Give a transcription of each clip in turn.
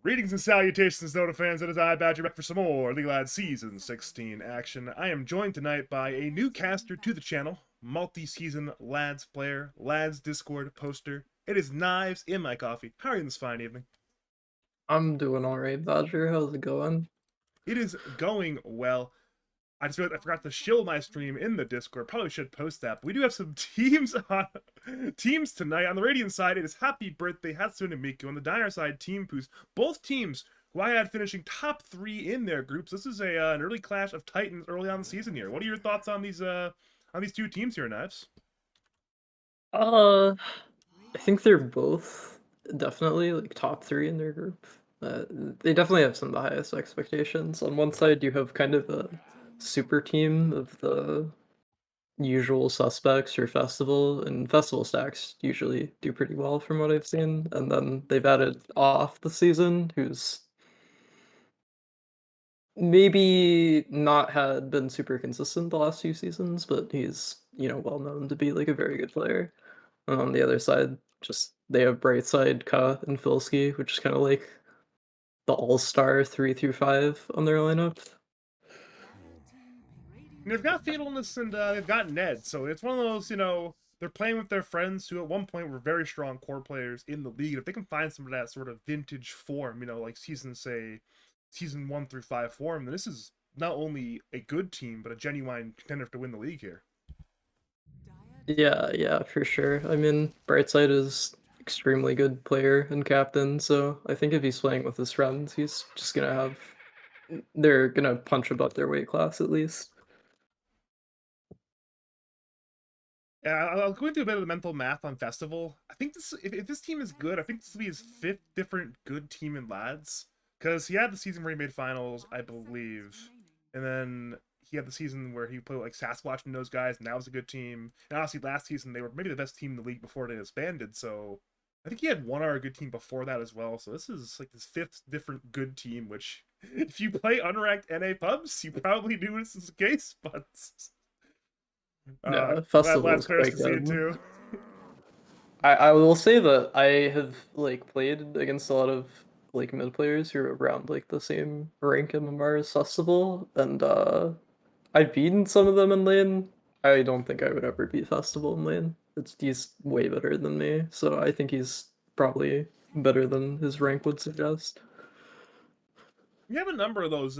Greetings and salutations, Dota fans. It is I, Badger, back for some more League of Legends Season 16 action. I am joined tonight by a new caster to the channel, multi-season Lads player, Lads Discord poster. It is Knives in my coffee. How are you this fine evening? I'm doing alright, Badger. How's it going? It is going well. I just realized I forgot to shill my stream in the Discord. Probably should post that. But we do have some teams on teams tonight. On the Radiant side, it is Happy Birthday Hatsune and Miku. On the Dire side, Team Pooz. Both teams who I had finishing top 3 in their groups. This is an early clash of titans early on the season here. What are your thoughts on these two teams here, Knives? Uh, I think they're both definitely like top three in their group. They definitely have some of the highest expectations. On one side, you have kind of a super team of the usual suspects for festival, and festival stacks usually do pretty well from what I've seen. And then they've added off the season, who's maybe not had been super consistent the last few seasons, but he's, well known to be like a very good player. And on the other side, just they have Brightside, Ka, and Filski, which is kind of like the all-star 3 through 5 on their lineup. And they've got Fatalness and they've got Ned, so it's one of those, they're playing with their friends who at one point were very strong core players in the league. If they can find some of that sort of vintage form, like season 1 through 5 form, then this is not only a good team, but a genuine contender to win the league here. Yeah, yeah, for sure. I mean, Brightside is extremely good player and captain, so I think if he's playing with his friends, he's just gonna have they're gonna punch above their weight class at least. Yeah, I'll go into a bit of the mental math on Festival. I think if this team is good, I think this will be his 5th different good team in Lads. Because he had the season where he made finals, I believe. And then he had the season where he played like Sasquatch and those guys, and that was a good team. And honestly, last season they were maybe the best team in the league before they disbanded. So I think he had one other good team before that as well. So this is like his 5th different good team, which if you play unranked NA pubs, you probably knew this is the case, but Yeah, glad festival is players quite to see it good. too. I will say that I have like played against a lot of like mid players who are around like the same rank in Mars Festival, and I've beaten some of them in lane. I don't think I would ever beat Festival in lane. He's way better than me, so I think he's probably better than his rank would suggest. We have a number of those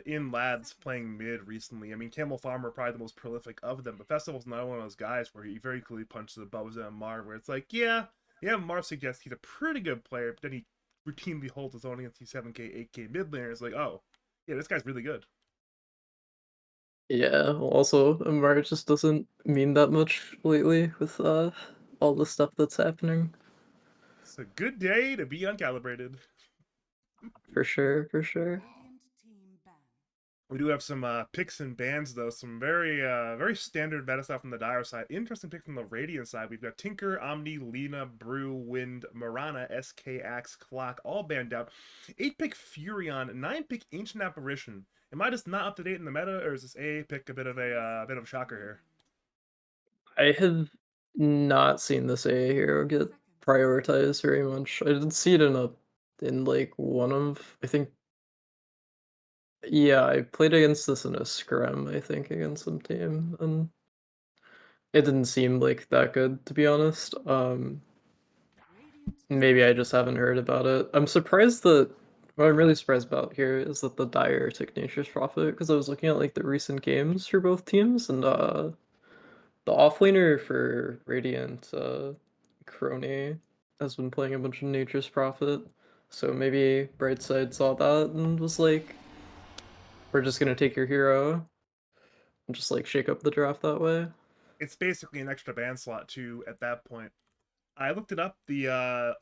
in lads playing mid recently. I mean, Camel Farmer probably the most prolific of them, but Festival's not one of those guys where he very clearly punches above Mar, where it's like, yeah, Mar suggests he's a pretty good player, but then he routinely holds his own against these 7K, 8K mid laners. It's like, oh, yeah, this guy's really good. Yeah, also Amar just doesn't mean that much lately with all the stuff that's happening. It's a good day to be uncalibrated. For sure, for sure. We do have some picks and bans though, some very standard meta stuff from the Dire side. Interesting pick from the Radiant side. We've got Tinker, Omni, Lina, Brew, Wind, Marana, SK, Axe, Clock, all banned out. 8 pick Furion, 9 pick Ancient Apparition. Am I just not up to date in the meta, or is this A pick a bit of a shocker here? I have not seen this A hero get prioritized very much. I did see it in like one of I think yeah, I played against this in a scrim, I think, against some team, and it didn't seem like that good to be honest. Maybe I just haven't heard about it. I'm surprised that what I'm really surprised about here is that the Dire took Nature's Prophet because I was looking at like the recent games for both teams and the offlaner for Radiant, Crony, has been playing a bunch of Nature's Prophet, so maybe Brightside saw that and was like, we're just gonna take your hero and just like shake up the draft that way. It's basically an extra ban slot too at that point. I looked it up. The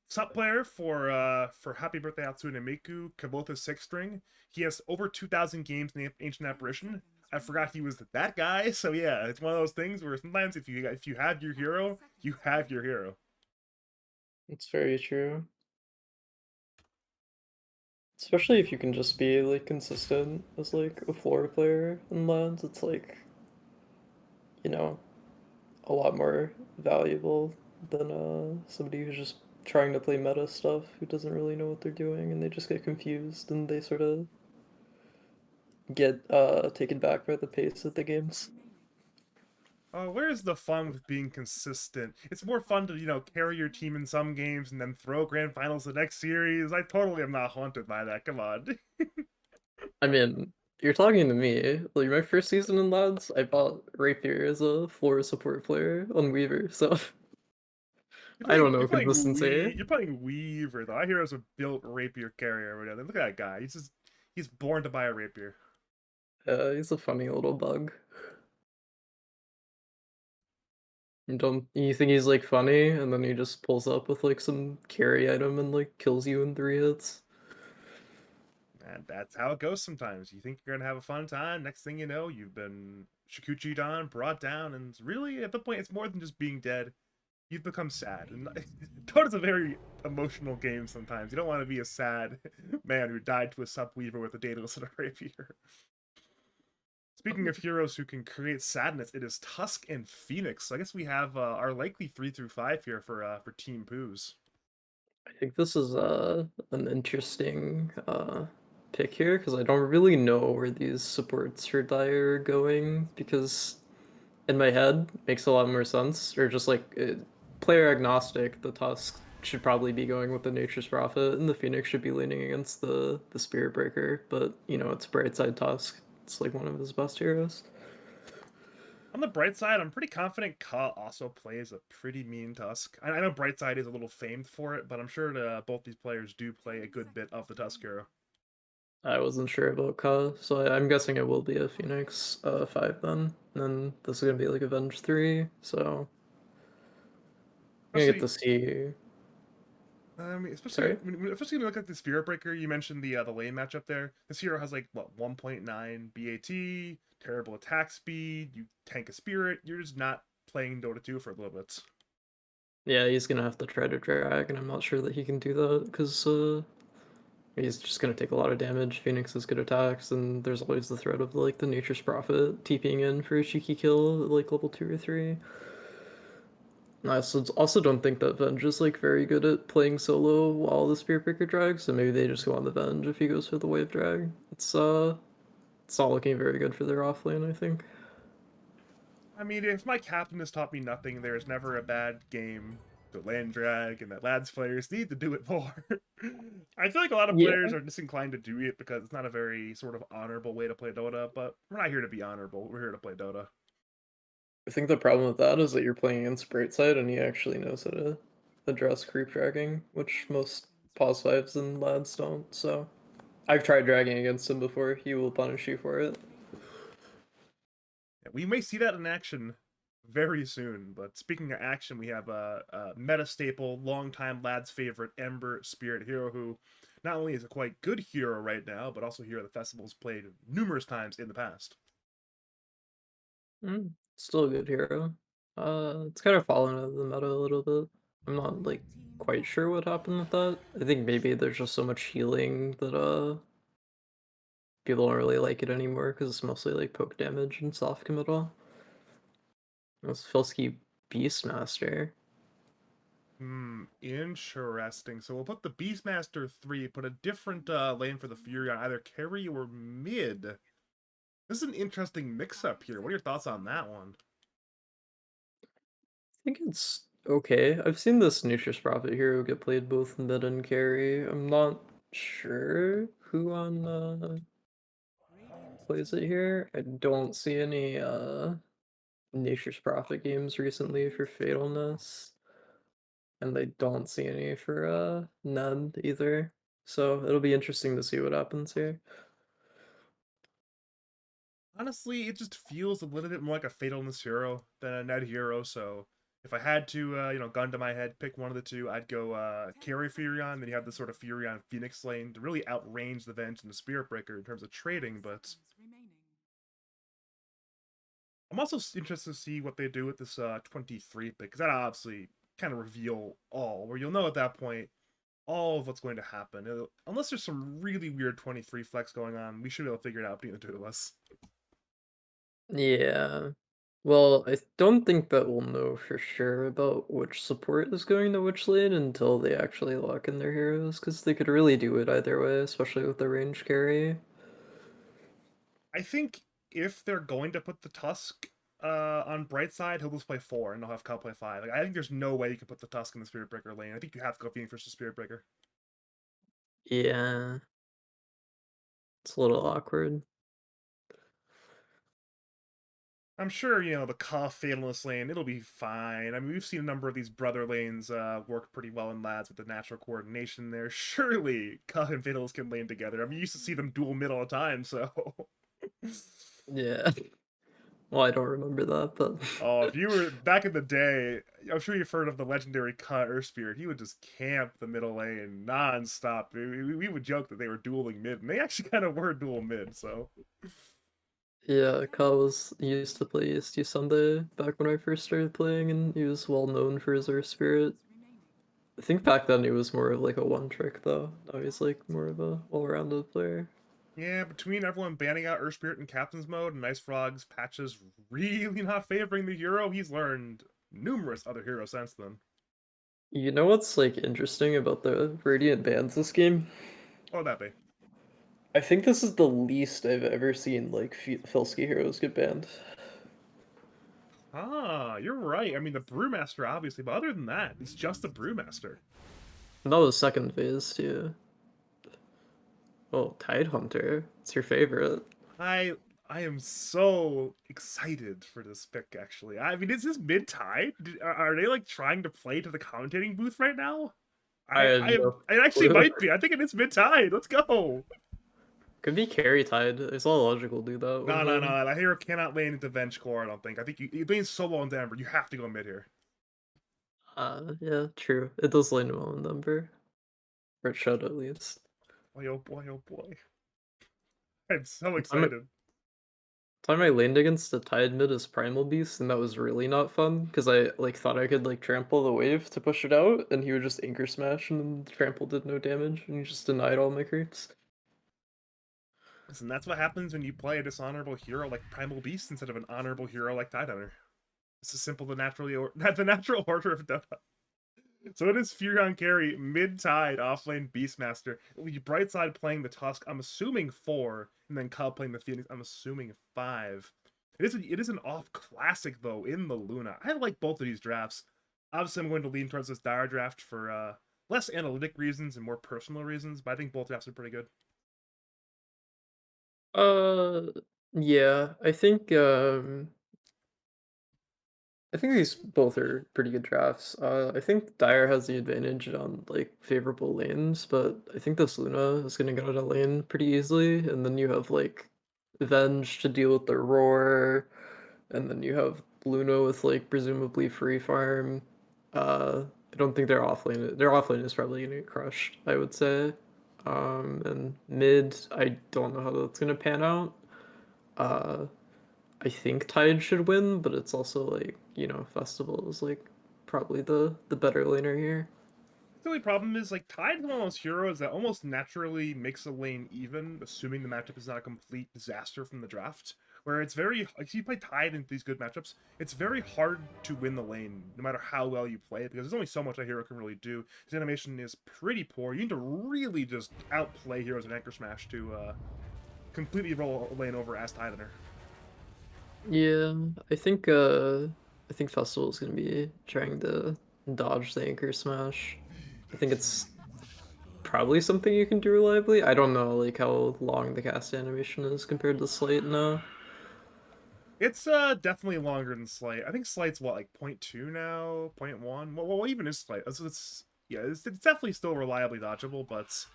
sub player for Happy Birthday Hatsune Miku, Kabota's 6 string. He has over 2,000 games in the Ancient Apparition. I forgot he was that guy. So yeah, it's one of those things where sometimes if you have your hero, you have your hero. It's very true. Especially if you can just be like consistent as like a floor player in lands, it's like, you know, a lot more valuable than somebody who's just trying to play meta stuff who doesn't really know what they're doing, and they just get confused and they sort of get taken back by the pace of the games. Where's the fun with being consistent? It's more fun to, carry your team in some games and then throw grand finals the next series. I totally am not haunted by that. Come on. I mean, you're talking to me. Like my first season in Lads, I bought Rapier as a floor support player on Weaver, so I don't know consistency. You're playing Weaver though. Our heroes a built rapier carrier or whatever. Look at that guy. He's born to buy a rapier. He's a funny little bug. You think he's like funny, and then he just pulls up with like some carry item and like kills you in 3 hits. And that's how it goes sometimes. You think you're gonna have a fun time, next thing you know, you've been Shikuchi'd on, brought down, and really at the point it's more than just being dead. You've become sad. And Dota's a very emotional game sometimes. You don't want to be a sad man who died to a subweaver with a Daedalus and a rapier. Speaking of heroes who can create sadness, it is Tusk and Phoenix. So I guess we have our likely 3 through 5 here for Team Pooz. I think this is an interesting pick here because I don't really know where these supports for Dire are going because in my head makes a lot more sense or just like player agnostic. The Tusk should probably be going with the Nature's Prophet and the Phoenix should be leaning against the Spirit Breaker. But you know it's Brightside Tusk. It's like one of his best heroes. On the bright side, I'm pretty confident Ka also plays a pretty mean Tusk. I know Brightside is a little famed for it, but I'm sure that both these players do play a good bit of the Tusk hero. I wasn't sure about Ka, so I'm guessing it will be a Phoenix 5 then. And then this is gonna be like Avenge 3, so I'm gonna get Especially to see. especially Sorry? especially when you look at the Spirit Breaker, you mentioned the lane matchup there. This hero has like what 1.9 BAT, terrible attack speed. You tank a spirit. You're just not playing Dota 2 for a little bit. Yeah, he's gonna have to try to drag, and I'm not sure that he can do that because he's just gonna take a lot of damage. Phoenix has good attacks, and there's always the threat of like the Nature's Prophet TPing in for a cheeky kill at like level 2 or 3. I also don't think that Venge is like very good at playing solo while the Spirit Breaker drags, so maybe they just go on the Venge if he goes for the wave drag. It's not looking very good for their offlane, I think. I mean, if my captain has taught me nothing, there is never a bad game to land drag, and that lads players need to do it more. I feel like a lot of Yeah. players are disinclined to do it because it's not a very sort of honorable way to play Dota, but we're not here to be honorable. We're here to play Dota. I think the problem with that is that you're playing against Brightside and he actually knows how to address creep dragging, which most pause fives and lads don't. So I've tried dragging against him before. He will punish you for it. Yeah, we may see that in action very soon. But speaking of action, we have a meta staple, longtime lads' favorite Ember Spirit hero who not only is a quite good hero right now, but also a hero the festival's played numerous times in the past. Still a good hero. It's kind of fallen out of the meta a little bit. I'm not like quite sure what happened with that. I think maybe there's just so much healing that people don't really like it anymore because it's mostly like poke damage and soft committal. That's Filsky Beastmaster. Interesting. So we'll put the Beastmaster 3, put a different lane for the Fury on either carry or mid. This is an interesting mix-up here. What are your thoughts on that one? I think it's okay. I've seen this Nutritious Prophet hero get played both mid and carry. I'm not sure who on plays it here. I don't see any Nature's Prophet games recently for Fatalness, and I don't see any for Ned either. So it'll be interesting to see what happens here. Honestly, it just feels a little bit more like a Fatalness hero than a Ned hero, so if I had to, gun to my head, pick one of the two, I'd go carry Furion, then you have this sort of Furion Phoenix lane to really outrange the Venge and the Spirit Breaker in terms of trading, but I'm also interested to see what they do with this 23 pick, because that obviously kind of reveal all, where you'll know at that point all of what's going to happen. Unless there's some really weird 23 flex going on, we should be able to figure it out between the two of us. Yeah. Well, I don't think that we'll know for sure about which support is going to which lane until they actually lock in their heroes, because they could really do it either way, especially with the range carry. I think if they're going to put the Tusk on bright side, he'll just play 4 and they'll have Cal play 5. Like, I think there's no way you can put the Tusk in the Spirit Breaker lane. I think you have to go Phoenix versus Spirit Breaker. Yeah, it's a little awkward. I'm sure, the Ka Fatalist lane, it'll be fine. I mean, we've seen a number of these brother lanes work pretty well in lads with the natural coordination there. Surely Ka and Fatalist can lane together. I mean, you used to see them dual mid all the time, so. Yeah. Well, I don't remember that, but Oh, if you were back in the day, I'm sure you've heard of the legendary Ka Earth Spirit. He would just camp the middle lane non-stop. We would joke that they were dueling mid, and they actually kind of were dual mid, so. yeah, Kyle was he used to play EST Sunday back when I first started playing, and he was well known for his Earth Spirit. I think back then he was more of like a one trick though. Now he's like more of a well-rounded player. Yeah, between everyone banning out Earth Spirit in Captain's Mode and Ice Frog's patches really not favoring the hero, he's learned numerous other heroes since then. You know what's like interesting about the Radiant bans this game? Oh, that be. I think this is the least I've ever seen like Felski heroes get banned. Ah, you're right. I mean, the Brewmaster, obviously, but other than that, it's just the Brewmaster. And that was second phase too. Oh, Tide Hunter. It's your favorite. I I am so excited for this pick, actually. I mean, is this mid-tide? Are they, like, trying to play to the commentating booth right now? I I, had I am, no it actually clue. might be. I think it is mid-tide. Let's go. Could be carry Tide. It's all logical to do that No, with no, no. him. That hero cannot lane into Venge Core, I don't think. I think you lane solo on Denver. You have to go mid here. Yeah, true. It does lane well in number. Or it should at least. Boy, oh boy, oh boy. I'm so Time, excited. time I laned against a Tide mid as Primal Beast, and that was really not fun, because I like thought I could like trample the wave to push it out, and he would just anchor smash, and then the trample did no damage, and he just denied all my creeps. Listen, that's what happens when you play a dishonorable hero like Primal Beast instead of an honorable hero like Tidehunter. It's as simple the natural order of Dota. So it is Furion carry, mid-tide, offlane Beastmaster. Brightside playing the Tusk, I'm assuming 4, and then Cub playing the Phoenix, I'm assuming 5. It is an off classic though in the Luna. I like both of these drafts. Obviously, I'm going to lean towards this Dire draft for less analytic reasons and more personal reasons, but I think both drafts are pretty good. Uh, yeah, I think these both are pretty good drafts. I think Dire has the advantage on like favorable lanes, but I think this Luna is gonna get out of lane pretty easily, and then you have like Venge to deal with the roar, and then you have Luna with like presumably free farm. I don't think their offlane is probably gonna get crushed, I would say. And mid, I don't know how that's gonna pan out. Uh, I think Tide should win, but it's also like, Festival is like probably the better laner here. The only problem is like Tide is one of those heroes that almost naturally makes a lane even, assuming the matchup is not a complete disaster from the draft. Where it's very like if you play Tide in these good matchups, it's very hard to win the lane, no matter how well you play it, because there's only so much a hero can really do. His animation is pretty poor. You need to really just outplay heroes in Anchor Smash to completely roll a lane over as Tidener. Yeah, I think Festival is gonna be trying to dodge the anchor smash. I think it's probably something you can do reliably. I don't know like how long the cast animation is compared to Slate now. It's definitely longer than Slight. I think Slight's what, like 0.2 now, 0.1. What even is Slight? It's yeah, it's definitely still reliably dodgeable, but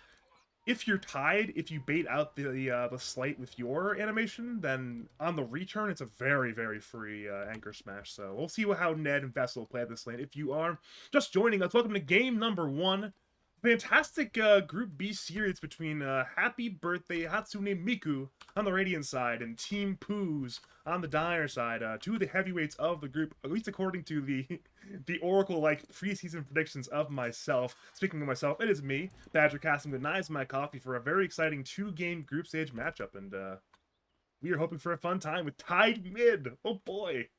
if you're tied, if you bait out the Slight with your animation, then on the return it's a very free anchor smash. So we'll see how Ned and Vessel play this lane. If you are just joining us, welcome to game number 1. Fantastic Group B series between Happy Birthday Hatsune Miku on the Radiant side and Team Pooz on the Dire side. Two of the heavyweights of the group, at least according to the the Oracle-like preseason predictions of myself. Speaking of myself, it is me, Badger Casting with KnivesInMyCoffee for a very exciting 2-game group stage matchup, and we are hoping for a fun time with Tide Mid. Oh boy!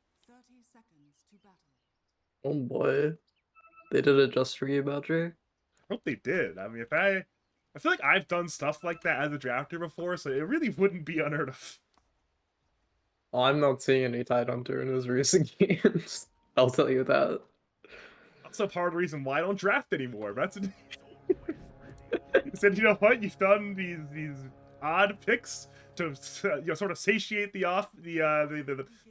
Oh boy. They did it just for you, Badger. I hope they did. I mean, I feel like I've done stuff like that as a drafter before, so it really wouldn't be unheard of. Oh, I'm not seeing any Tidehunter in his recent games. I'll tell you that. Also, part of the reason why I don't draft anymore. That's said, you know what? You've done these odd picks to sort of satiate the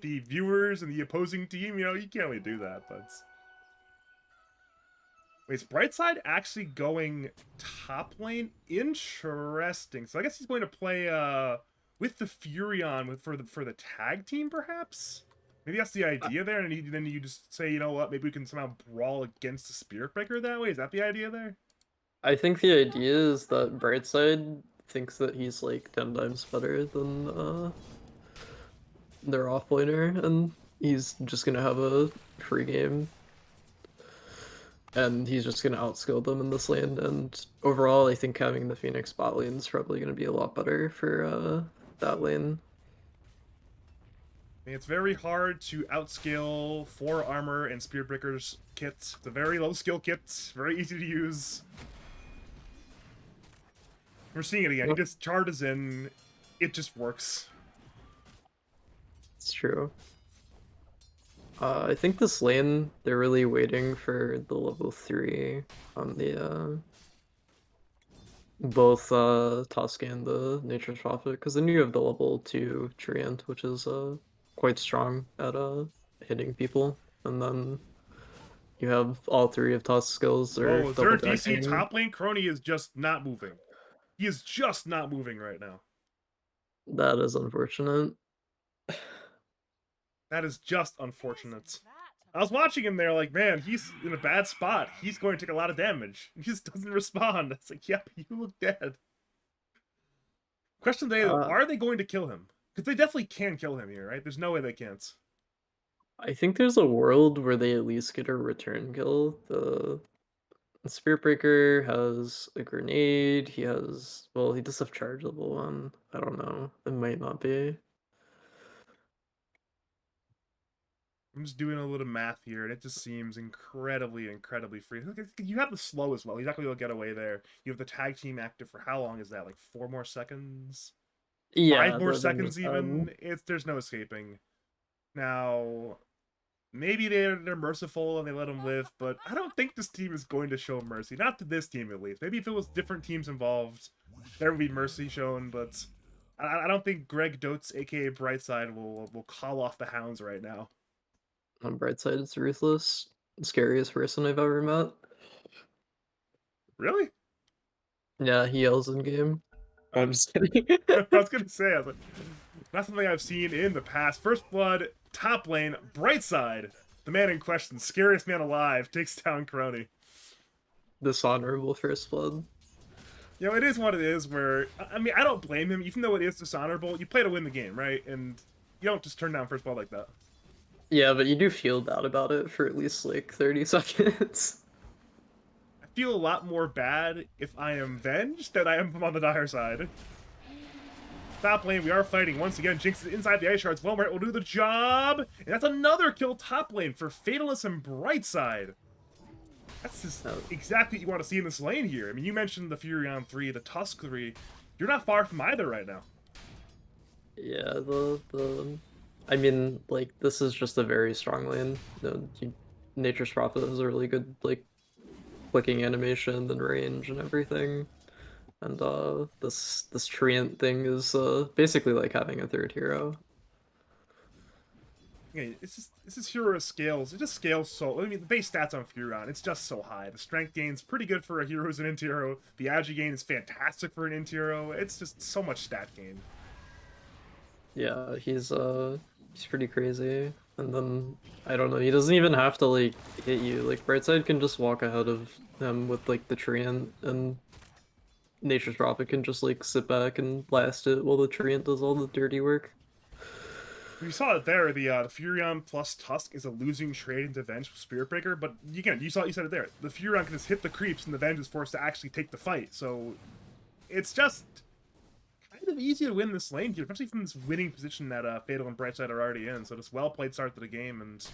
viewers and the opposing team. You know, you can't really do that. But wait, is Brightside actually going top lane? Interesting. So I guess he's going to play with the Furion for the tag team, perhaps. Maybe that's the I, idea there, and then you just say, you know what? Maybe we can somehow brawl against the Spirit Breaker that way. Is that the idea there? I think the idea is that Brightside thinks that he's like 10 times better than their offlaner, and he's just gonna have a free game, and he's just gonna outskill them in this lane. And overall, I think having the Phoenix bot lane is probably gonna be a lot better for that lane. It's very hard to outscale 4 armor and Spirit Breaker's kit. It's a very low skill kit, very easy to use. We're seeing it again. He Yep, just charges in, it just works. it's true. I think this lane, they're really waiting for the level 3 on the both Tusk and the Nature's Prophet, because then you have the level 2 Treant, which is quite strong at hitting people, and then you have all 3 of Tusk's skills are Oh, double third DC decking. top lane, Crony is just not moving. He is just not moving right now. That is unfortunate. That is just unfortunate. I was watching him there, like, man, he's in a bad spot. He's going to take a lot of damage. He just doesn't respond. It's like, yep, you look dead. Question today, though, Uh, are they going to kill him? Because they definitely can kill him here, right? There's no way they can't. I think there's a world where they at least get a return kill. The Spirit Breaker has a grenade. He has, well, he does have charge level 1. I don't know. It might not be. I'm just doing a little math here, and it just seems incredibly, incredibly free. You have the slow as well. He's not going to get away there. You have the tag team active for how long is that? Like 4 more seconds? Five Yeah, more then seconds even? There's no escaping. Now, maybe they're merciful and they let him live, but I don't think this team is going to show mercy. Not to this team at least. Maybe if it was different teams involved, there would be mercy shown, but I don't think Greg Dotes, aka Brightside, will call off the hounds right now. on Brightside, it's ruthless. Scariest person I've ever met. Really? Yeah, he yells in game. I'm Um, just kidding. I was gonna say, I was like, not something I've seen in the past. First Blood, top lane, Brightside. The man in question, scariest man alive, takes down Crony. Dishonorable first blood. You know, it is what it is. Where I mean, I don't blame him, even though it is dishonorable. You play to win the game, right? And you don't just turn down first blood like that. Yeah, but you do feel bad about it for at least like 30 seconds. I feel a lot more bad if I am Venged than I am on the dire side. Top lane, we are fighting once again. Jinx is inside the ice shards. Well, will do the job, and that's another kill top lane for Fatalist and Brightside. That's just Oh, exactly what you want to see in this lane here. I mean, you mentioned the Furion 3, the Tusk 3. You're not far from either right now. yeah, the I mean, like this is just a very strong lane. Nature's Prophet has a really good like clicking animation and range and everything. And this treant thing is basically like having a third hero. Yeah, it's just hero scales. It just scales so. I mean, the base stats on Furion, it's just so high. The strength gain's pretty good for a hero who's an int hero. The agi gain is fantastic for an int hero. It's just so much stat gain. Yeah, he's pretty crazy. And then I don't know, he doesn't even have to like hit you. Like Brightside can just walk ahead of him with like the treant, and Nature's Prophet can just like sit back and blast it while the treant does all the dirty work. You saw it there. The Furion plus Tusk is a losing trade into Venge with Spirit Breaker, but again, you said it there. The Furion can just hit the creeps, and the Venge is forced to actually take the fight. So it's just kind of easy to win this lane here, especially from this winning position that Fatal and Brightside are already in. So just well played start to the game, and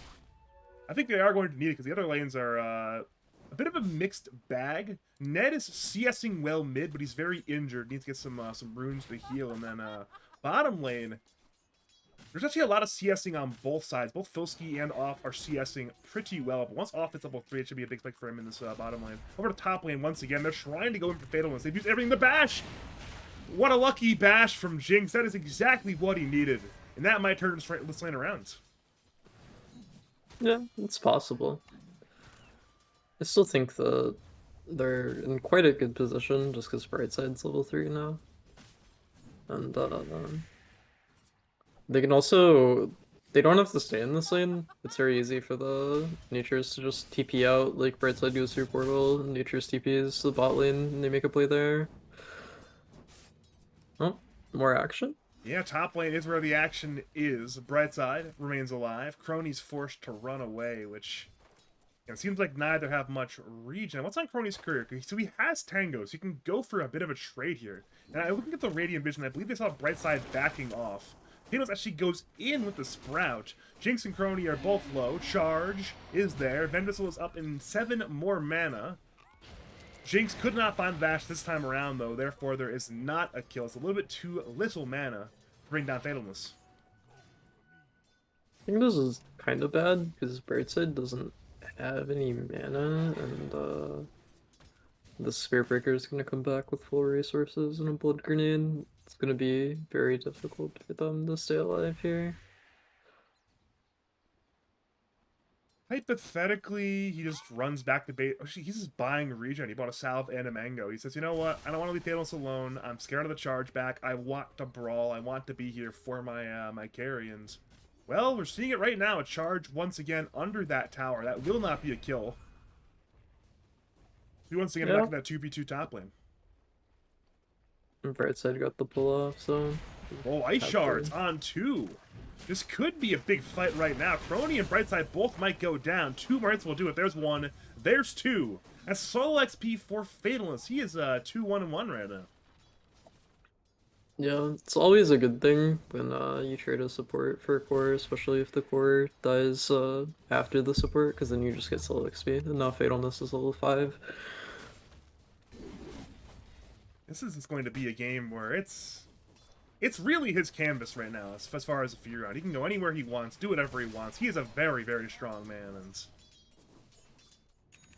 I think they are going to need it because the other lanes are a bit of a mixed bag. Ned is CSing well mid, but he's very injured. Needs to get some runes to heal. And then bottom lane, there's actually a lot of CSing on both sides. Both Filski and Off are CSing pretty well. But once Off hits level 3, it should be a big spike for him in this bottom lane. Over to top lane once again. They're trying to go in for Fatalness. They've used everything to bash. What a lucky bash from Jinx. That is exactly what he needed. And that might turn this lane around. Yeah, it's possible. I still think that they're in quite a good position just because Brightside's level 3 now. And they can also... They don't have to stay in this lane. It's very easy for the Natures to just TP out, like Brightside goes through Portal, and Natures TPs to the bot lane, and they make a play there. Oh, more action? Yeah, top lane is where the action is. Brightside remains alive. Crony's forced to run away, which it seems like neither have much regen. What's on Crony's career? So he has Tango, so he can go for a bit of a trade here. And looking at the Radiant Vision, I believe they saw Brightside backing off. Thanos actually goes in with the Sprout. Jinx and Crony are both low. Charge is there. Vendissel is up in 7 more mana. Jinx could not find the dash this time around, though. Therefore, there is not a kill. It's a little bit too little mana to bring down Fatalness. I think this is kind of bad, because Brightside doesn't have any mana, and the Spear Breaker is going to come back with full resources and a Blood Grenade. It's going to be very difficult for them to stay alive here. Hypothetically, he just runs back to bait. Actually, he's just buying regen. He bought a salve and a mango. He says, you know what? I don't want to leave Thanos alone. I'm scared of the charge back. I want to brawl. I want to be here for my my carry. And, well, we're seeing it right now. A charge once again under that tower. That will not be a kill. He once again back in that 2v2 top lane. And Brightside got the pull off, so... Oh, Ice Shards on 2. This could be a big fight right now. Crony and Brightside both might go down. 2 Marines will do it. There's 1. There's 2. That's solo XP for Fatalness. He is 2-1-1 right now. Yeah, it's always a good thing when you trade a support for a core, especially if the core dies after the support, because then you just get solo XP. And now Fatalness is level 5. This is going to be a game where it's really his canvas right now as far as the Fury. He can go anywhere he wants, do whatever he wants. He is a very, very strong man, and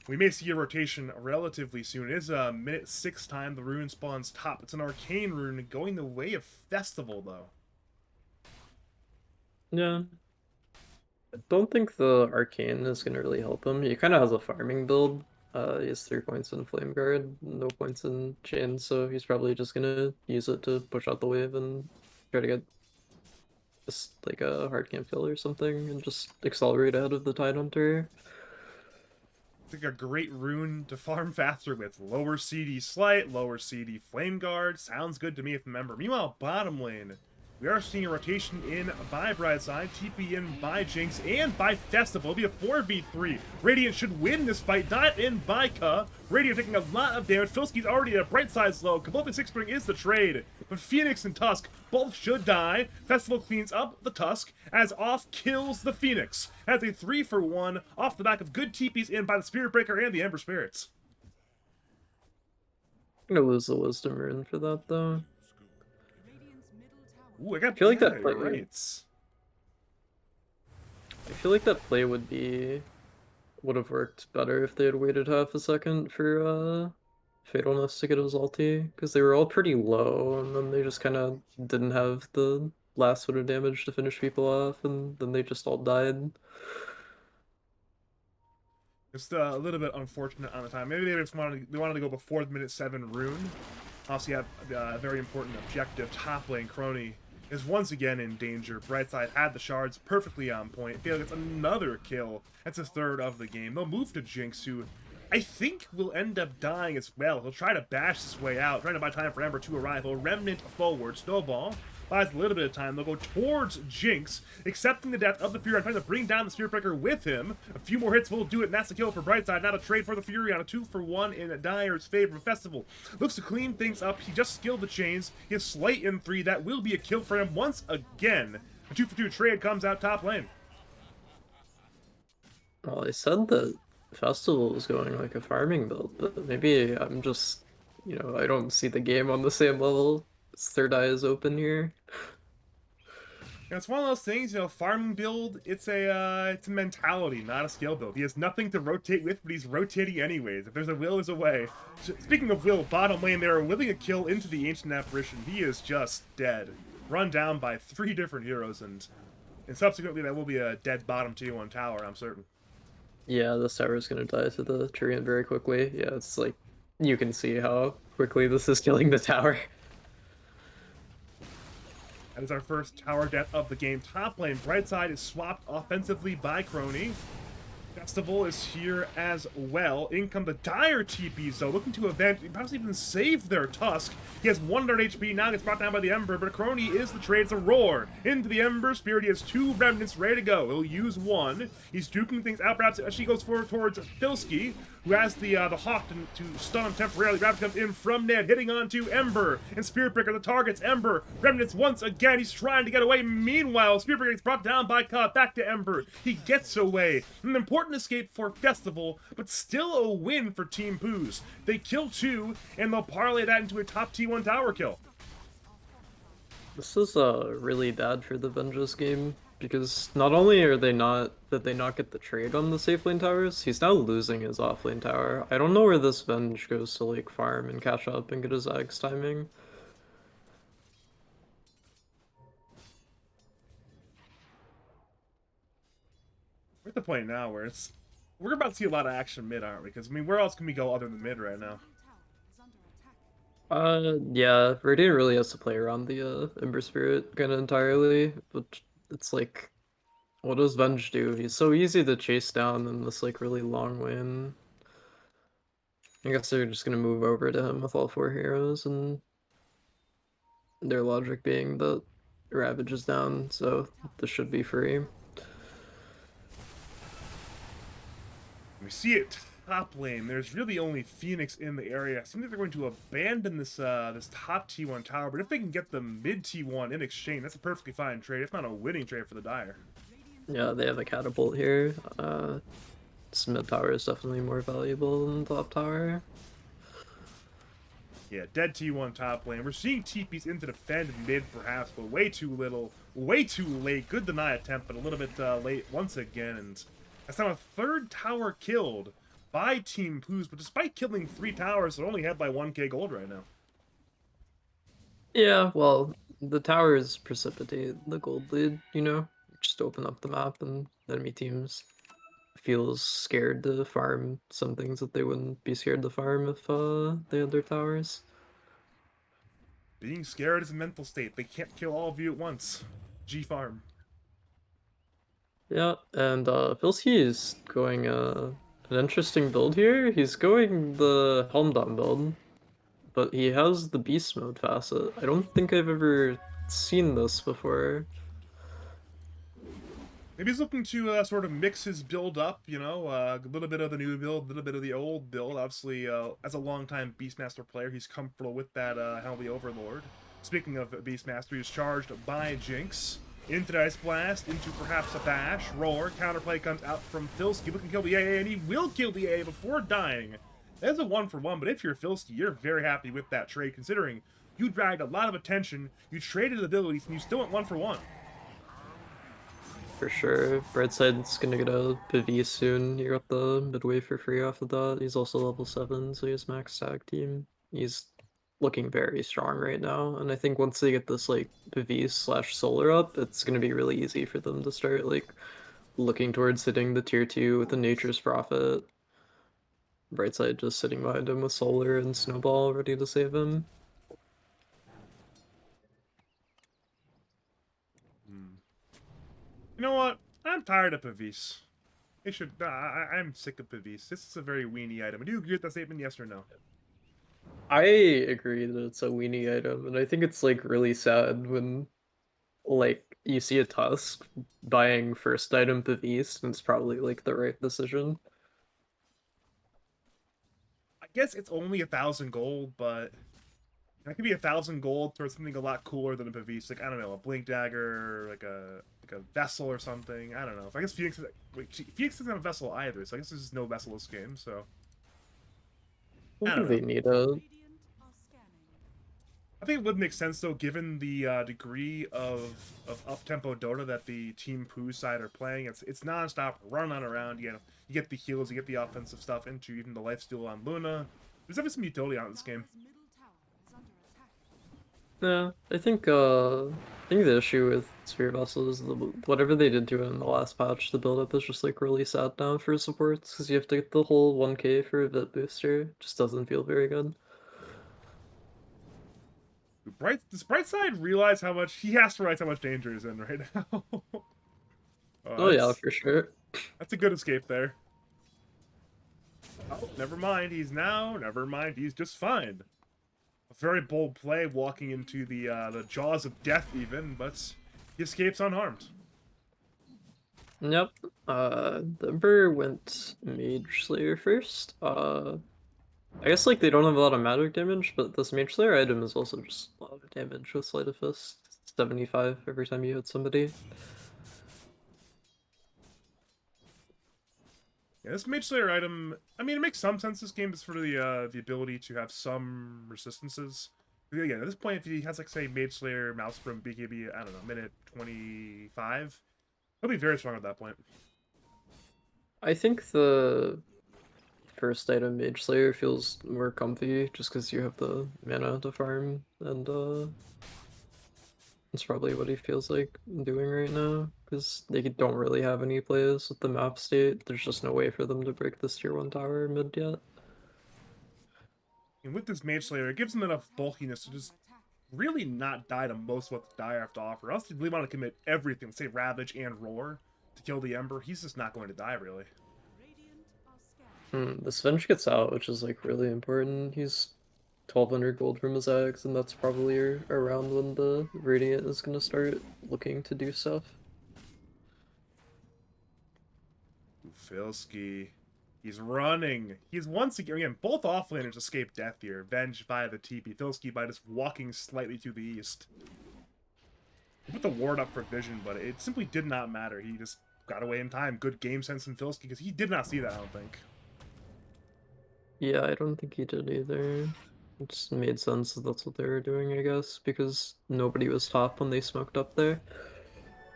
we may see a rotation relatively soon. It is minute 6 time. The rune spawns top. It's an arcane rune going the way of Festival, though. Yeah. I don't think the arcane is going to really help him. He kind of has a farming build. He has 3 points in Flame Guard, no points in Chain, so he's probably just gonna use it to push out the wave and try to get just like a hard camp kill or something and just accelerate ahead of the Tidehunter. It's like a great rune to farm faster with. Lower CD Slight, lower CD Flame Guard. Sounds good to me if a member. Meanwhile, bottom lane, we are seeing a rotation in by Brightside, TP in by Jinx, and by Festival. It'll be a 4v3. Radiant should win this fight. Dive in by Ka. Radiant taking a lot of damage. Filski's already at Brightside's low. Kabuki 6 Spring is the trade. But Phoenix and Tusk both should die. Festival cleans up the Tusk as Off kills the Phoenix. Has a 3-for-1 off the back of good TPs in by the Spirit Breaker and the Ember Spirits. I'm gonna lose the Wisdom Rune for that though. Ooh, I feel like that play, right. I feel like that play would have worked better if they had waited half a second for Fatalness to get his ulti, because they were all pretty low, and then they just kind of didn't have the last bit of damage to finish people off, and then they just all died. Just a little bit unfortunate on the time. Maybe they wanted to go before the minute 7 rune. Obviously, have a very important objective. Top lane Crony is once again in danger. Brightside had the shards perfectly on point. Fail gets another kill. That's his 3rd of the game. They'll move to Jinx, who I think will end up dying as well. He'll try to bash his way out, trying to buy time for Ember to arrive. He'll remnant forward. Snowball buys a little bit of time. They'll go towards Jinx, accepting the death of the Fury, trying to bring down the Spirit Breaker with him. A few more hits will do it, and that's the kill for Brightside. Not a trade for the Fury on a 2-for-1 in Dyer's favor. Festival looks to clean things up. He just skilled the chains. He has Slight in 3. That will be a kill for him once again. A 2-for-2 trade comes out top lane. Well, I said that Festival was going like a farming build, but maybe I'm just, I don't see the game on the same level. His third eye is open here. And it's one of those things, farming build, it's a mentality, not a skill build. He has nothing to rotate with, but he's rotating anyways. If there's a will, there's a way. Speaking of will, bottom lane, they're willing a kill into the Ancient Apparition. He is just dead. Run down by 3 different heroes, and subsequently that will be a dead bottom tier 1 tower, I'm certain. Yeah, this tower is gonna die to the treant very quickly. Yeah, it's like you can see how quickly this is killing the tower. That is our first tower death of the game. Top lane, Brightside is swapped offensively by Crony. Festival is here as well. In come the Dire TPs, though, looking to event, perhaps even save their Tusk. He has 100 HP, now gets brought down by the Ember, but Crony is the trade. It's a roar into the Ember Spirit. He has 2 remnants ready to go. He'll use 1. He's duking things out, perhaps as she goes forward towards Filski, who has the Hawk to stun him temporarily. Rabbit comes in from Ned, hitting onto Ember, and Spiritbreaker the targets Ember. Remnants once again, he's trying to get away. Meanwhile, Spiritbreaker gets brought down by Cut, back to Ember. He gets away. An important escape for Festival, but still a win for Team Pooz. They kill 2, and they'll parlay that into a top T1 tower kill. This is really bad for the Vengeance game because not only are they not did they not get the trade on the safe lane towers, he's now losing his off lane tower. I don't know where this Venge goes to like farm and catch up and get his Axe timing. We're at the point now where we're about to see a lot of action mid, aren't we? Because I mean, where else can we go other than mid right now? Yeah, Radiant really has to play around the Ember Spirit kind of entirely, but it's like, what does Venge do? He's so easy to chase down in this like really long lane. I guess they're just gonna move over to him with all 4 heroes, and their logic being that Ravage is down, so this should be free. We see it top lane. There's really only Phoenix in the area. It seems like they're going to abandon this top T1 tower, but if they can get the mid T1 in exchange, that's a perfectly fine trade. If not a winning trade for the Dire. Yeah, they have a catapult here. This mid tower is definitely more valuable than the top tower. Yeah, dead T1 top lane. We're seeing TPs into defend mid perhaps, but way too little, way too late. Good deny attempt, but a little bit late once again. And that's now a 3rd tower killed by Team Pooz, but despite killing 3 towers, they're only ahead by 1k gold right now. Yeah, well, the towers precipitate the gold lead, just open up the map and enemy teams feels scared to farm some things that they wouldn't be scared to farm if they had their towers. Being scared is a mental state. They can't kill all of you at once. G farm. Yeah, and Vilsky is going an interesting build here. He's going the Helmdom build, but he has the Beast Mode facet. I don't think I've ever seen this before. Maybe he's looking to sort of mix his build up, a little bit of the new build, a little bit of the old build. Obviously, as a longtime Beastmaster player, he's comfortable with that Hell the Overlord. Speaking of Beastmaster, he's charged by Jinx. Into Ice Blast, into perhaps a Bash, Roar, counterplay comes out from Filski, looking to kill the AA, and he will kill the AA before dying. That's a 1-for-1, but if you're Filski, you're very happy with that trade, considering you dragged a lot of attention, you traded abilities, and you still went 1-for-1. For sure. Brightside's gonna get a PV soon. You got the midway for free off of that. He's also level 7, so he's max tag team. He's looking very strong right now, and I think once they get this like PV/solar up, it's gonna be really easy for them to start like looking towards hitting the tier 2 with the Nature's Prophet. Brightside just sitting behind him with solar and snowball ready to save him. Hmm. You know what? I'm tired of Pavis. They should. I'm sick of Pavis. This is a very weenie item. Do you agree with that statement? Yes or no? I agree that it's a weenie item, and I think it's like really sad when like you see a Tusk buying first item Pavise, and it's probably like the right decision. I guess it's only 1,000 gold, but That could be 1,000 gold for something a lot cooler than a Pavise. Like, I don't know, a Blink Dagger, like a Vessel or something. I don't know. I guess Phoenix. Wait, Phoenix doesn't have a Vessel either, so I guess there's just no Vessel this game. So I don't I don't think know. they need a. I think it would make sense though, given the degree of up tempo Dota that the Team Pooz side are playing. It's nonstop running on around. You get the heals, you get the offensive stuff into even the lifesteal on Luna. There's definitely some utility on this game. Yeah, I think the issue with Spirit Vessel is whatever they did to it in the last patch, the build up is just like really sad now for supports because you have to get the whole 1k for a bit booster. It just doesn't feel very good. Does Brightside realize how much he has to realize how much danger is in right now? Oh, Oh yeah, for sure. that's a good escape there. Oh, never mind. Never mind. He's just fine. A very bold play, walking into the jaws of death, even, but he escapes unharmed. Yep. The Emperor went Mage Slayer first. I guess like they don't have a lot of magic damage, but this Mage Slayer item is also just a lot of damage with Sleight of Fist. 75 every time you hit somebody. Yeah, this Mage Slayer item, I mean, it makes some sense this game is for the ability to have some resistances. Again, at this point, if he has, like, say, Mage Slayer, Maelstrom, BKB, I don't know, minute 25, he'll be very strong at that point. I think the first item Mage Slayer feels more comfy just because you have the mana to farm, and it's probably what he feels like doing right now because they don't really have any plays with the map state. There's just no way for them to break this tier 1 tower mid yet. And with this Mage Slayer, it gives him enough bulkiness to just really not die to most of what the Dire have to offer. Else, if you really want to commit everything, say Ravage and Roar, to kill the Ember, he's just not going to die, really. The Svench gets out, which is like really important. He's 1200 gold from his eggs, and that's probably around when the Radiant is going to start looking to do stuff. Filski. He's running. He's once again, both offlaners escape death here. Venge via the TP. Filski by just walking slightly to the east. He put the ward up for vision, but it simply did not matter. He just got away in time. Good game sense in Filski, because he did not see that, I don't think. Yeah, I don't think he did either. It just made sense that that's what they were doing, I guess, because nobody was top when they smoked up there.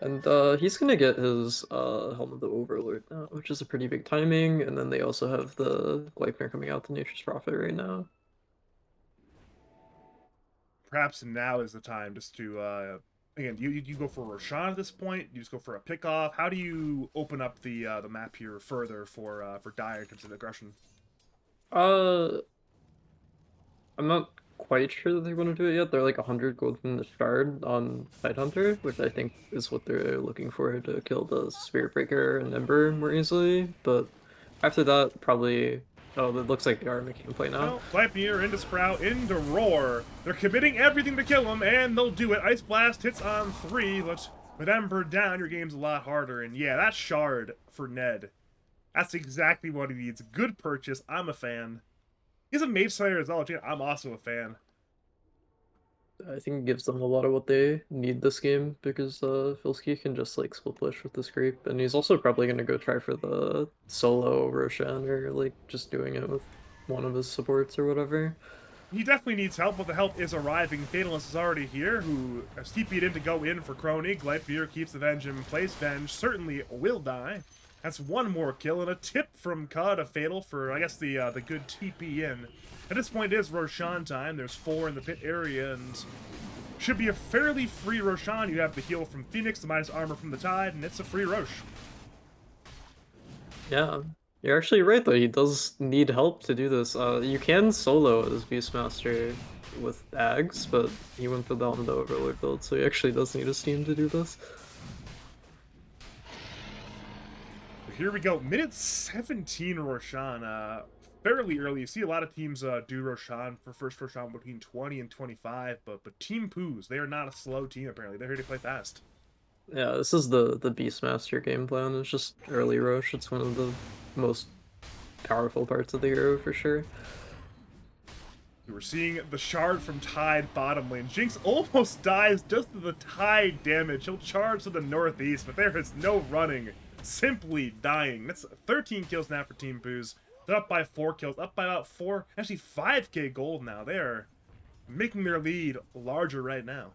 And he's gonna get his Helm of the Overlord now, which is a pretty big timing, and then they also have the Gleipnir coming out to Nature's Prophet right now. Perhaps now is the time just to again, you go for Roshan at this point. You just go for a pick off. How do you open up the map here further for Dire in terms of aggression? Uh, I'm not quite sure that they want to do it yet. They're like 100 gold from the shard on Tidehunter, which I think is what they're looking for to kill the Spirit Breaker and Ember more easily. But after that, probably. Oh, it looks like they are making a play now. Well, Gleipnir into Sprout, into Roar. They're committing everything to kill him, and they'll do it. Ice Blast hits on 3. With Ember down, your game's a lot harder. And yeah, that shard for Ned. That's exactly what he needs. Good purchase. I'm a fan. He's a Mage Slayer as well. I'm also a fan. I think it gives them a lot of what they need this game because Filski can just like split push with this creep, and he's also probably gonna go try for the solo Roshan or like just doing it with one of his supports or whatever. He definitely needs help, but the help is arriving. Fatalist is already here, who has TP'd in to go in for Crony. Gleipnir keeps the Venge in place. Venge certainly will die. That's one more kill, and a tip from Cud, a Fatal for, I guess, the good TP in. At this point, it is Roshan time. There's 4 in the pit area, and should be a fairly free Roshan. You have the heal from Phoenix, the minus armor from the Tide, and it's a free Rosh. Yeah, you're actually right though. He does need help to do this. You can solo as Beastmaster with Ags, but he went for the Overlord build, so he actually does need his team to do this. Here we go. Minute 17 Roshan. Fairly early. You see a lot of teams do Roshan for first Roshan between 20 and 25, but Team Pooz, they are not a slow team apparently. They're here to play fast. Yeah, this is the Beastmaster game plan. It's just early Rosh. It's one of the most powerful parts of the hero for sure. We were seeing the shard from Tide bottom lane. Jinx almost dies just to the Tide damage. He'll charge to the northeast, but there is no running. Simply dying. That's 13 kills now for Team Pooz. They're up by 4 kills, up by about 4, actually 5k gold now. They're making their lead larger right now.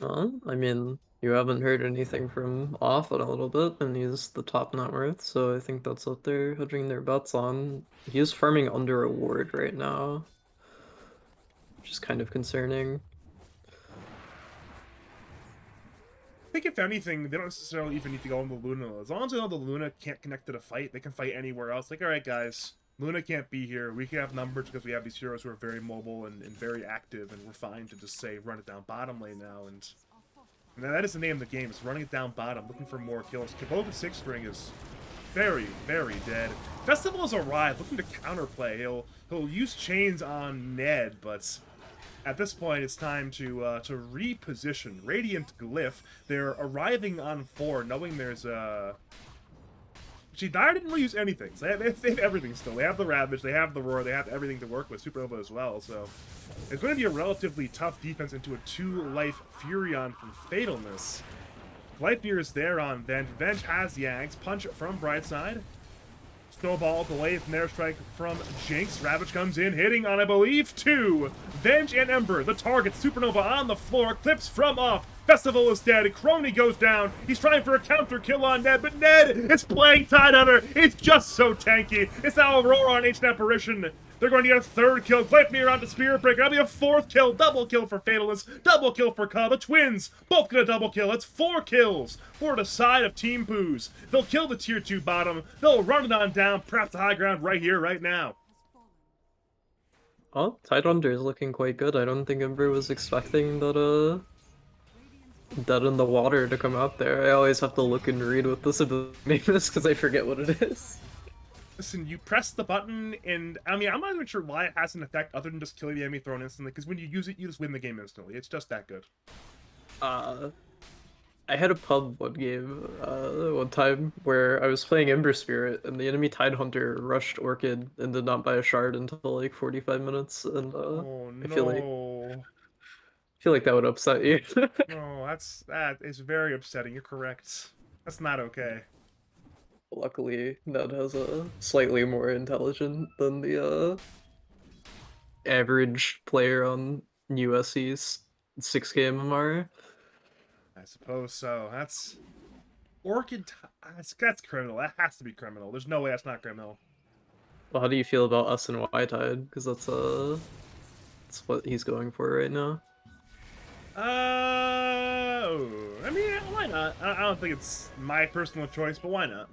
I mean, you haven't heard anything from Off in a little bit, and he's the top net worth, so I think that's what they're hedging their bets on. He's farming under a ward right now, which is kind of concerning. I think if anything, they don't necessarily even need to go on the Luna. As long as they know the Luna can't connect to the fight, they can fight anywhere else. Like, alright guys, Luna can't be here. We can have numbers because we have these heroes who are very mobile and very active, and we're fine to just say run it down bottom lane now. And that is the name of the game. It's running it down bottom, looking for more kills. Kaboga's 6 string is very, very dead. Festival has arrived, looking to counterplay. He'll use chains on Ned, but at this point, it's time to reposition. Radiant Glyph, they're arriving on 4, knowing there's a... Actually, Dire didn't really use anything, so they have everything still. They have the Ravage, they have the Roar, they have everything to work with, Supernova as well, so... It's going to be a relatively tough defense into a 2-life Furion from Fatalness. Gleipnir is there on Venge. Venge has Yang's punch from Brightside. Snowball delayed from their strike from Jinx. Ravage comes in, hitting on, I believe, 2. Venge and Ember, the target. Supernova on the floor. Clips from Off. Festival is dead. Crony goes down. He's trying for a counter kill on Ned, but Ned is playing Tidehunter. It's just so tanky. It's now Aurora on Ancient Apparition. They're going to get a 3rd kill. Gleipnir onto Spirit Breaker. That'll be a 4th kill. Double kill for Fatalist. Double kill for Ka. The twins both get a double kill. It's 4 kills for the side of Team Pooz. They'll kill the tier 2 bottom. They'll run it on down. Perhaps the high ground right here, right now. Oh, Tidehunter is looking quite good. I don't think Ember was expecting that, Dead in the Water to come out there. I always have to look and read what this ability is because I forget what it is. Listen, you press the button, and I mean, I'm not even sure why it has an effect other than just killing the enemy thrown instantly, because when you use it, you just win the game instantly. It's just that good. I had a pub one time where I was playing Ember Spirit, and the enemy Tidehunter rushed Orchid and did not buy a shard until like 45 minutes, and Oh no. I feel like that would upset you. No, that is very upsetting. You're correct. That's not okay. Luckily, Ned has a slightly more intelligent than the average player on USC's 6k MMR. I suppose so. That's Orchid. That's criminal. That has to be criminal. There's no way that's not criminal. Well, how do you feel about S and Y Tide? Because that's what he's going for right now. I mean, why not? I don't think it's my personal choice, but why not?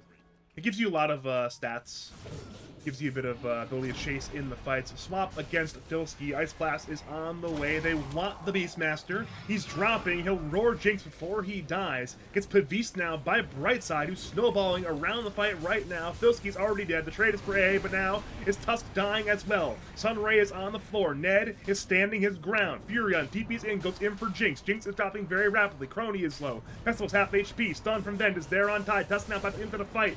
It gives you a lot of stats. Gives you a bit of ability to chase in the fights. Swap against Filski. Ice Blast is on the way. They want the Beastmaster. He's dropping. He'll roar Jinx before he dies. Gets Paviste now by Brightside, who's snowballing around the fight right now. Filski's already dead. The trade is for A, but now is Tusk dying as well. Sunray is on the floor. Ned is standing his ground. Furion TP's in, goes in for Jinx. Jinx is dropping very rapidly. Crony is low. Festival's half HP. Stun from Vend is there on Tide. Tusk now back into the fight.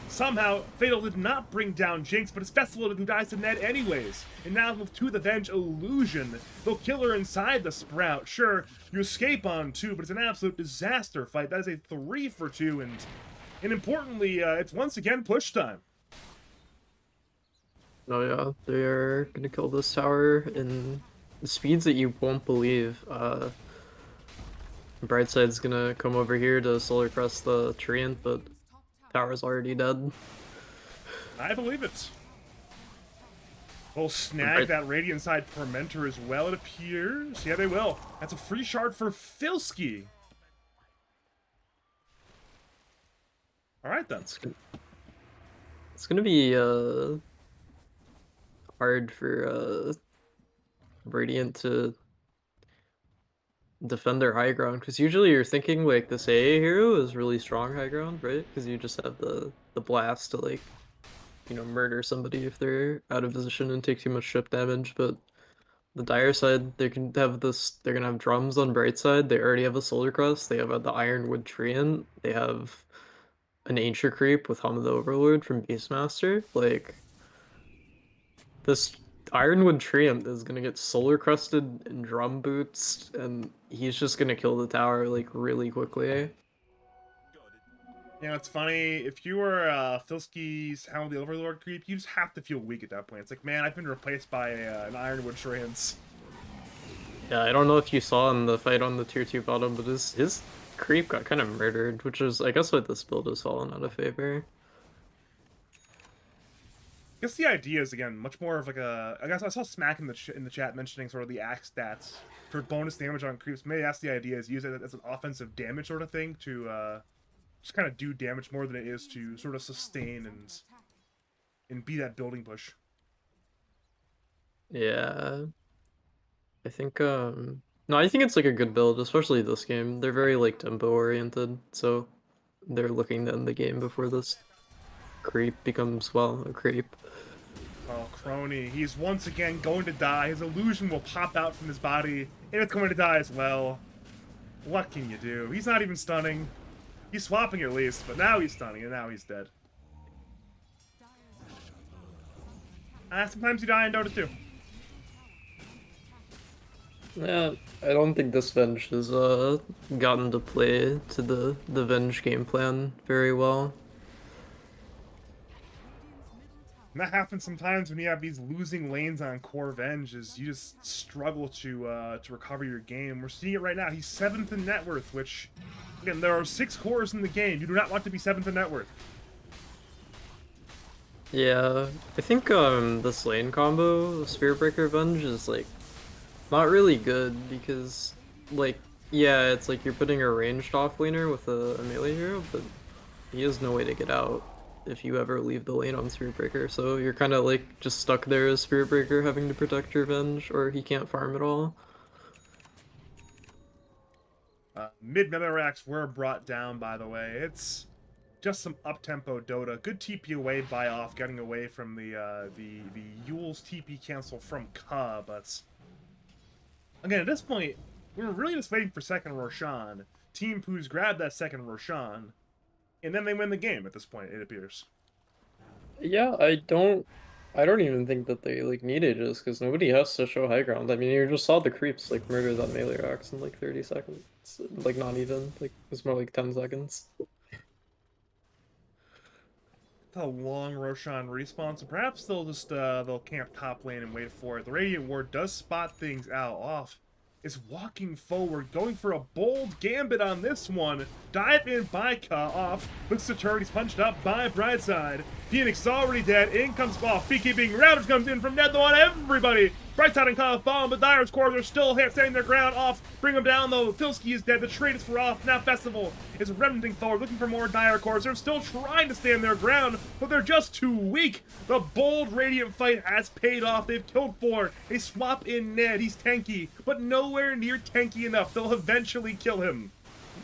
Somehow, Fatal did not bring down Jinx, but it's Festival who dies to Ned anyways. And now move to the Venge Illusion. They'll kill her inside the Sprout. Sure, you escape on 2, but it's an absolute disaster fight. That is a 3 for 2, and importantly, it's once again push time. Oh yeah, they are gonna kill this tower in speeds that you won't believe. Brightside's gonna come over here to Solar Crest the Treant, but tower's already dead. I believe it. They'll snag that Radiant side Tormentor as well, it appears. Yeah, they will. That's a free shard for Filski. Alright then. It's gonna be hard for Radiant to defend their high ground, because usually you're thinking like this AA hero is really strong high ground, right? Because you just have the blast to, like, you know, murder somebody if they're out of position and take too much ship damage. But the Dire side, they can have this. They're gonna have drums on Bright side. They already have a Solar Crest. They have the Ironwood Treant. They have an Ancient Creep with Hum of the Overlord from Beastmaster. Like, this Ironwood Treant is gonna get solar crusted and drum boots, and he's just gonna kill the tower like really quickly. You know, it's funny, if you were Filski's Hound of the Overlord creep, you just have to feel weak at that point. It's like, man, I've been replaced by an Ironwood Trance. Yeah, I don't know if you saw in the fight on the tier 2 bottom, but his creep got kind of murdered, which is, I guess, why this build has fallen out of favor. I guess the idea is, again, much more of like a... I guess I saw Smack in the chat mentioning sort of the axe stats for bonus damage on creeps. Maybe that's the idea, is use it as an offensive damage sort of thing to just kind of do damage more than it is to sort of sustain and be that building push. Yeah. I think no, I think it's like a good build, especially this game. They're very like tempo oriented, so they're looking to end the game before this creep becomes, well, a creep. Oh, Crony, he's once again going to die. His illusion will pop out from his body, and it's going to die as well. What can you do? He's not even stunning. He's swapping at least, but now he's stunning, and now he's dead. Sometimes you die in Dota too. Yeah, I don't think this Venge has gotten to play to the Venge game plan very well. And that happens sometimes when you have these losing lanes on core Venge, is you just struggle to recover your game. We're seeing it right now. He's 7th in net worth, which, again, there are 6 cores in the game. You do not want to be 7th in net worth. Yeah, I think this lane combo, the Spirit Breaker Venge, is like not really good because, like, yeah, it's like you're putting a ranged offlaner with a melee hero, but he has no way to get out if you ever leave the lane on Spirit Breaker, so you're kind of like just stuck there as Spirit Breaker having to protect your Venge, or he can't farm at all. Mid-meta racks were brought down, by the way. It's just some up-tempo Dota. Good TP away buy off, getting away from the Yule's TP cancel from Ka, but again, at this point, we were really just waiting for second Roshan. Team Pooz grabbed that second Roshan, and then they win the game at this point, it appears. Yeah, I don't even think that they like need Aegis because nobody has to show high ground. I mean, you just saw the creeps like murder that melee racks in like 30 seconds. Like not even, like it's more like 10 seconds. A long Roshan respawn, so perhaps they'll just they'll camp top lane and wait for it. The Radiant Ward does spot things out. Off is walking forward, going for a bold gambit on this one. Dive in by Ka. Off looks to turn. He's punched up by Brightside. Phoenix is already dead. In comes Off. Beekeeping Ravage comes in from Ned on everybody. Brightside and Ka falling, but Dyer's cores are still standing their ground. Off, bring him down though. Filski is dead. The trade is for Off. Now Festival is remnanting forward, looking for more Dyer cores. They're still trying to stand their ground, but they're just too weak. The bold Radiant fight has paid off. They've killed 4. They swap in Ned. He's tanky, but nowhere near tanky enough. They'll eventually kill him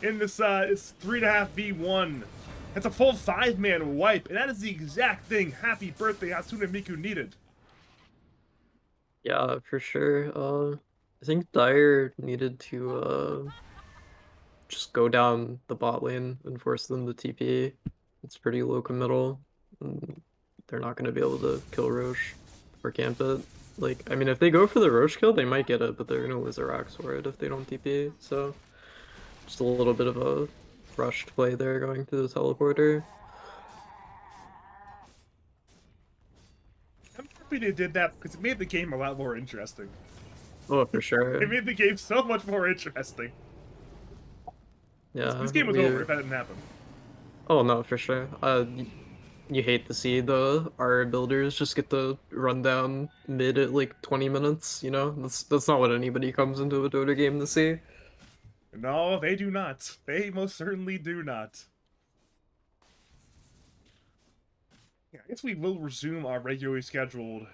in this it's 3.5v1. That's a full 5-man wipe, and that is the exact thing Happy Birthday Hatsune Miku needed. Yeah, for sure. I think Dyer needed to just go down the bot lane and force them to TP. It's pretty low committal. And they're not going to be able to kill Roche or camp it. Like, I mean, if they go for the Roche kill, they might get it, but they're going to lose their racks for it if they don't TP. So, just a little bit of a rushed play there going to the teleporter. I'm happy they did that because it made the game a lot more interesting. Oh, for sure. It made the game so much more interesting. Yeah. This game was over if that didn't happen. Oh no, for sure. You hate to see our builders just get to run down mid at like 20 minutes, you know? That's not what anybody comes into a Dota game to see. No, they do not. They most certainly do not. Yeah, I guess we will resume our regularly scheduled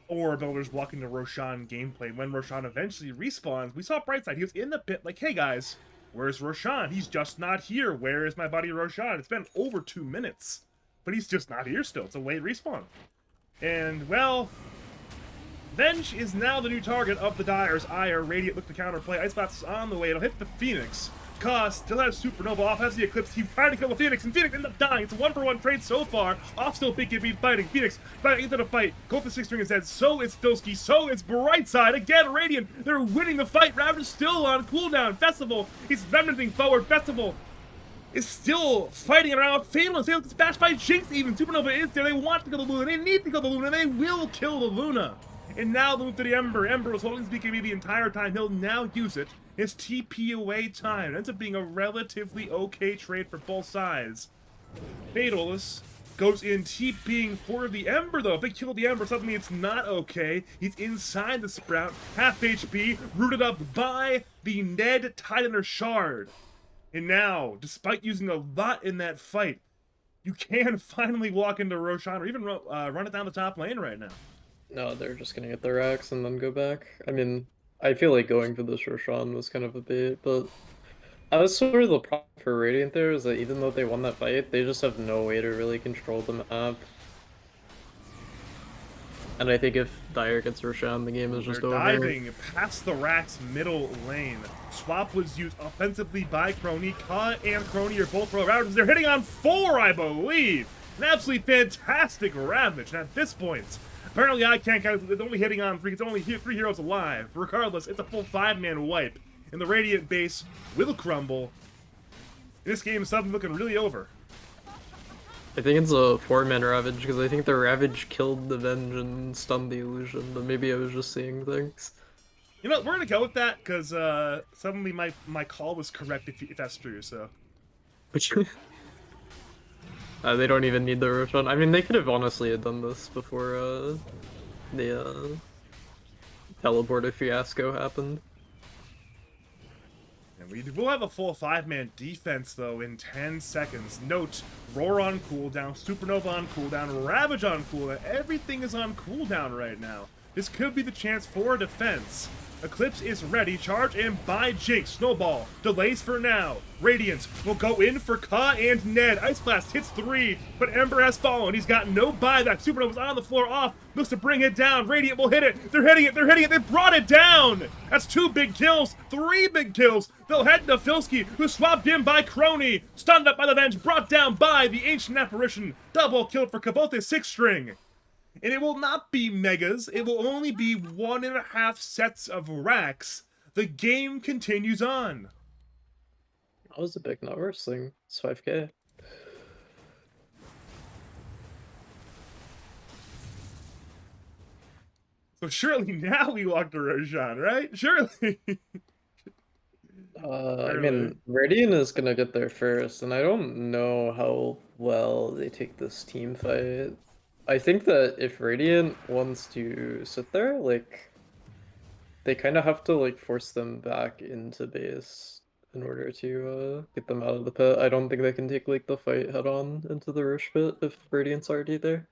Aura Builders blocking the Roshan gameplay when Roshan eventually respawns. We saw Brightside. He was in the pit like, hey guys, where's Roshan? He's just not here. Where is my buddy Roshan? It's been over 2 minutes, but he's just not here still. It's a late respawn. And, well, Venge is now the new target of the Dyer's ire. Radiant look to counterplay. Ice Blast is on the way. It'll hit the Phoenix. Ka still has Supernova off, has the Eclipse. He's trying to kill the Phoenix, and Phoenix ends up dying. It's a 1-for-1 trade so far. Off still thinking being fighting. Phoenix fighting into the fight. Go for the 6 string instead. So it's Filsky. So it's Brightside. Again, Radiant. They're winning the fight. Ravage still on cooldown. Festival. He's remnanting forward. Festival is still fighting around. Fatal gets bashed by Jinx even. Supernova is there. They want to kill the Luna. They need to kill the Luna. They will kill the Luna. And now the move to the Ember. Ember was holding his BKB the entire time. He'll now use it. It's TP away time. It ends up being a relatively okay trade for both sides. Fatalist goes in TPing for the Ember, though. If they kill the Ember, suddenly it's not okay. He's inside the Sprout. Half HP, rooted up by the Ned Tidiner Shard. And now, despite using a lot in that fight, you can finally walk into Roshan or even run it down the top lane right now. No, they're just gonna get their racks and then go back. I mean, I feel like going for this Roshan was kind of a bait, but that's sort of the problem for Radiant there, is that even though they won that fight, they just have no way to really control the map. And I think if Dire gets Roshan, the game is just over. Diving past the Rack's middle lane. Swap was used offensively by Crony. Ka and Crony are both pro Ravagers. They're hitting on 4, I believe. An absolutely fantastic Ravage. And at this point, apparently I can't count. It's only hitting on 3. It's only 3 heroes alive. Regardless, it's a full 5-man wipe. And the Radiant base will crumble. This game is suddenly looking really over. I think it's a 4-man Ravage, because I think the Ravage killed the Venge and stunned the Illusion, but maybe I was just seeing things. You know, we're gonna go with that, because suddenly my call was correct if that's true, so. They don't even need the Roshan. I mean, they could have honestly done this before the teleporter fiasco happened. And we will have a full 5-man defense, though, in 10 seconds. Note, Roar on cooldown, Supernova on cooldown, Ravage on cooldown. Everything is on cooldown right now. This could be the chance for defense. Eclipse is ready. Charge and by Jinx. Snowball. Delays for now. Radiant will go in for Ka and Ned. Ice Blast hits 3, but Ember has fallen. He's got no buyback. Supernova's on the floor off. Looks to bring it down. Radiant will hit it. They're hitting it. They're hitting it. They brought it down. That's 2 big kills. 3 big kills. They'll head to Filsky, who swapped in by Crony. Stunned up by the Venge. Brought down by the Ancient Apparition. Double kill for Kavote's 6-string. And it will not be megas, it will only be 1.5 sets of racks. The game continues on. That was a big not worse thing. It's 5k. So surely now we walk to Roshan, right? Surely. I mean, Radiant is gonna get there first, and I don't know how well they take this team fight. I think that if Radiant wants to sit there, like, they kind of have to, like, force them back into base in order to get them out of the pit. I don't think they can take, like, the fight head-on into the Rosh pit if Radiant's already there.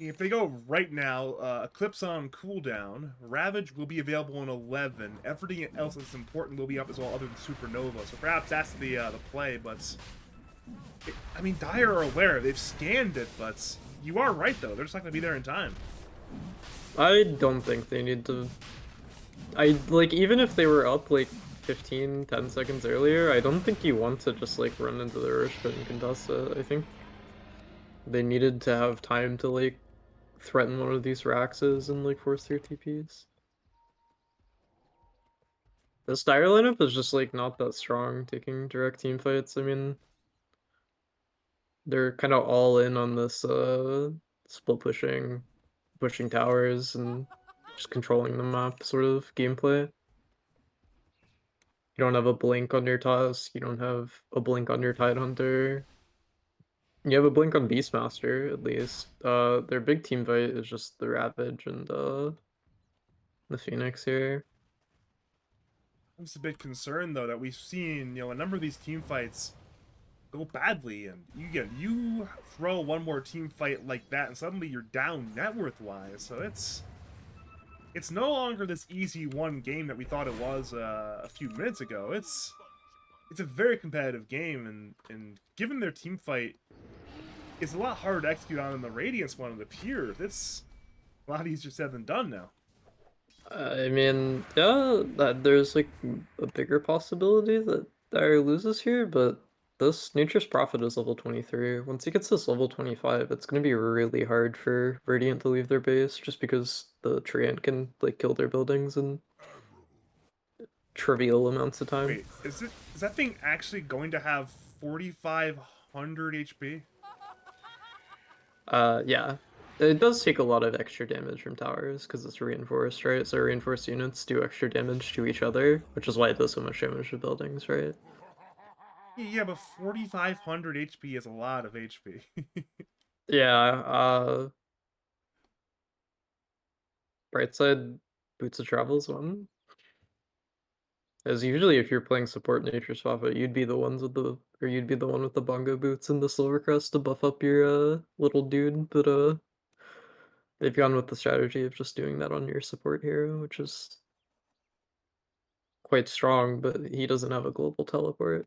If they go right now, Eclipse on cooldown, Ravage will be available in 11. Everything else that's important will be up as well, other than Supernova. So perhaps that's the play, but... I mean, Dire are aware. They've scanned it, but... You are right, though. They're just not going to be there in time. I don't think they need to... like, even if they were up, like, 10 seconds earlier, I don't think you want to just, like, run into the Rosh pit and contest it. I think they needed to have time to, like, threaten one of these Raxes and, like, force their TPs. This Dire lineup is just, like, not that strong taking direct team fights. I mean, they're kind of all in on this split pushing towers and just controlling the map sort of gameplay. You don't have a blink on your Tusk, you don't have a blink on your Tidehunter. You have a blink on Beastmaster, at least. Their big team fight is just the Ravage and the Phoenix here. I'm just a bit concerned, though, that we've seen, a number of these team fights go badly, and you throw one more team fight like that, and suddenly you're down net worth-wise. So it's no longer this easy one game that we thought it was a few minutes ago. It's a very competitive game, and given their team fight, it's a lot harder to execute on than the Radiance one of the Pure. It's a lot easier said than done now. I mean, yeah, that there's like a bigger possibility that Dire loses here, but this Nature's Prophet is level 23. Once he gets this level 25, it's gonna be really hard for Radiant to leave their base just because the Treant can like kill their buildings in trivial amounts of time. Wait, is that thing actually going to have 4,500 HP? Yeah. It does take a lot of extra damage from towers because it's reinforced, right? So reinforced units do extra damage to each other, which is why it does so much damage to buildings, right? Yeah, but 4,500 HP is a lot of HP. Yeah, right side Boots of Travel's one. As usually if you're playing support Nature's Prophet, you'd be the ones with the or you'd be the one with the bongo boots and the silver crest to buff up your little dude, but they've gone with the strategy of just doing that on your support hero, which is quite strong, but he doesn't have a global teleport.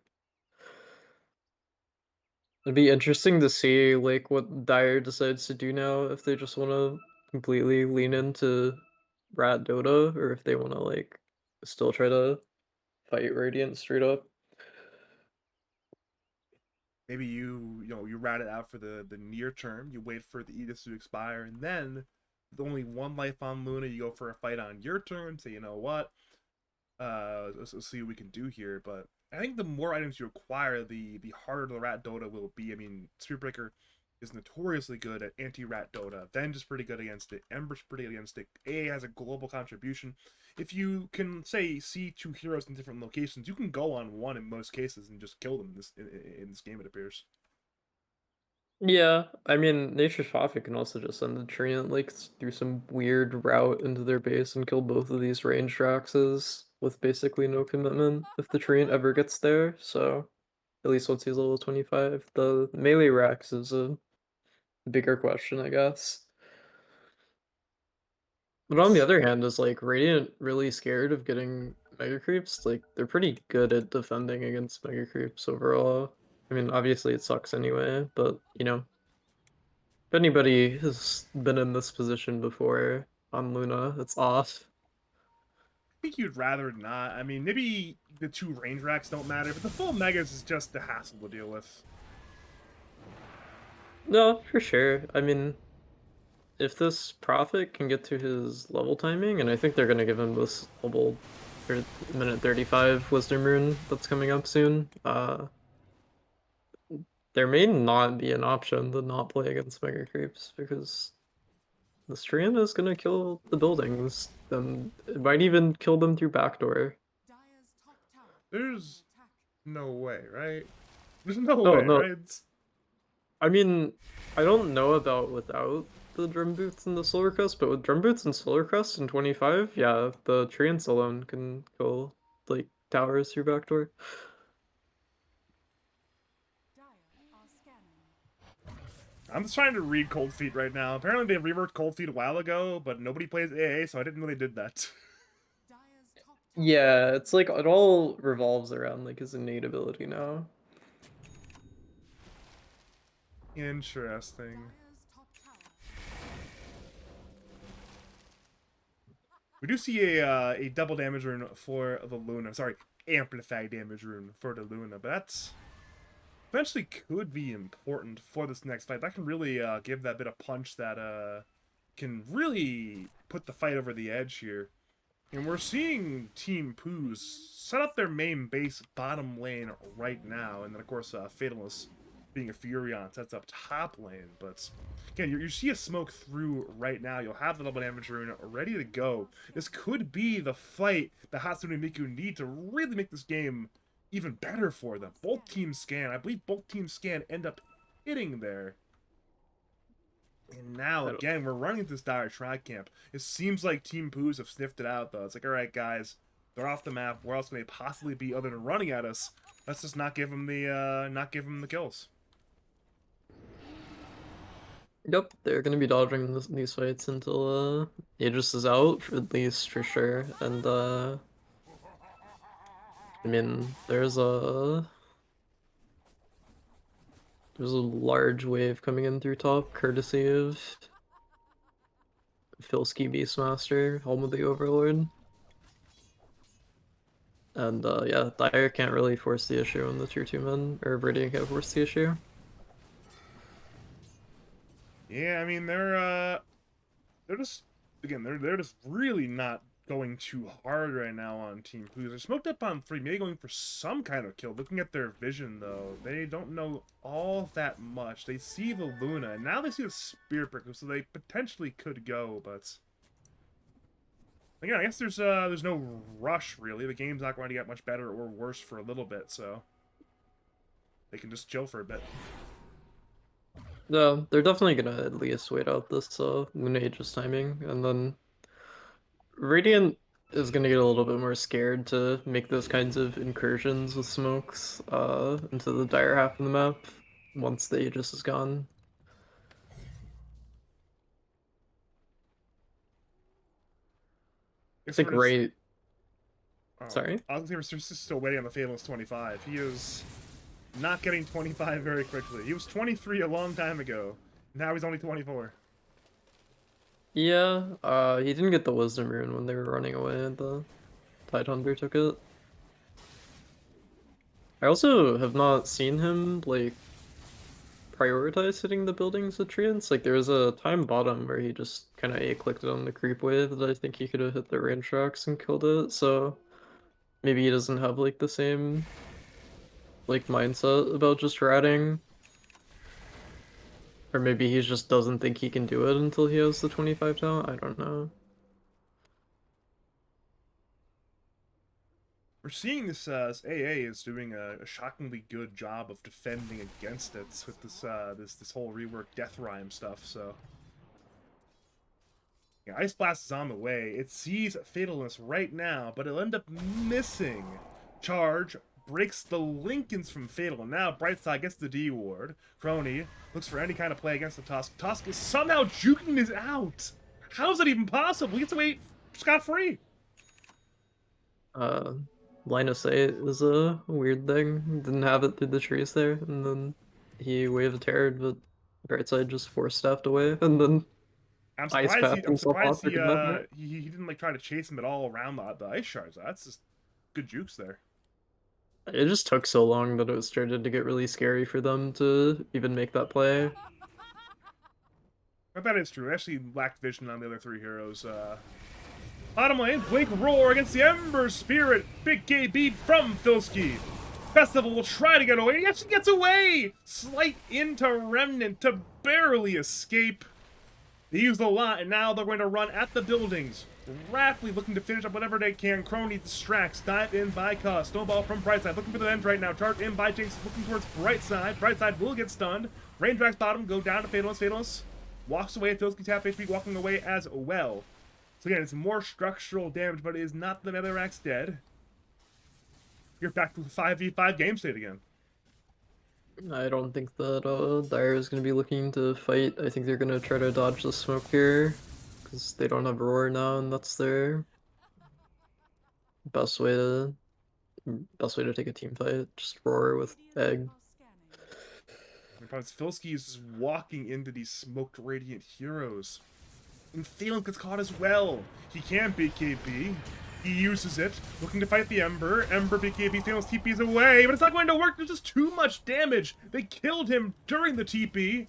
It'd be interesting to see like what Dire decides to do now if they just want to completely lean into Rat Dota or if they want to like still try to fight Radiant straight up. Maybe you rat it out for the near term. You wait for the Edith to expire, and then with only one life on Luna, you go for a fight on your turn. Say, you know what? Let's see what we can do here. But I think the more items you acquire, the harder the Rat Dota will be. I mean, Spearbreaker is notoriously good at anti-Rat Dota. Venge is pretty good against it. Ember's pretty good against it. AA has a global contribution. If you can say see two heroes in different locations, you can go on one in most cases and just kill them in this game. It appears. Yeah, I mean, Nature's Prophet can also just send the Treant like through some weird route into their base and kill both of these range Draxes with basically no commitment if the Treant ever gets there. So at least once he's level 25, the melee Rax is a bigger question, I guess. But on the This other hand, is like Radiant really scared of getting Mega Creeps? Like they're pretty good at defending against Mega Creeps overall. I mean, obviously it sucks anyway, but you know, if anybody has been in this position before on Luna, it's off. I think you'd rather not. I mean, maybe the two range racks don't matter, but the full megas is just the hassle to deal with. No, for sure. I mean, if this Prophet can get to his level timing, and I think they're gonna give him this level or minute 35 Wisdom Rune that's coming up soon, there may not be an option to not play against Mega Creeps because the Strand is gonna kill the buildings, and it might even kill them through backdoor. There's no way, right? There's no Oh way, no, right? It's, I mean, I don't know about without the drum boots and the solar crest, but with drum boots and solar crest in 25, yeah, the treants alone can kill like towers through backdoor. I'm just trying to read Cold Feet right now. Apparently they reworked Cold Feet a while ago, but nobody plays AA, so I didn't know they did that. Yeah, it's like it all revolves around like his innate ability now. Interesting. We do see a double damage rune for the Luna. Sorry, amplified damage rune for the Luna, but that's eventually could be important for this next fight. That can really give that bit of punch that can really put the fight over the edge here. And we're seeing Team Pooz set up their main base bottom lane right now. And then, of course, Fatalist being a Furion sets up top lane. But again, you see a smoke through right now. You'll have the double damage rune ready to go. This could be the fight that Hatsune and Miku need to really make this game even better for them. Both teams scan. I believe both teams scan end up hitting there. And now, I don't, again, we're running this dire track camp. It seems like Team Pooz have sniffed it out, though. It's like, all right, guys, they're off the map. Where else can they possibly be other than running at us? Let's just not give them the kills. yep, they're gonna be dodging these fights until Aegis is out, at least for sure. And I mean, there's a large wave coming in through top, courtesy of Filski Beastmaster, Helm of the Overlord. And yeah, Dire can't really force the issue on the tier 2 men, or Viridian can't force the issue. Yeah, I mean they're just again they're just really not going too hard right now on Team Pooz. They're smoked up on 3, maybe going for some kind of kill. Looking at their vision though, they don't know all that much. They see the Luna, and now they see the Spirit Prickle, so they potentially could go, but again, I guess there's no rush really. The game's not going to get much better or worse for a little bit, so they can just chill for a bit. Yeah, they're definitely gonna at least wait out this Luna Aegis timing, and then Radiant is gonna get a little bit more scared to make those kinds of incursions with smokes into the dire half of the map once the Aegis is gone. I Guess think we're just right. oh, Sorry. I was gonna say we're just still waiting on the Fatalist 25. He is not getting 25 very quickly. He was 23 a long time ago. Now he's only 24. Yeah, he didn't get the Wisdom Rune when they were running away. The Tidehunter took it. I also have not seen him like prioritize hitting the buildings with treants. Like there was a time bottom where he just kind of A-clicked it on the creep wave that I think he could have hit the range tracks and killed it. So maybe he doesn't have like the same like mindset about just ratting. Or maybe he just doesn't think he can do it until he has the 25 talent. I don't know. We're seeing this as AA is doing a shockingly good job of defending against it with this whole rework Death Rhyme stuff. So yeah, Ice Blast is on the way. It sees Fatalness right now, but it'll end up missing. Charge breaks the Lincolns from Fatal. Now Brightside gets the D ward. Crony looks for any kind of play against the Tusk. Tusk is somehow juking this out. How is that even possible? He gets away scot-free. Uh, Line of sight is a weird thing. Didn't have it through the trees there, and then he wave attacked, but Brightside just force staffed away, and then I'm ice surprised he. path I'm himself surprised off for he. good enough. He didn't like try to chase him at all around the ice shards. That's just good jukes there. It just took so long that it started to get really scary for them to even make that play. But that is true. I actually lacked vision on the other 3 heroes. Bottom lane, Blink Roar against the Ember Spirit. Big KB from Filski. Festival will try to get away. He actually gets away! Slight into Remnant to barely escape. They used a lot, and now they're going to run at the buildings. Rapidly looking to finish up whatever they can. Crony distracts. Dive in by Cuz. Snowball from Brightside. Looking for the end right now. Charge in by Jinx. Looking towards Brightside. Brightside will get stunned. Raindrak's bottom. Go down to Fatalist. Fatalist walks away. Filski's half HP walking away as well. So again, it's more structural damage, but it is not the Netherrack's dead. You're back to the 5v5 game state again. I don't think that Dire is going to be looking to fight. I think they're going to try to dodge the smoke here, because they don't have Roar now, and that's their best way to take a team fight. Just Roar with Egg. Filski is walking into these smoked radiant heroes. And Phelan gets caught as well. He can't beat KB. He uses it, looking to fight the Ember. Ember beat KB. Phelan's TP's away, but it's not going to work. There's just too much damage. They killed him during the TP.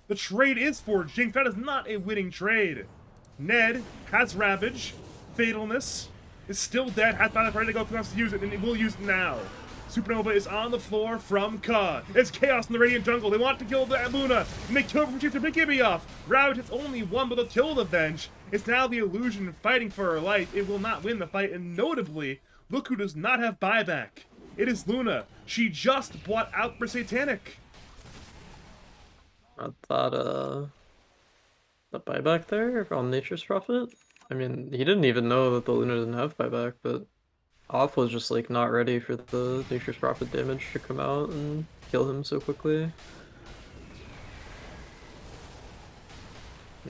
The trade is for Jinx. That is not a winning trade. Ned has Ravage. Fatalness is still dead. Has Battle ready to go if he wants to use it, and he will use it now. Supernova is on the floor from Ka. It's Chaos in the Radiant Jungle. They want to kill the Luna, and they kill him from Chief to Big Gibby off. Ravage hits only one, but they'll kill the Venge. It's now the Illusion fighting for her life. It will not win the fight, and notably, look who does not have buyback. It is Luna. She just bought out for Satanic. I thought, the buyback there on Nature's Prophet? I mean, he didn't even know that the Luna didn't have buyback, but Off was just like not ready for the Nature's Prophet damage to come out and kill him so quickly.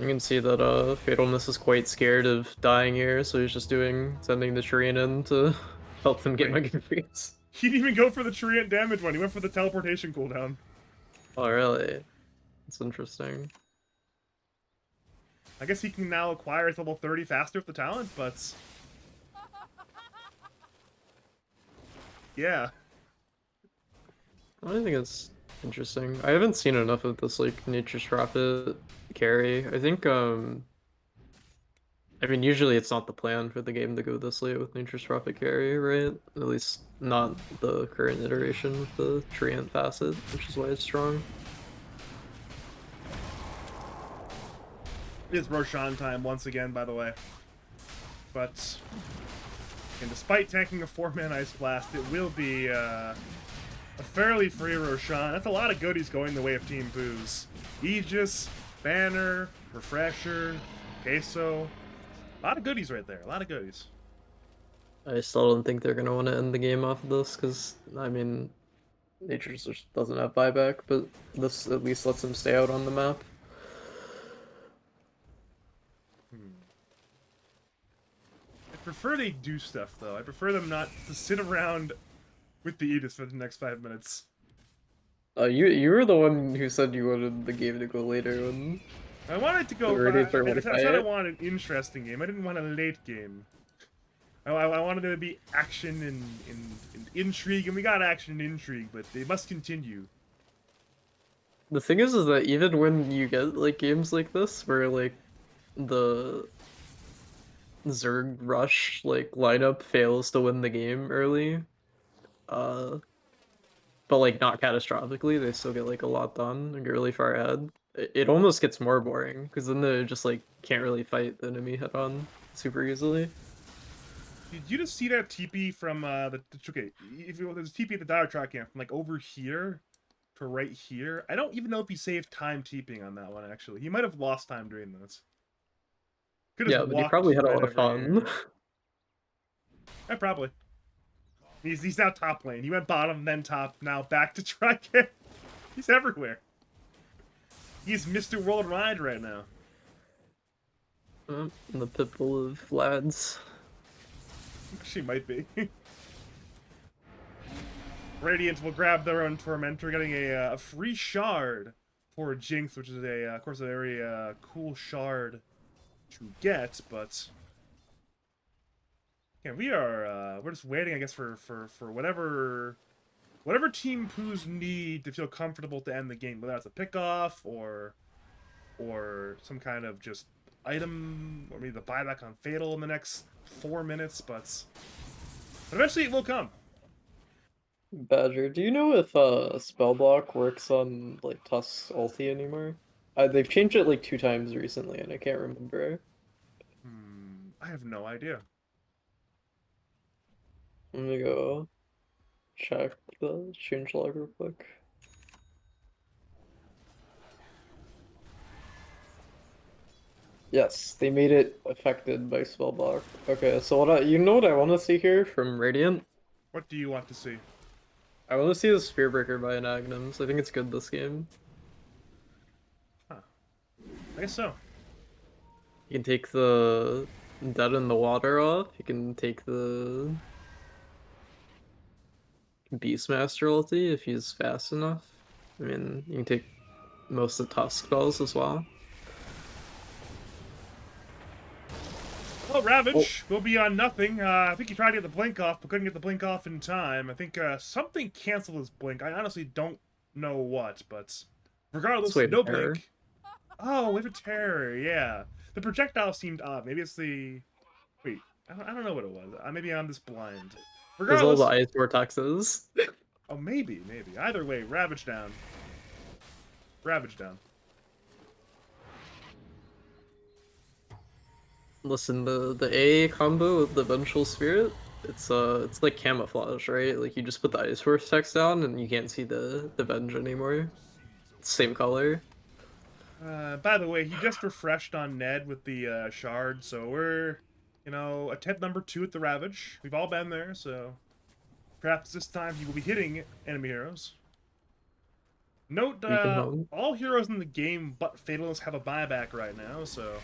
You can see that Fatalness is quite scared of dying here, so he's just sending the Treant in to help them get Mega Freeze. He didn't even go for the Treant damage one, he went for the teleportation cooldown. Oh really? That's interesting. I guess he can now acquire his level 30 faster with the talent, but... yeah. I think it's interesting. I haven't seen enough of this like Nature's Prophet carry. I think I mean usually it's not the plan for the game to go this late with Nature's Prophet carry, right? At least not the current iteration with the Treant facet, which is why it's strong. It's Roshan time once again, by the way. But... and despite tanking a 4-man Ice Blast, it will be a fairly free Roshan. That's a lot of goodies going the way of Team Pooz. Aegis, Banner, Refresher, Queso. A lot of goodies right there. A lot of goodies. I still don't think they're gonna want to end the game off of this because I mean, Nature's just doesn't have buyback, but this at least lets them stay out on the map. I prefer they do stuff, though. I prefer them not to sit around with the Aegis for the next 5 minutes. You were the one who said you wanted the game to go later when I wanted to go, we're but ready for I said I 1 wanted an interesting game. I didn't want a late game. I wanted it to be action and intrigue, and we got action and intrigue, but they must continue. The thing is that even when you get like games like this where like the Zerg rush like lineup fails to win the game early, uh but like not catastrophically, they still get like a lot done and get really far ahead. It almost gets more boring because then they just like can't really fight the enemy head on super easily. Did you just see that TP from the okay? If there's TP at the dire track camp from like over here to right here, I don't even know if he saved time TPing on that one. Actually, he might have lost time doing this. Could have Yeah, just but he walked probably had a right lot of over fun. here. Yeah, probably. He's now top lane. He went bottom, then top. Now back to try camp. He's everywhere. He's Mr. Worldwide right now. The pitbull of lads. She might be. Radiant will grab their own Tormentor, getting a free shard for Jinx, which is of course, a very cool shard to get. But yeah, we're just waiting, I guess, for whatever Team Pooz need to feel comfortable to end the game, whether that's a pickoff or some kind of just item, or maybe the buyback on Fatal in the next 4 minutes. But eventually it will come. Badger, do you know if spell block works on like Tusk's ulti anymore? They've changed it like 2 times recently, and I can't remember. I have no idea. Let me go check the change log real quick. Yes, they made it affected by spell block. Okay, so you know what I want to see here from Radiant? What do you want to see? I want to see the Spearbreaker by an Aghanim's. I think it's good this game. Huh. I guess so. You can take the Dead in the Water off. You can take the Beastmaster ulti if he's fast enough. I mean, you can take most of the Tusk spells as well. Oh, Ravage will be on nothing. I think he tried to get the blink off, but couldn't get the blink off in time. I think something canceled his blink. I honestly don't know what, but regardless, no blink. Oh, Wave of Terror, yeah. The projectile seemed odd. Maybe it's the... Wait, I don't know what it was. Maybe I'm just blind. There's all Regardless... the ice vortexes. Oh, maybe. Either way, Ravage down. Ravage down. Listen, the A combo with the Vengeful Spirit, it's like camouflage, right? Like you just put the ice vortex down and you can't see the Venge anymore. It's same color. By the way, he just refreshed on Ned with the shard, so we're, attempt number 2 at the Ravage. We've all been there, so perhaps this time he will be hitting enemy heroes. Note, all heroes in the game but Fatalists have a buyback right now, so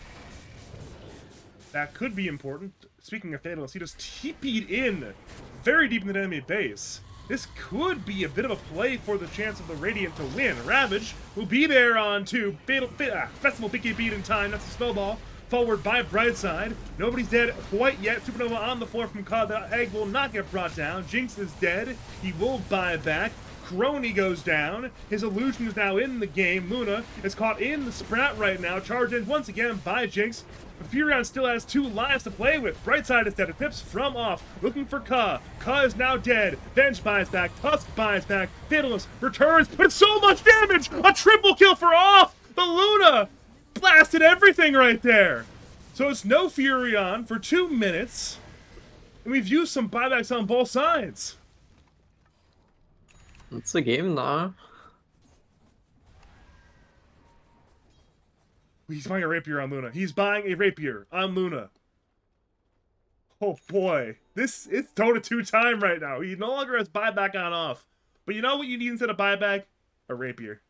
that could be important. Speaking of Fatalists, he just TP'd in very deep in the enemy base. This could be a bit of a play for the chance of the Radiant to win. Ravage will be there on to Festival Picky Beat in time. That's the snowball. Forward by Brightside. Nobody's dead quite yet. Supernova on the floor from Cod. The egg will not get brought down. Jinx is dead. He will buy back. Crony goes down. His illusion is now in the game. Luna is caught in the Sprout right now. Charged in once again by Jinx. Furion still has 2 lives to play with. Brightside is dead. It pips from off. Looking for Ka. Ka is now dead. Venge buys back. Tusk buys back. Fatalist returns. But so much damage! A triple kill for off! The Luna blasted everything right there. So it's no Furion for 2 minutes. And we've used some buybacks on both sides. It's a game now. He's buying a rapier on Luna. He's buying a rapier on Luna. Oh boy. This is Dota 2 time right now. He no longer has buyback on off. But you know what you need instead of buyback? A rapier.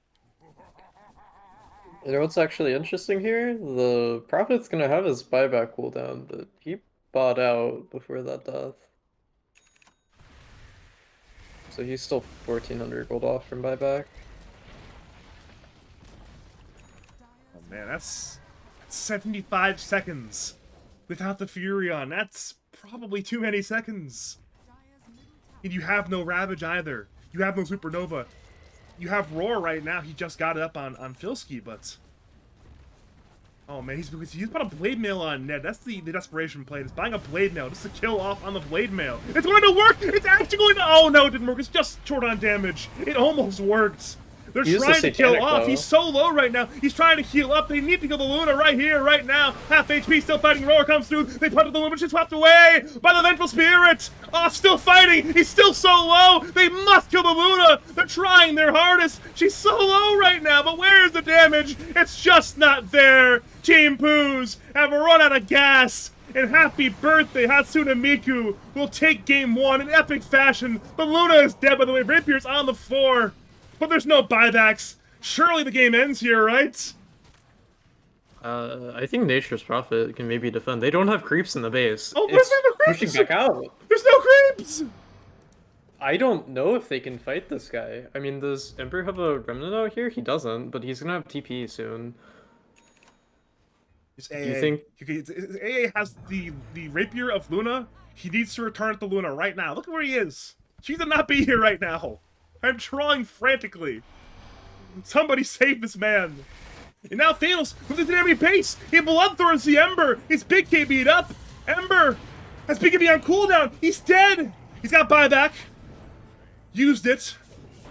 You know what's actually interesting here? The Prophet's gonna have his buyback cooldown, but he bought out before that death. So he's still 1400 gold off from buyback. Oh man, that's 75 seconds without the Furion. That's probably too many seconds. And you have no Ravage either. You have no Supernova. You have Roar right now. He just got it up on Filski, but... Oh man, he's put a Blade Mail on Ned. That's the desperation play. It's buying a Blade Mail just to kill off on the Blade Mail. It's going to work! It's actually going to... Oh no, it didn't work. It's just short on damage. It almost worked. They're trying to kill off. He's so low right now. He's trying to heal up. They need to kill the Luna right here, right now. Half HP, still fighting. Roar comes through. They put up the Luna, but she's swept away by the Vengeful Spirit. Off, still fighting. He's still so low. They must kill the Luna. They're trying their hardest. She's so low right now, but where is the damage? It's just not there. Team Pooz have run out of gas. And happy birthday, Hatsune Miku will take game 1 in epic fashion. The Luna is dead, by the way. Rapier's on the floor. But there's no buybacks. Surely the game ends here, right? I think Nature's Prophet can maybe defend. They don't have creeps in the base. Oh, there's no creeps! Pushing back out. There's no creeps! I don't know if they can fight this guy. I mean, does Ember have a Remnant out here? He doesn't, but he's gonna have TP soon. Do you think... AA has the Rapier of Luna. He needs to return to Luna right now. Look at where he is. She should not be here right now. I'm trying frantically. Somebody save this man. And now Thanos with his enemy base. He bloodthorns the Ember. He's Big KB'd up. Ember has Big KB on cooldown. He's dead. He's got buyback. Used it.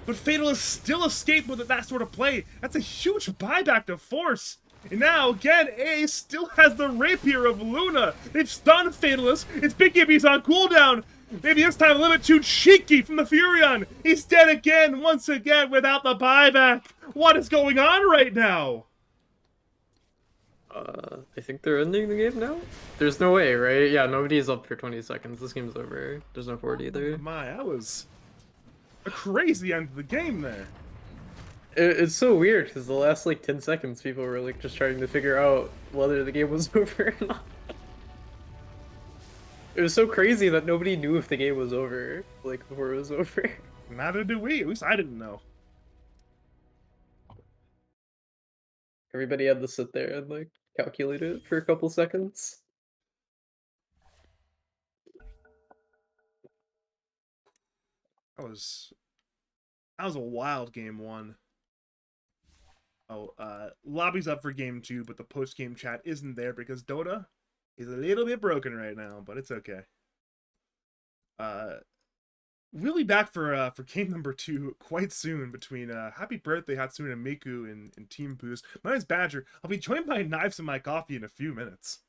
But Fatal has still escaped with that sort of play. That's a huge buyback to force. And now, again, A still has the Rapier of Luna. They've stunned Fatalist. It's Big KB's on cooldown. Maybe this time a little bit too cheeky from the Furion. He's dead again, once again, without the buyback. What is going on right now? I think they're ending the game now? There's no way, right? Yeah, nobody's up for 20 seconds. This game's over. There's no 40 either. My, that was a crazy end to the game there. It's so weird, because the last, like, 10 seconds, people were, like, just trying to figure out whether the game was over or not. It was so crazy that nobody knew if the game was over, like, before it was over. Neither did we. At least I didn't know. Everybody had to sit there and, like, calculate it for a couple seconds. That was a wild game 1. Oh, lobby's up for game 2, but the post-game chat isn't there because Dota is a little bit broken right now, but it's okay. We'll be back for game number 2 quite soon between Happy Birthday Hatsune and Miku and Team Pooz. My name's Badger. I'll be joined by KnivesInMyCoffee in a few minutes.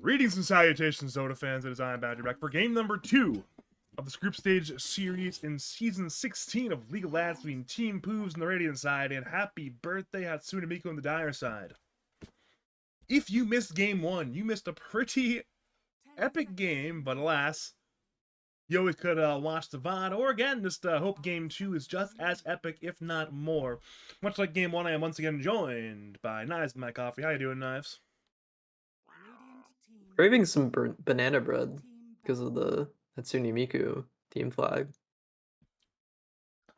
Greetings and salutations, Dota fans. It is I am Badger back for game number 2 of this group stage series in season 16 of League of Legends between Team Pooz and the Radiant side. And happy birthday, Hatsune Miku on the Dire side. If you missed game 1, you missed a pretty epic game, but alas, you always could watch the VOD, or again, just hope game 2 is just as epic, if not more. Much like game 1, I am once again joined by KnivesInMyCoffee. How you doing, Knives? Craving some banana bread because of the Hatsune Miku team flag.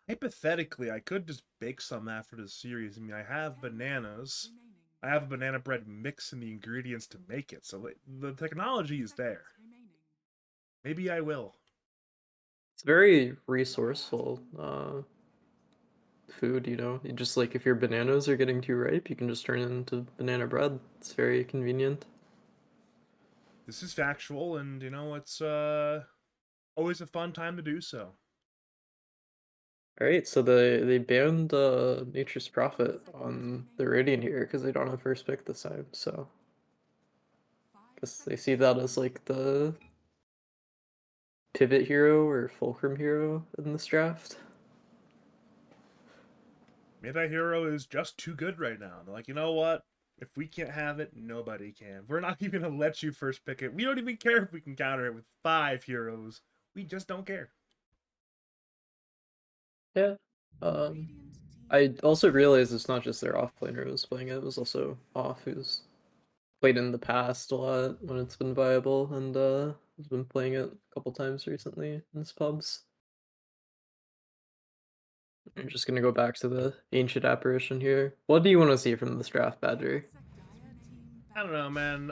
Hypothetically, I could just bake some after the series. I mean, I have bananas. I have a banana bread mix and the ingredients to make it, so the technology is there. Maybe I will. It's very resourceful food, you know. You just like if your bananas are getting too ripe, you can just turn it into banana bread. It's very convenient. This is factual, and you know, it's always a fun time to do so. All right, so they banned Nature's Prophet on the Radiant here because they don't have first pick this time. So guess they see that as like the pivot hero or fulcrum hero in this draft. Midnight Hero is just too good right now. They're like, you know what? If we can't have it, nobody can. We're not even gonna let you first pick it. We don't even care if we can counter it with 5 heroes. We just don't care. Yeah. Um, I also realized it's not just their offlaner who's playing it. It was also off who's played in the past a lot when it's been viable and has been playing it a couple times recently in his pubs. I'm just gonna go back to the ancient apparition here. What do you want to see from this draft, Badger? I don't know, man.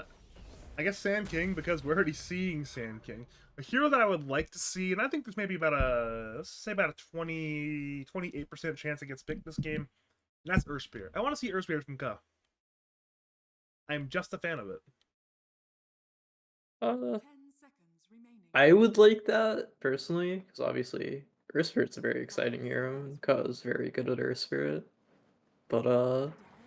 I guess Sand King, because we're already seeing Sand King. A hero that I would like to see, and I think there's maybe about let's say about a 28% chance it gets picked this game, and that's Earthspear. I want to see Earthspear from Ka. I'm just a fan of it. Uh, I would like that personally, because obviously Earth Spirit's a very exciting hero, and Ka is very good at Earth Spirit. But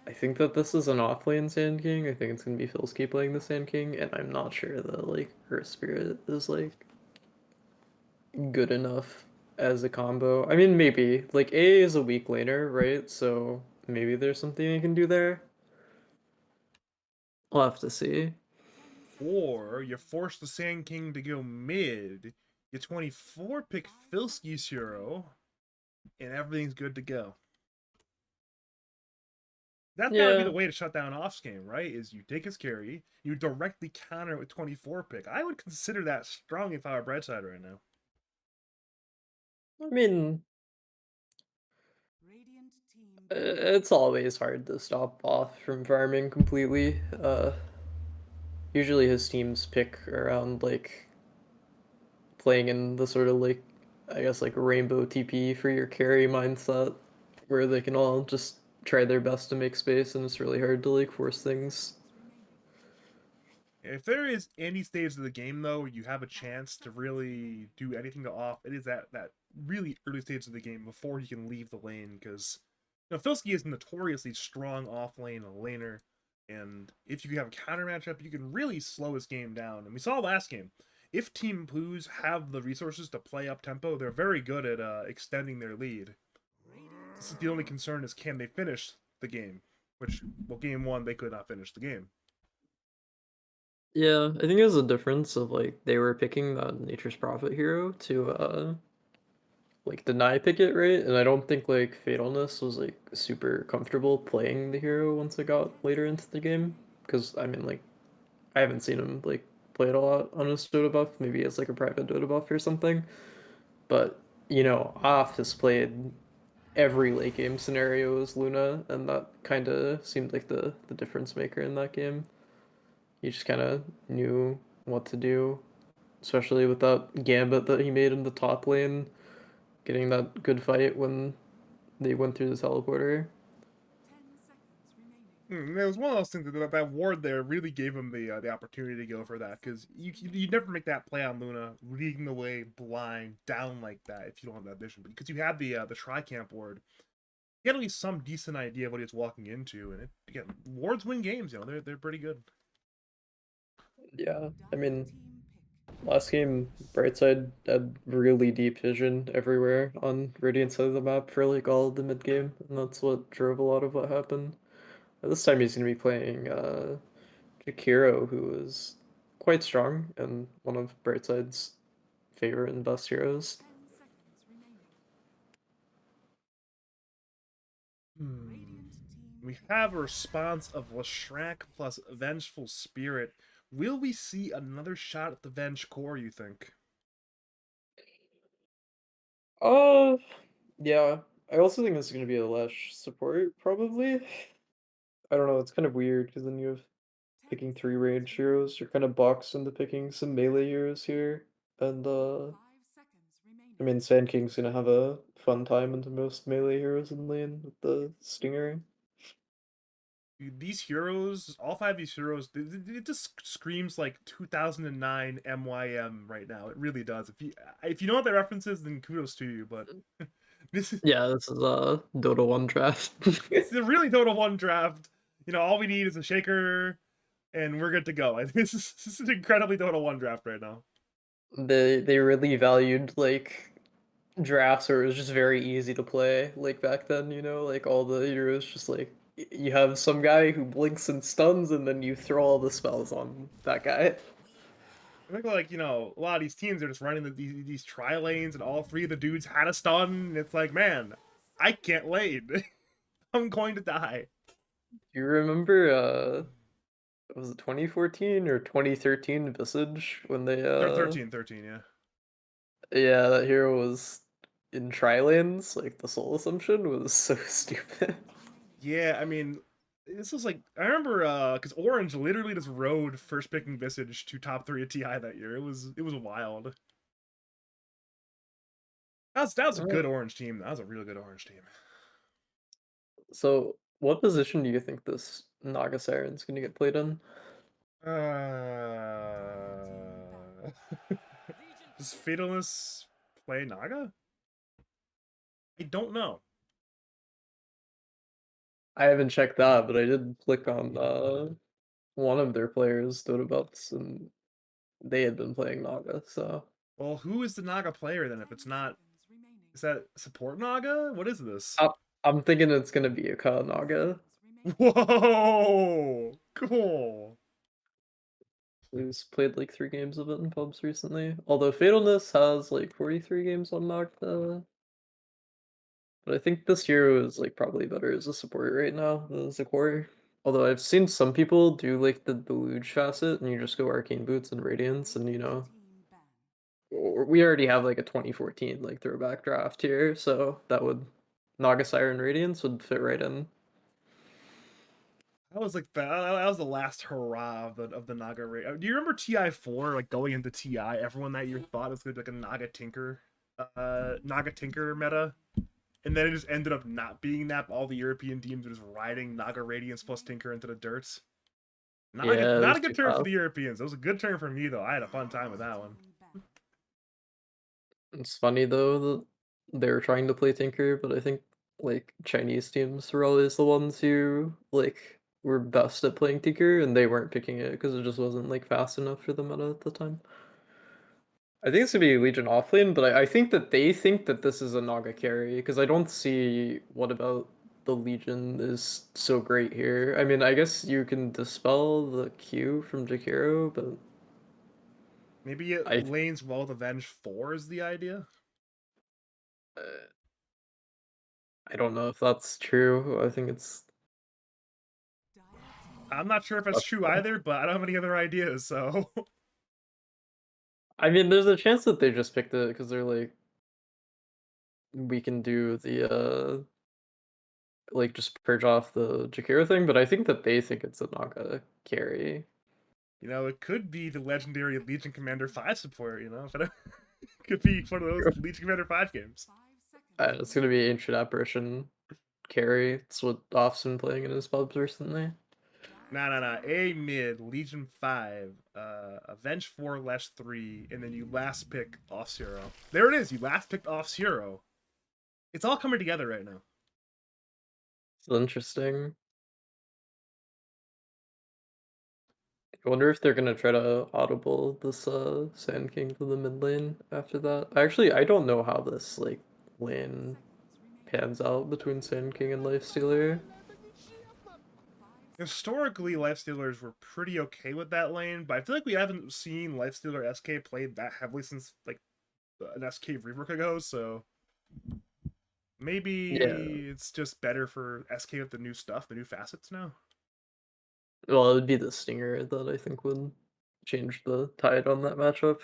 I think that this is an off-lane Sand King. I think it's gonna be Filsky playing the Sand King, and I'm not sure that like Earth Spirit is like good enough as a combo. I mean, maybe like A is a weak laner, right? So maybe there's something you can do there. We'll have to see. Or you force the Sand King to go mid, you 24 pick Filsky's hero, and everything's good to go. That's got to be the Yeah, way to shut down Off's game, right? Is you take his carry, you directly counter it with 24 pick. I would consider that strong if I were Brightside right now. I mean, it's always hard to stop off from farming completely. Usually his teams pick around like playing in the sort of like I guess like rainbow TP for your carry mindset where they can all just try their best to make space and it's really hard to like force things. If there is any stage of the game though where you have a chance to really do anything to Off, it is that really early stage of the game before he can leave the lane, because Filsky is notoriously strong off lane laner, and if you have a counter matchup, you can really slow his game down. And we saw last game, if Team Pooz have the resources to play up tempo, they're very good at extending their lead. This is the only concern, is can they finish the game? Which, well, game 1 they could not finish the game. Yeah, I think there's a difference of like they were picking the Nature's Prophet hero to like deny pick it, right? And I don't think like Fatalness was like super comfortable playing the hero once it got later into the game. Because I mean like I haven't seen him like play it a lot on his Dota buff, maybe as like a private Dota buff or something. But you know, Off has played every late game scenario as Luna, and that kind of seemed like the difference maker in that game. He just kind of knew what to do, especially with that gambit that he made in the top lane, getting that good fight when they went through the teleporter. It was one of those things that ward there really gave him the opportunity to go for that, because you never make that play on Luna, leading the way blind down like that if you don't have that vision. But because you had the tri-camp ward, you had at least some decent idea of what he was walking into, and again, wards win games. They're pretty good. Yeah, I mean, last game, Brightside had really deep vision everywhere on Radiant side of the map for like all of the mid game, and that's what drove a lot of what happened. This time he's gonna be playing Jakiro, who is quite strong and one of Brightside's favorite and best heroes. We have a response of Lashrank plus Vengeful Spirit. Will we see another shot at the Venge core, you think? Uh, yeah. I also think this is gonna be a Lash support, probably. I don't know, it's kind of weird because then you have picking three range heroes. You're kind of boxed into picking some melee heroes here. And I mean Sand King's gonna have a fun time into most melee heroes in lane with the Stinger. These heroes, all five of these heroes, it just screams like 2009 MYM right now. It really does. If you know what that reference is, then kudos to you. But this is Yeah, this is a Dota 1 draft. this is a really Total One draft. All we need is a shaker, and we're good to go. This is an incredibly Total One draft right now. They really valued like drafts where it was just very easy to play like back then, like all the heroes just like you have some guy who blinks and stuns and then you throw all the spells on that guy. I think a lot of these teams are just running these tri lanes, and all three of the dudes had a stun. And it's like, man, I can't lane. I'm going to die. Do you remember was it 2014 or 2013 Visage when they 13, yeah. yeah, that hero was in tri lanes, like the soul assumption was so stupid. Yeah, I mean, this was like I remember because Orange literally just rode first picking Visage to top three at TI that year. It was wild. That was a Uh, good Orange team. That was a really good Orange team. so what position do you think this Naga Siren's gonna get played in? Does Fatalness play Naga? I don't know. I haven't checked that, but I did click on one of their players, Dotabuffs, and they had been playing Naga, so Well, who is the Naga player then? If it's not, is that support Naga? What is this? I, I'm thinking it's gonna be a Ka Naga, Whoa, cool. who's played like 3 games of it in pubs recently. Although Fatalness has like 43 games on Naga, but I think this hero is like probably better as a support right now than as a core. Although I've seen some people do like the Deluge facet, and you just go Arcane Boots and Radiance, and we already have like a 2014 like throwback draft here, so that would Naga Siren Radiance would fit right in. That was like that was the last hurrah of the Naga raid. Do you remember TI4 like going into TI? Everyone that year thought it was gonna be like a Naga Tinker meta, and then it just ended up not being that. All the European teams were just riding Naga Radiance plus Tinker into the dirt. Yeah, it Not was a good too turn for fast. the Europeans. It was a good turn for me though. I had a fun time with that one. It's funny though that they were trying to play Tinker, but I think like Chinese teams were always the ones who like were best at playing Tinker, and they weren't picking it because it just wasn't like fast enough for the meta at the time. I think it's gonna be Legion offlane, but I think that they think that this is a Naga carry because I don't see what about the Legion is so great here. I mean, I guess you can dispel the Q from Jakiro, but Maybe it I lanes well with Avenge 4 is the idea. uh, I don't know if that's true. I think it's I'm not sure if that's true questionable. either, but I don't have any other ideas. So I mean, there's a chance that they just picked it because they're like, we can do the like just purge off the Jakiro thing, but I think that they think it's a Naga carry. it could be the legendary Legion Commander 5 support. But it could be one of those Legion Commander 5 games. It's gonna be Ancient Apparition carry. It's what Off's been playing in his pubs recently. Nah, nah, nah. A mid, Legion 5, Avenge 4, Lash 3, and then you last pick off Zero. There it is. You last picked off Zero. It's all coming together right now. It's interesting. I wonder if they're gonna try to audible this Sand King to the mid lane after that. Actually, I don't know how this like lane pans out between Sand King and Lifestealer. Historically, Lifestealers were pretty okay with that lane, but I feel like we haven't seen Lifestealer SK played that heavily since like an SK rework ago, so Yeah. maybe it's just better for SK with the new stuff, the new facets now. Well, it would be the Stinger that I think would change the tide on that matchup.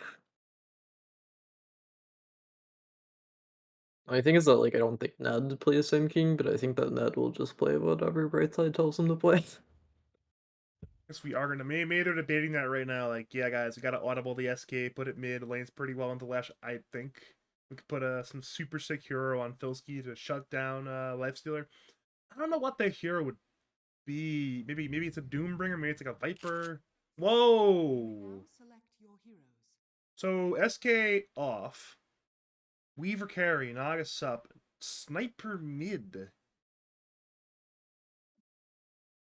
My thing is that like I don't think Ned plays Sand King, but I think that Ned will just play whatever Brightside tells him to play. Guess we are gonna maybe they're debating that right now. Like, yeah, guys, we gotta audible the SK, put it mid, lanes pretty well into Lash. I think we could put some super sick hero on Filski to shut down Lifestealer. I don't know what the hero would be. Maybe it's a Doombringer, maybe it's like a Viper. Whoa! So SK off, Weaver carry, Naga sup, Sniper mid.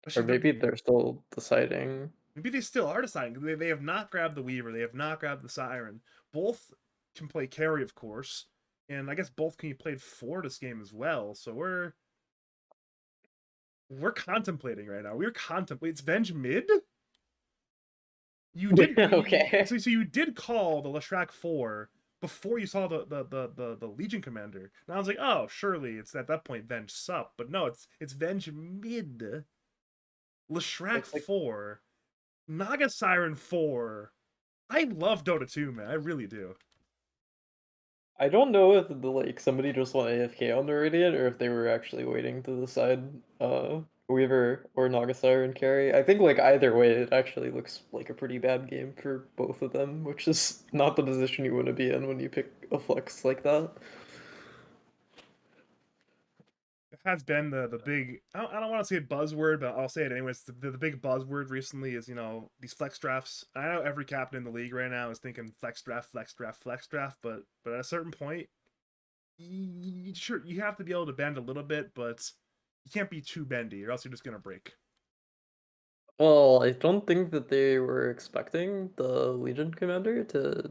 But Or she's maybe they're still deciding. maybe they still are deciding. They have not grabbed the Weaver. They have not grabbed the Siren. Both can play carry, of course, and I guess both can be played for this game as well. So we're contemplating right now. We're contemplating. It's Venge mid. You did Okay. so you did call the Leshrac 4 before you saw the Legion Commander. And I was like, oh, surely it's at that point Venge sup, but no, it's Venge mid. Leshrac Looks like 4, Naga Siren 4. I love Dota 2, man. I really do. I don't know if like somebody just went AFK on the Radiant or if they were actually waiting to decide Weaver or Naga Siren carry. I think like either way it actually looks like a pretty bad game for both of them, which is not the position you want to be in when you pick a flex like that. It has been the big. I don't want to say buzzword, but I'll say it anyways. The big buzzword recently is these flex drafts. I know every captain in the league right now is thinking flex draft, flex draft, flex draft, but at a certain point, sure you have to be able to bend a little bit, but you can't be too bendy, or else you're just gonna break. Well, I don't think that they were expecting the Legion Commander to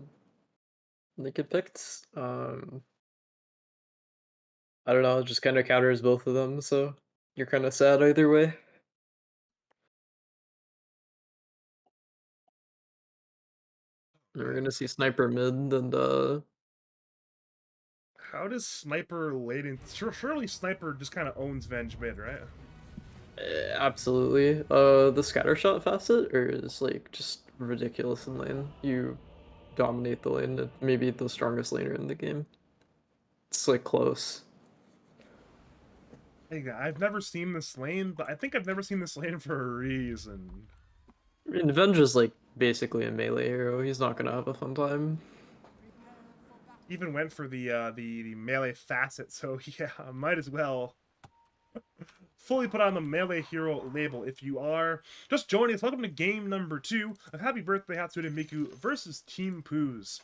get picked. I don't know, it just kind of counters both of them, so you're kind of sad either way. And we're Man, gonna see Sniper mid and how does Sniper late in? Surely Sniper just kind of owns Venge mid, right? absolutely. The scatter shot facet or is like just ridiculous in lane. You dominate the lane, maybe the strongest laner in the game. It's like close. Hey, I've never seen this lane, but I think I've never seen this lane for a reason. I mean, Venge is like basically a melee hero. He's not gonna have a fun time. Even went for the melee facet, so yeah, might as well fully put on the melee hero label. If you are just joining us, welcome to game number 2 of Happy Birthday Hatsune and Miku versus Team Pooz.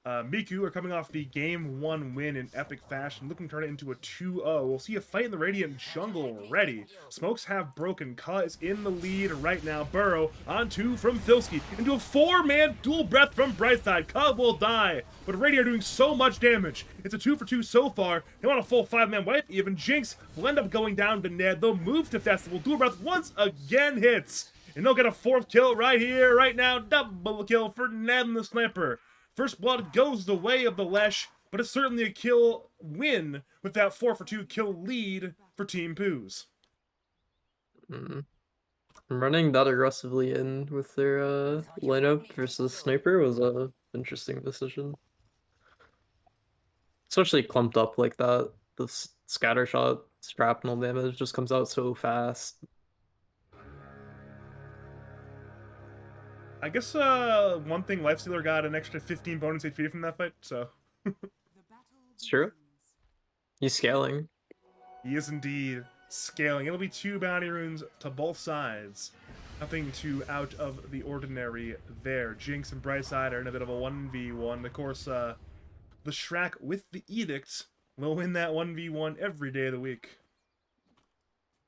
Miku are coming off the game 1 win in epic fashion, looking to turn it into a 2-0. We'll see a fight in the Radiant jungle already. Smokes have broken. Ka is in the lead right now. Burrow on 2 from Filski into a 4-man dual breath from Brightside. Ka will die, but Radiant are doing so much damage. It's a 2 for 2 so far. They want a full 5-man wipe. Even Jinx will end up going down to Ned. They'll move to Festival. Dual breath once again hits. And they'll get a 4th kill right here, right now. Double kill for Ned and the Sniper. First blood goes the way of the Lesh, but it's certainly a kill win with that 4 for 2 kill lead for Team Pooz. Mm. Running that aggressively in with their lineup versus Sniper was a interesting decision. Especially clumped up like that. The scatter shot shrapnel damage just comes out so fast. I guess one thing Lifestealer got an extra 15 bonus HP from that fight, so It's true. He's scaling. he is indeed scaling. It'll be 2 bounty runes to both sides. Nothing too out of the ordinary there. Jinx and Brightside are in a bit of a 1v1. Of course, the Shrek with the Edict will win that 1v1 every day of the week.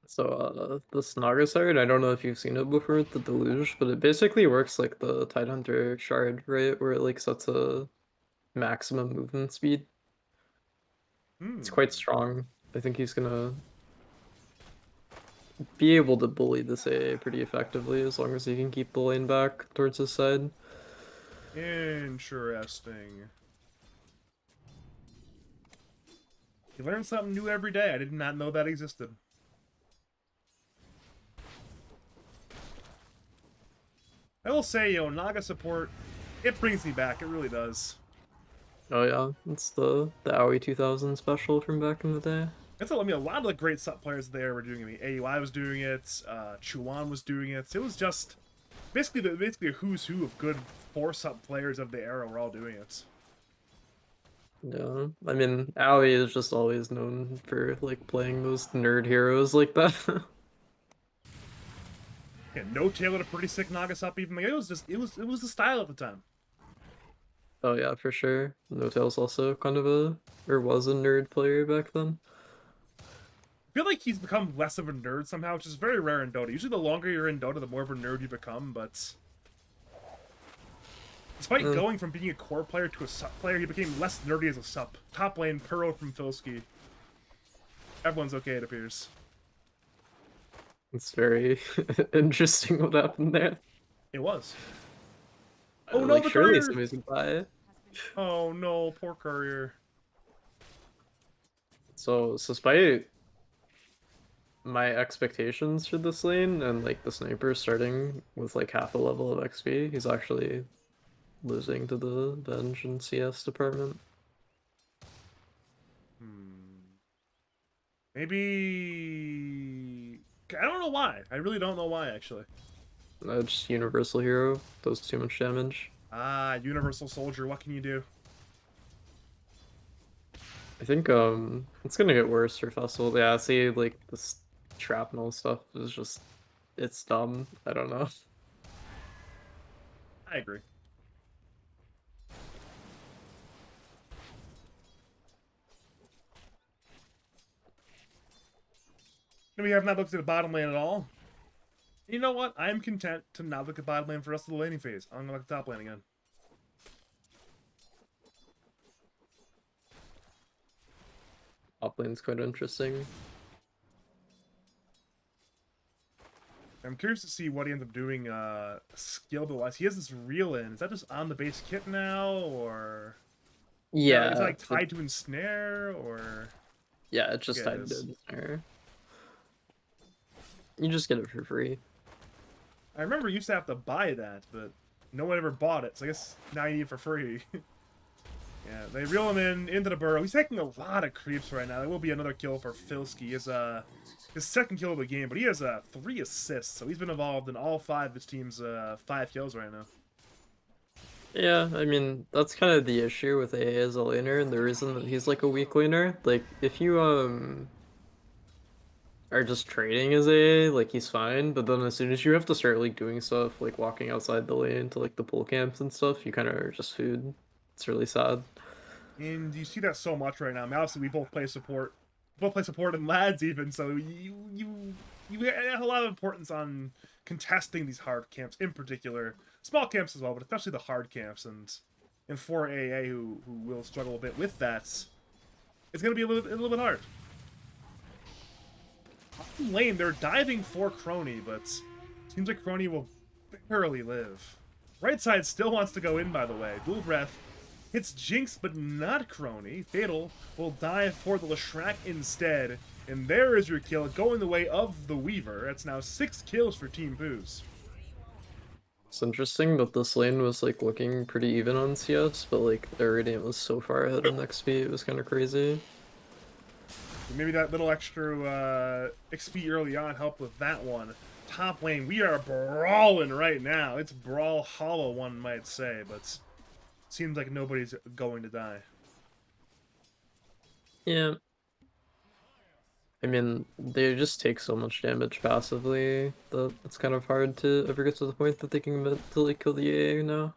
So this Naga shard, I don't know if you've seen it before, the Deluge, but it basically works like the Tidehunter shard, right? Where it like sets a maximum movement speed. It's quite Hmm. strong. I think he's gonna be able to bully this AA pretty effectively as long as he can keep the lane back towards his side. Interesting. You learn something new every day. I did not know that existed. I will say, Naga support, it brings me back. It really does. Oh yeah, it's the Aoi 2000 special from back in the day. A lot of the great sub players there were doing it. I mean, AUI was doing it. Chuan was doing it. It was just basically a who's who of good four sub players of the era were all doing it. Yeah, I mean, Aoi is just always known for like playing those nerd heroes like that. Yeah, No Tail had a pretty sick Naga sup. Even like, it was the style at the time. Oh yeah, for sure. No Tail's also kind of or was a nerd player back then. I feel like he's become less of a nerd somehow, which is very rare in Dota. Usually, the longer you're in Dota, the more of a nerd you become. But despite Eh, going from being a core player to a sup player, he became less nerdy as a sup. Top lane, Puro from Filski. Everyone's okay, it appears. it's very interesting what happened there. It was. Oh no, Like the surely courier! somebody's gonna buy it. Oh no, poor courier. So despite my expectations for this lane and like the sniper starting with like half a level of XP, he's actually losing to the Venge and CS department. Hmm. Maybe. I don't know why. I really don't know why, actually. Just Universal Hero does too much damage. Ah, Universal Soldier, what can you do? I think it's gonna get worse for Festival. Yeah, see like this shrapnel stuff is just it's dumb. I don't know. I agree. And we have not looked at the bottom lane at all. You know what? I'm content to not look at bottom lane for the rest of the laning phase. I'm gonna look at top lane again. Top lane's quite interesting. I'm curious to see what he ends up doing skill build wise. He has this reel in. Is that just on the base kit now, or is that Yeah, like tied to ensnare, or yeah, it's just yeah, it tied is. to there. You just get it for free. I remember you used to have to buy that, but no one ever bought it. So I guess now you need it for free. Yeah, they reel him into the burrow. He's taking a lot of creeps right now. There will be another kill for Filski. His second kill of the game, but he has 3 assists, so he's been involved in all 5 of his team's 5 kills right now. Yeah, I mean that's kind of the issue with AA as a laner, and the reason that he's like a weak laner. Like if you are just trading as AA, like he's fine, but then as soon as you have to start like doing stuff like walking outside the lane to like the pull camps and stuff, you kind of are just food. It's really sad. And you see that so much right now. I mean, obviously, we both play support. Both play support and lads even, so you have a lot of importance on contesting these hard camps in particular. Small camps as well, but especially the hard camps. And for AA who will struggle a bit with that, it's going to be a little bit hard. Lane, they're diving for Crony, but seems like Crony will barely live. Right side still wants to go in, by the way. Dual Breath hits Jinx, but not Crony. Fatal will dive for the Leshrac instead. And there is your kill, going the way of the Weaver. That's now 6 kills for Team Pooz. It's interesting that this lane was like looking pretty even on CS, but like their Radiant was so far ahead in XP, it was kind of crazy. Maybe that little extra XP early on helped with that one. Top lane, we are brawling right now. It's brawl hollow, one might say, but seems like nobody's going to die. Yeah, I mean, they just take so much damage passively that it's kind of hard to ever get to the point that they can mentally kill the AA now.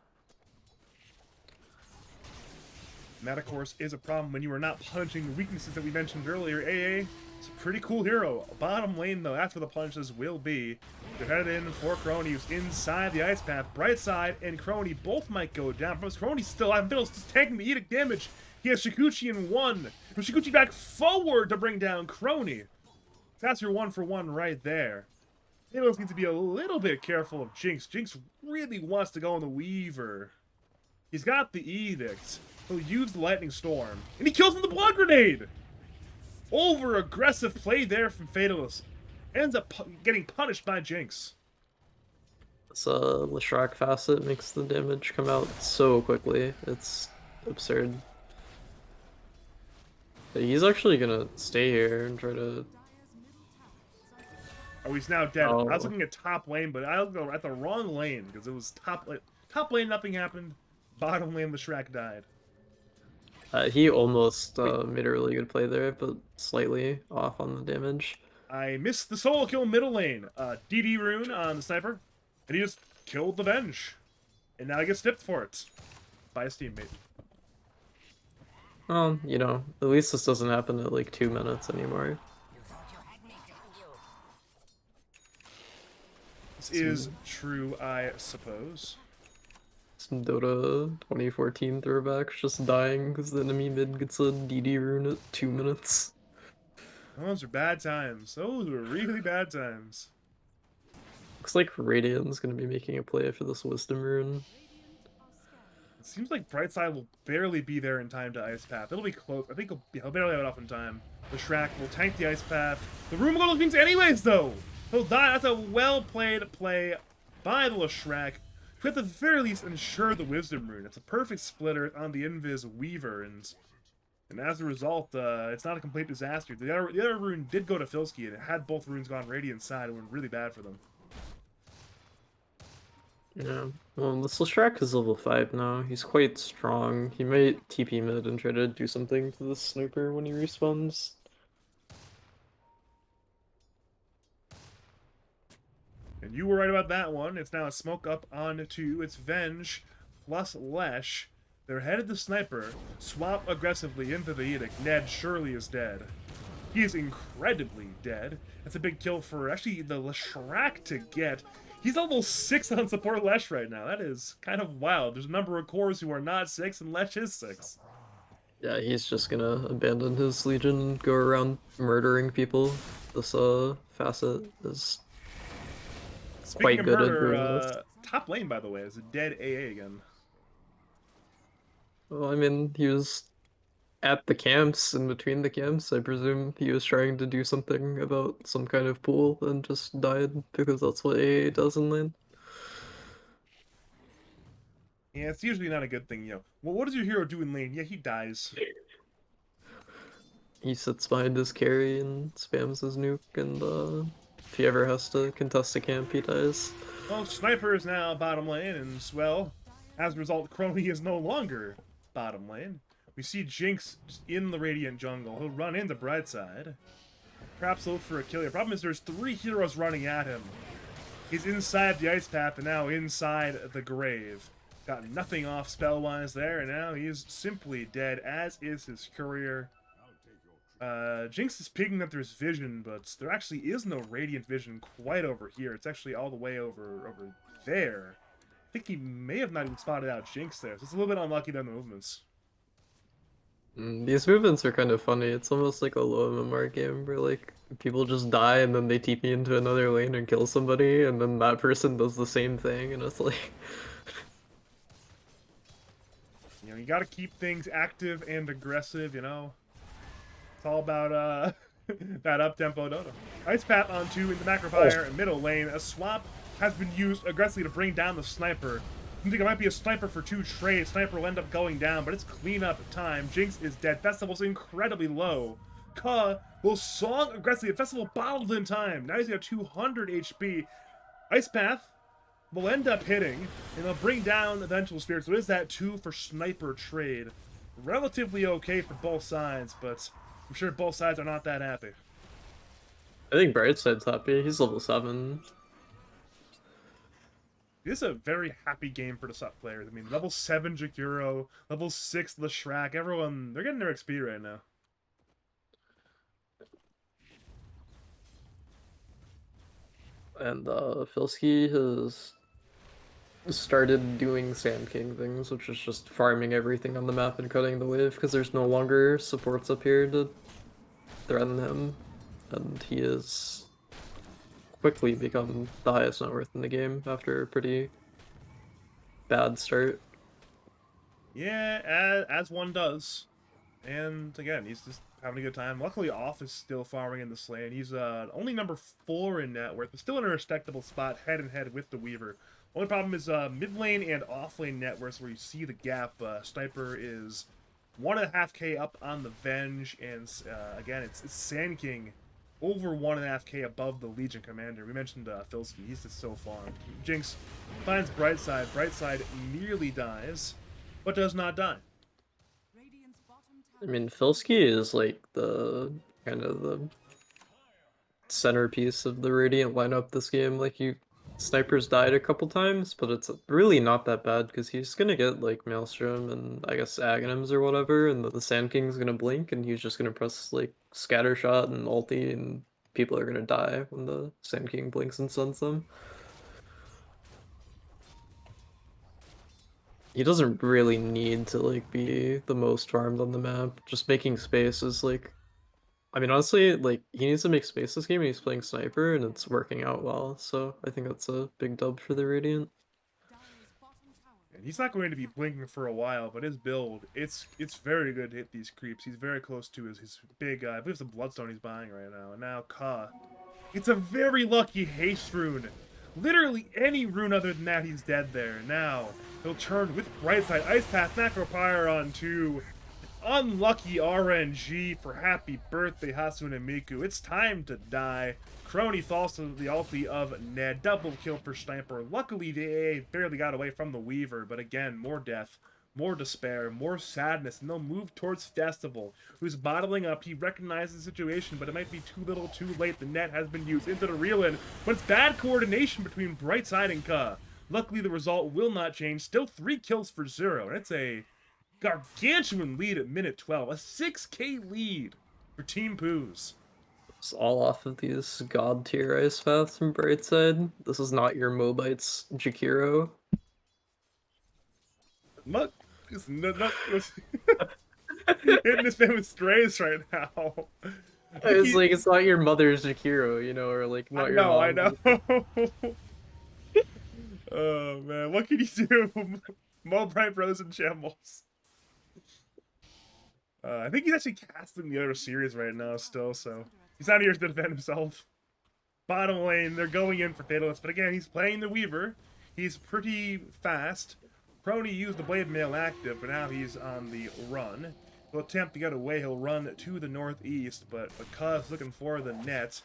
And that, of course, is a problem when you are not punishing the weaknesses that we mentioned earlier. AA is a pretty cool hero. Bottom lane, though, that's where the punishes will be. They're headed in for Crony, who's inside the ice path. Bright side and Crony both might go down. But Crony's still out. Fiddle's just taking the edict damage. He has Shikuchi in one. But Shikuchi back forward to bring down Crony. That's your 1-for-1 right there. Fiddles needs to be a little bit careful of Jinx. Jinx really wants to go on the Weaver. He's got the edict. He'll use the Lightning Storm. And he kills him with the Blood Grenade! Over-aggressive play there from Fatalist. Ends up getting punished by Jinx. This Leshrac facet makes the damage come out so quickly. It's absurd. But he's actually gonna stay here and try to... Oh, he's now dead. Oh. I was looking at top lane, but I was at the wrong lane because it was top lane. Top lane, nothing happened. Bottom lane, Leshrac died. He almost made a really good play there, but slightly off on the damage. I missed the solo kill middle lane. DD rune on the sniper, and he just killed the Venge. And now he gets tipped for it by his teammate. You know, at least this doesn't happen at like 2 minutes anymore. This is true, I suppose. Some Dota 2014 throwbacks just dying because the enemy mid gets a DD rune at 2 minutes. Those are bad times. Those are really bad times. Looks like Radiant's gonna be making a play for this Wisdom rune. It seems like Brightside will barely be there in time to Ice Path. It'll be close. I think he'll barely have it off in time. The Shrek will tank the Ice Path. The rune will go to the Phoenix anyways, though! He'll die. That's a well-played play by the Leshrac. To at the very least ensure the Wisdom rune. It's a perfect splitter on the Invis Weaver, and as a result, it's not a complete disaster. The other rune did go to Filski, and had both runes gone Radiant side, it went really bad for them. Yeah, well, this Leshrac is level 5 now. He's quite strong. He might TP mid and try to do something to the sniper when he respawns. And you were right about that one. It's now a smoke up on 2. It's Venge plus Lesh. They're headed to Sniper. Swap aggressively into the Edict. Ned surely is dead. He is incredibly dead. That's a big kill for actually the Leshrac to get. He's level 6 on support Lesh right now. That is kind of wild. There's a number of cores who are not 6, and Lesh is 6. Yeah, he's just gonna abandon his legion and go around murdering people. This facet is Speaking quite of good murder, at doing this. top lane, by the way, is a dead AA again. Well, I mean, he was at the camps, in between the camps. I presume he was trying to do something about some kind of pool and just died because that's what AA does in lane. Yeah, it's usually not a good thing, you know. Well, what does your hero do in lane? Yeah, he dies. He sits behind his carry and spams his nuke, and if he ever has to contest a camp, he dies. Well, Sniper is now bottom lane, and, well, as a result, Crony is no longer bottom lane. We see Jinx in the Radiant jungle. He'll run into Brightside. Perhaps look for a kill here. Problem is there's 3 heroes running at him. He's inside the Ice Path and now inside the Grave. Got nothing off spell-wise there, and now he's simply dead, as is his courier. Jinx is picking up there's vision, but there actually is no Radiant vision quite over here. It's actually all the way over there. I think he may have not even spotted out Jinx there, so it's a little bit unlucky on the movements. These movements are kind of funny. It's almost like a low MMR game where like people just die and then they TP into another lane and kill somebody, and then that person does the same thing, and it's like... You know, you gotta keep things active and aggressive, you know? It's all about, that up-tempo Dota. Ice Path on 2 in the Macrofire in middle lane. A swap has been used aggressively to bring down the Sniper. I think it might be a Sniper for 2 trades. Sniper will end up going down, but it's cleanup time. Jinx is dead. Festival's incredibly low. Ka will song aggressively. Festival bottled in time. Now he's got 200 HP. Ice Path will end up hitting, and they'll bring down Eventual Spirit. So it is that 2 for Sniper trade. Relatively okay for both sides, but I'm sure both sides are not that happy. I think Brightside's happy. He's level 7. This is a very happy game for the sub players. I mean, level 7 Jakiro, level 6 Leshrac, everyone, they're getting their XP right now. And Filski has started doing Sand King things, which is just farming everything on the map and cutting the wave because there's no longer supports up here to threaten him, and he has quickly become the highest net worth in the game after a pretty bad start. Yeah, as one does. And again, he's just having a good time. Luckily, Off is still farming in this lane. He's only number 4 in net worth, but still in a respectable spot, head and head with the Weaver. Only problem is mid lane and off lane net worth, where you see the gap. Sniper is 1.5k up on the Venge, and again, it's Sand King over 1.5k above the Legion Commander. We mentioned Filski, he's just so farmed. Jinx finds Brightside. Brightside nearly dies, but does not die. I mean, Filski is like the kind of the centerpiece of the Radiant lineup this game. Like, you snipers died a couple times, but it's really not that bad because he's gonna get like Maelstrom and I guess Aghanims or whatever, and the Sand King's gonna blink and he's just gonna press like scatter shot and ulti, and people are gonna die when the Sand King blinks and stuns them. He doesn't really need to like be the most farmed on the map. Just making space is like, I mean, honestly, like, he needs to make space this game, and he's playing sniper, and it's working out well. So I think that's a big dub for the Radiant. And he's not going to be blinking for a while, but his build, it's very good to hit these creeps. He's very close to his big, I believe it's a Bloodstone he's buying right now. And now Ka. It's a very lucky haste rune. Literally any rune other than that, he's dead there. Now, he'll turn with Brightside, Ice Path, Macropyre on 2. Unlucky RNG for happy birthday, Hatsune and Miku. It's time to die. Crony falls to the ulti of Ned. Double kill for Sniper. Luckily, the AA barely got away from the Weaver, but again, more death, more despair, more sadness, and they'll move towards Festival, who's bottling up. He recognizes the situation, but it might be too little too late. The net has been used into the reel-in, but it's bad coordination between Brightside and Ka. Luckily, the result will not change. Still 3 kills for 0, and it's a gargantuan lead at minute 12. A 6k lead for Team Pooz. It's all off of these god tier ice paths from Brightside. This is not your Mobites Jakiro. Muck is hitting this man with strays right now. It's like, it's not your mother's Jakiro, you know, or like not your mom. I know. Oh man, what can you do? Mobile Bros and Shambles. I think he's actually casting the other series right now still, so he's not here to defend himself. Bottom lane, they're going in for Fatalist, but again, he's playing the Weaver. He's pretty fast. Crony used the Blade Mail active, but now he's on the run. He'll attempt to get away. He'll run to the northeast, but because looking for the net,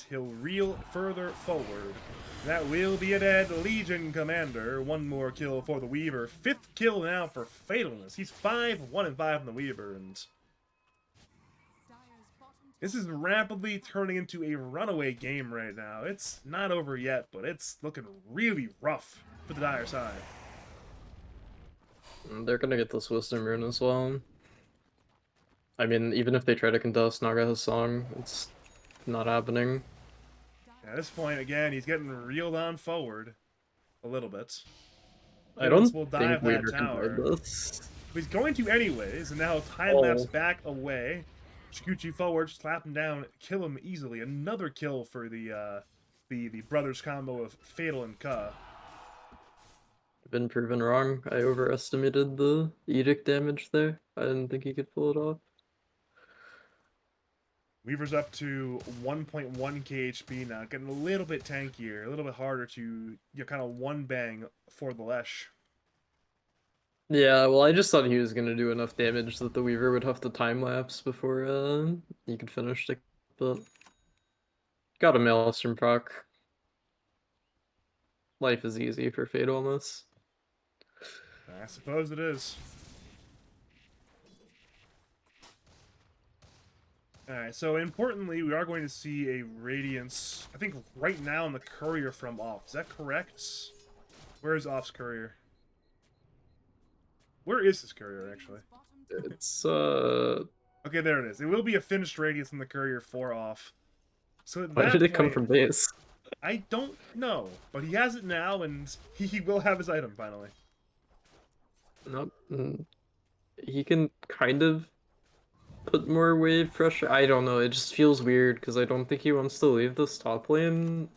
he'll reel further forward. That will be a dead Legion Commander. One more kill for the Weaver. 5th kill now for Fatalness. He's 5-1-5 in the Weaver, and this is rapidly turning into a runaway game right now. It's not over yet, but it's looking really rough for the Dire side. They're gonna get this Wisdom Rune as well. I mean, even if they try to contest Naga's song, it's not happening. At this point, again, he's getting reeled on forward a little bit. I don't will think dive Weaver that can tower. build this. But he's going to anyways, and now time lapse back away. Shikuchi forward, slap him down, kill him easily. Another kill for the brothers combo of Fatal and Ka. Been proven wrong. I overestimated the edict damage there. I didn't think he could pull it off. Weaver's up to 1.1k HP now, getting a little bit tankier, a little bit harder to kind of one bang for the Lesh. Yeah, well, I just thought he was gonna do enough damage that the Weaver would have to time lapse before he could finish it, but got a Maelstrom proc. Life is easy for Fatal on this. I suppose it is. Alright, so importantly, we are going to see a Radiance, I think right now in the Courier from off. Is that correct? Where's Off's courier? Where is his courier, actually? It's Okay, there it is. It will be a finished radius in the courier for Off. So at why did that it come point, from base? I don't know, but he has it now, and he will have his item finally. Not he can kind of put more wave pressure. I don't know. It just feels weird because I don't think he wants to leave this top lane,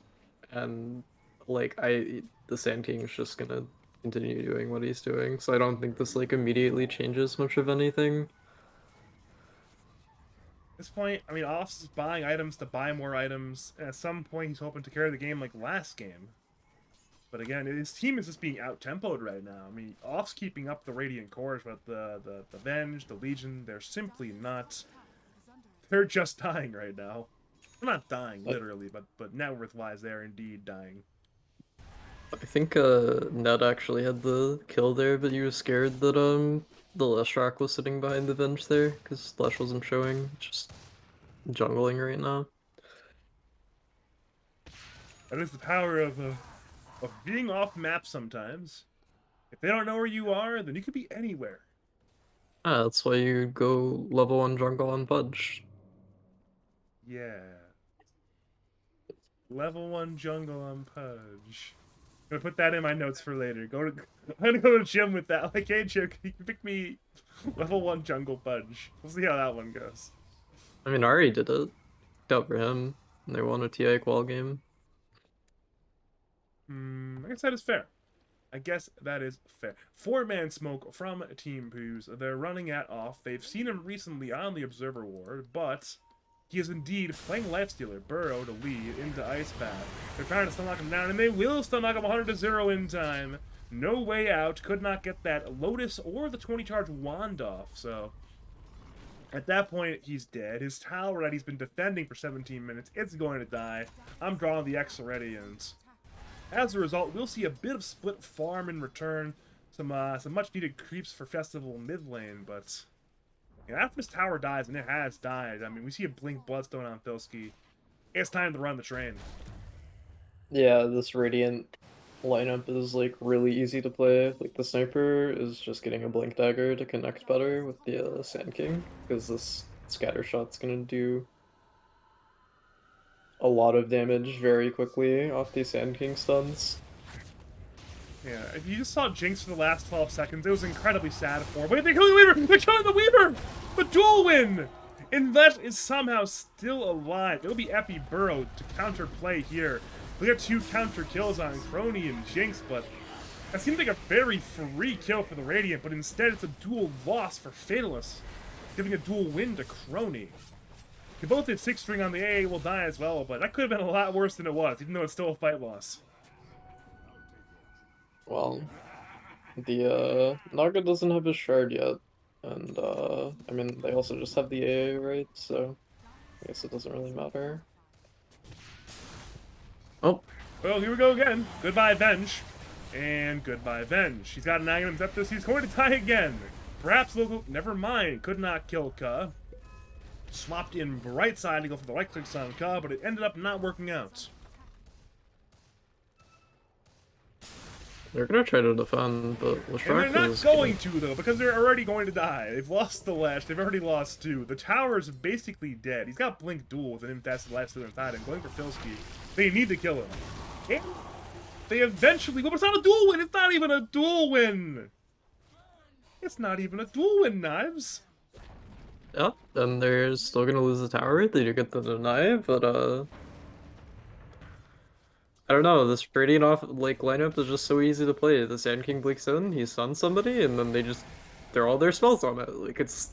and like the Sand King's just gonna continue doing what he's doing. So I don't think this like immediately changes much of anything. At this point, I mean, Off's is buying items to buy more items. And at some point, he's hoping to carry the game like last game. But again, his team is just being out-tempoed right now. I mean, Off's keeping up the Radiant Cores, but the Venge, the Legion, they're simply not... They're just dying right now. They're not dying, literally, but net worth-wise, they're indeed dying. I think Ned actually had the kill there, but he was scared that the Leshrac was sitting behind the Venge there because Lesh wasn't showing, just jungling right now. That is the power of being off map sometimes. If they don't know where you are, then you could be anywhere. Ah, that's why you go level 1 jungle on Pudge. Yeah. Level 1 jungle on Pudge. I'm gonna put that in my notes for later. I'm gonna go to the gym with that. Like, hey, Jim, can you pick me level 1 jungle Pudge? We'll see how that one goes. I mean, Ari did it. Out for him. And they won a TI qual game. I guess that is fair. I guess that is fair. 4-man smoke from Team Pooz. They're running at Off. They've seen him recently on the Observer Ward, but he is indeed playing Lifestealer. Burrow to lead into Ice Path. They're trying to stun lock him down, and they will stun lock him 100-0 in time. No way out. Could not get that Lotus or the 20-charge wand off, so... At that point, he's dead. His tower that he's been defending for 17 minutes, it's going to die. I'm drawing the X already, and... As a result, we'll see a bit of split farm in return. Some much-needed creeps for Festival mid lane, but... You know, after this tower dies, and it has died, I mean, we see a Blink Bloodstone on Filski. It's time to run the train. Yeah, this Radiant lineup is like really easy to play. Like the sniper is just getting a Blink Dagger to connect better with the Sand King, because this scatter shot's gonna do a lot of damage very quickly off these Sand King stuns. Yeah, if you just saw Jinx for the last 12 seconds, it was incredibly sad for him. Wait, they're killing the Weaver! They're killing the Weaver! The duel win! Invet is somehow still alive. It'll be Epi Burrow to counterplay here. We got 2 counter kills on Crony and Jinx, but that seems like a very free kill for the Radiant, but instead it's a dual loss for Fatalist, giving a dual win to Crony. They both did 6 string on the AA will die as well, but that could have been a lot worse than it was, even though it's still a fight loss. Well, the Naga doesn't have his shard yet, and I mean they also just have the AA, right? So I guess it doesn't really matter. Oh, Well, here we go again. Goodbye, Venge. And goodbye, Venge. He's got an item up this. He's going to die again. Perhaps local. Never mind. Could not kill Ka. Swapped in right side to go for the right clicks on Ka, but it ended up not working out. they're gonna try to defend, but And Leshrac they're not is going getting... to, though, because they're already going to die. They've lost the Lash. They've already lost 2. The tower's basically dead. He's got Blink Duel with an infested lifesteal inside him, going for Filski. They need to kill him. And they eventually... Well, but it's not a duel win! It's not even a duel win! It's not even a duel win, Knives! Yeah, and they're still gonna lose the tower. They do get the deny, but I don't know, this Radiant off like lineup is just so easy to play. The Sand King blinks in, he stuns somebody, and then they just throw all their spells on it. Like it's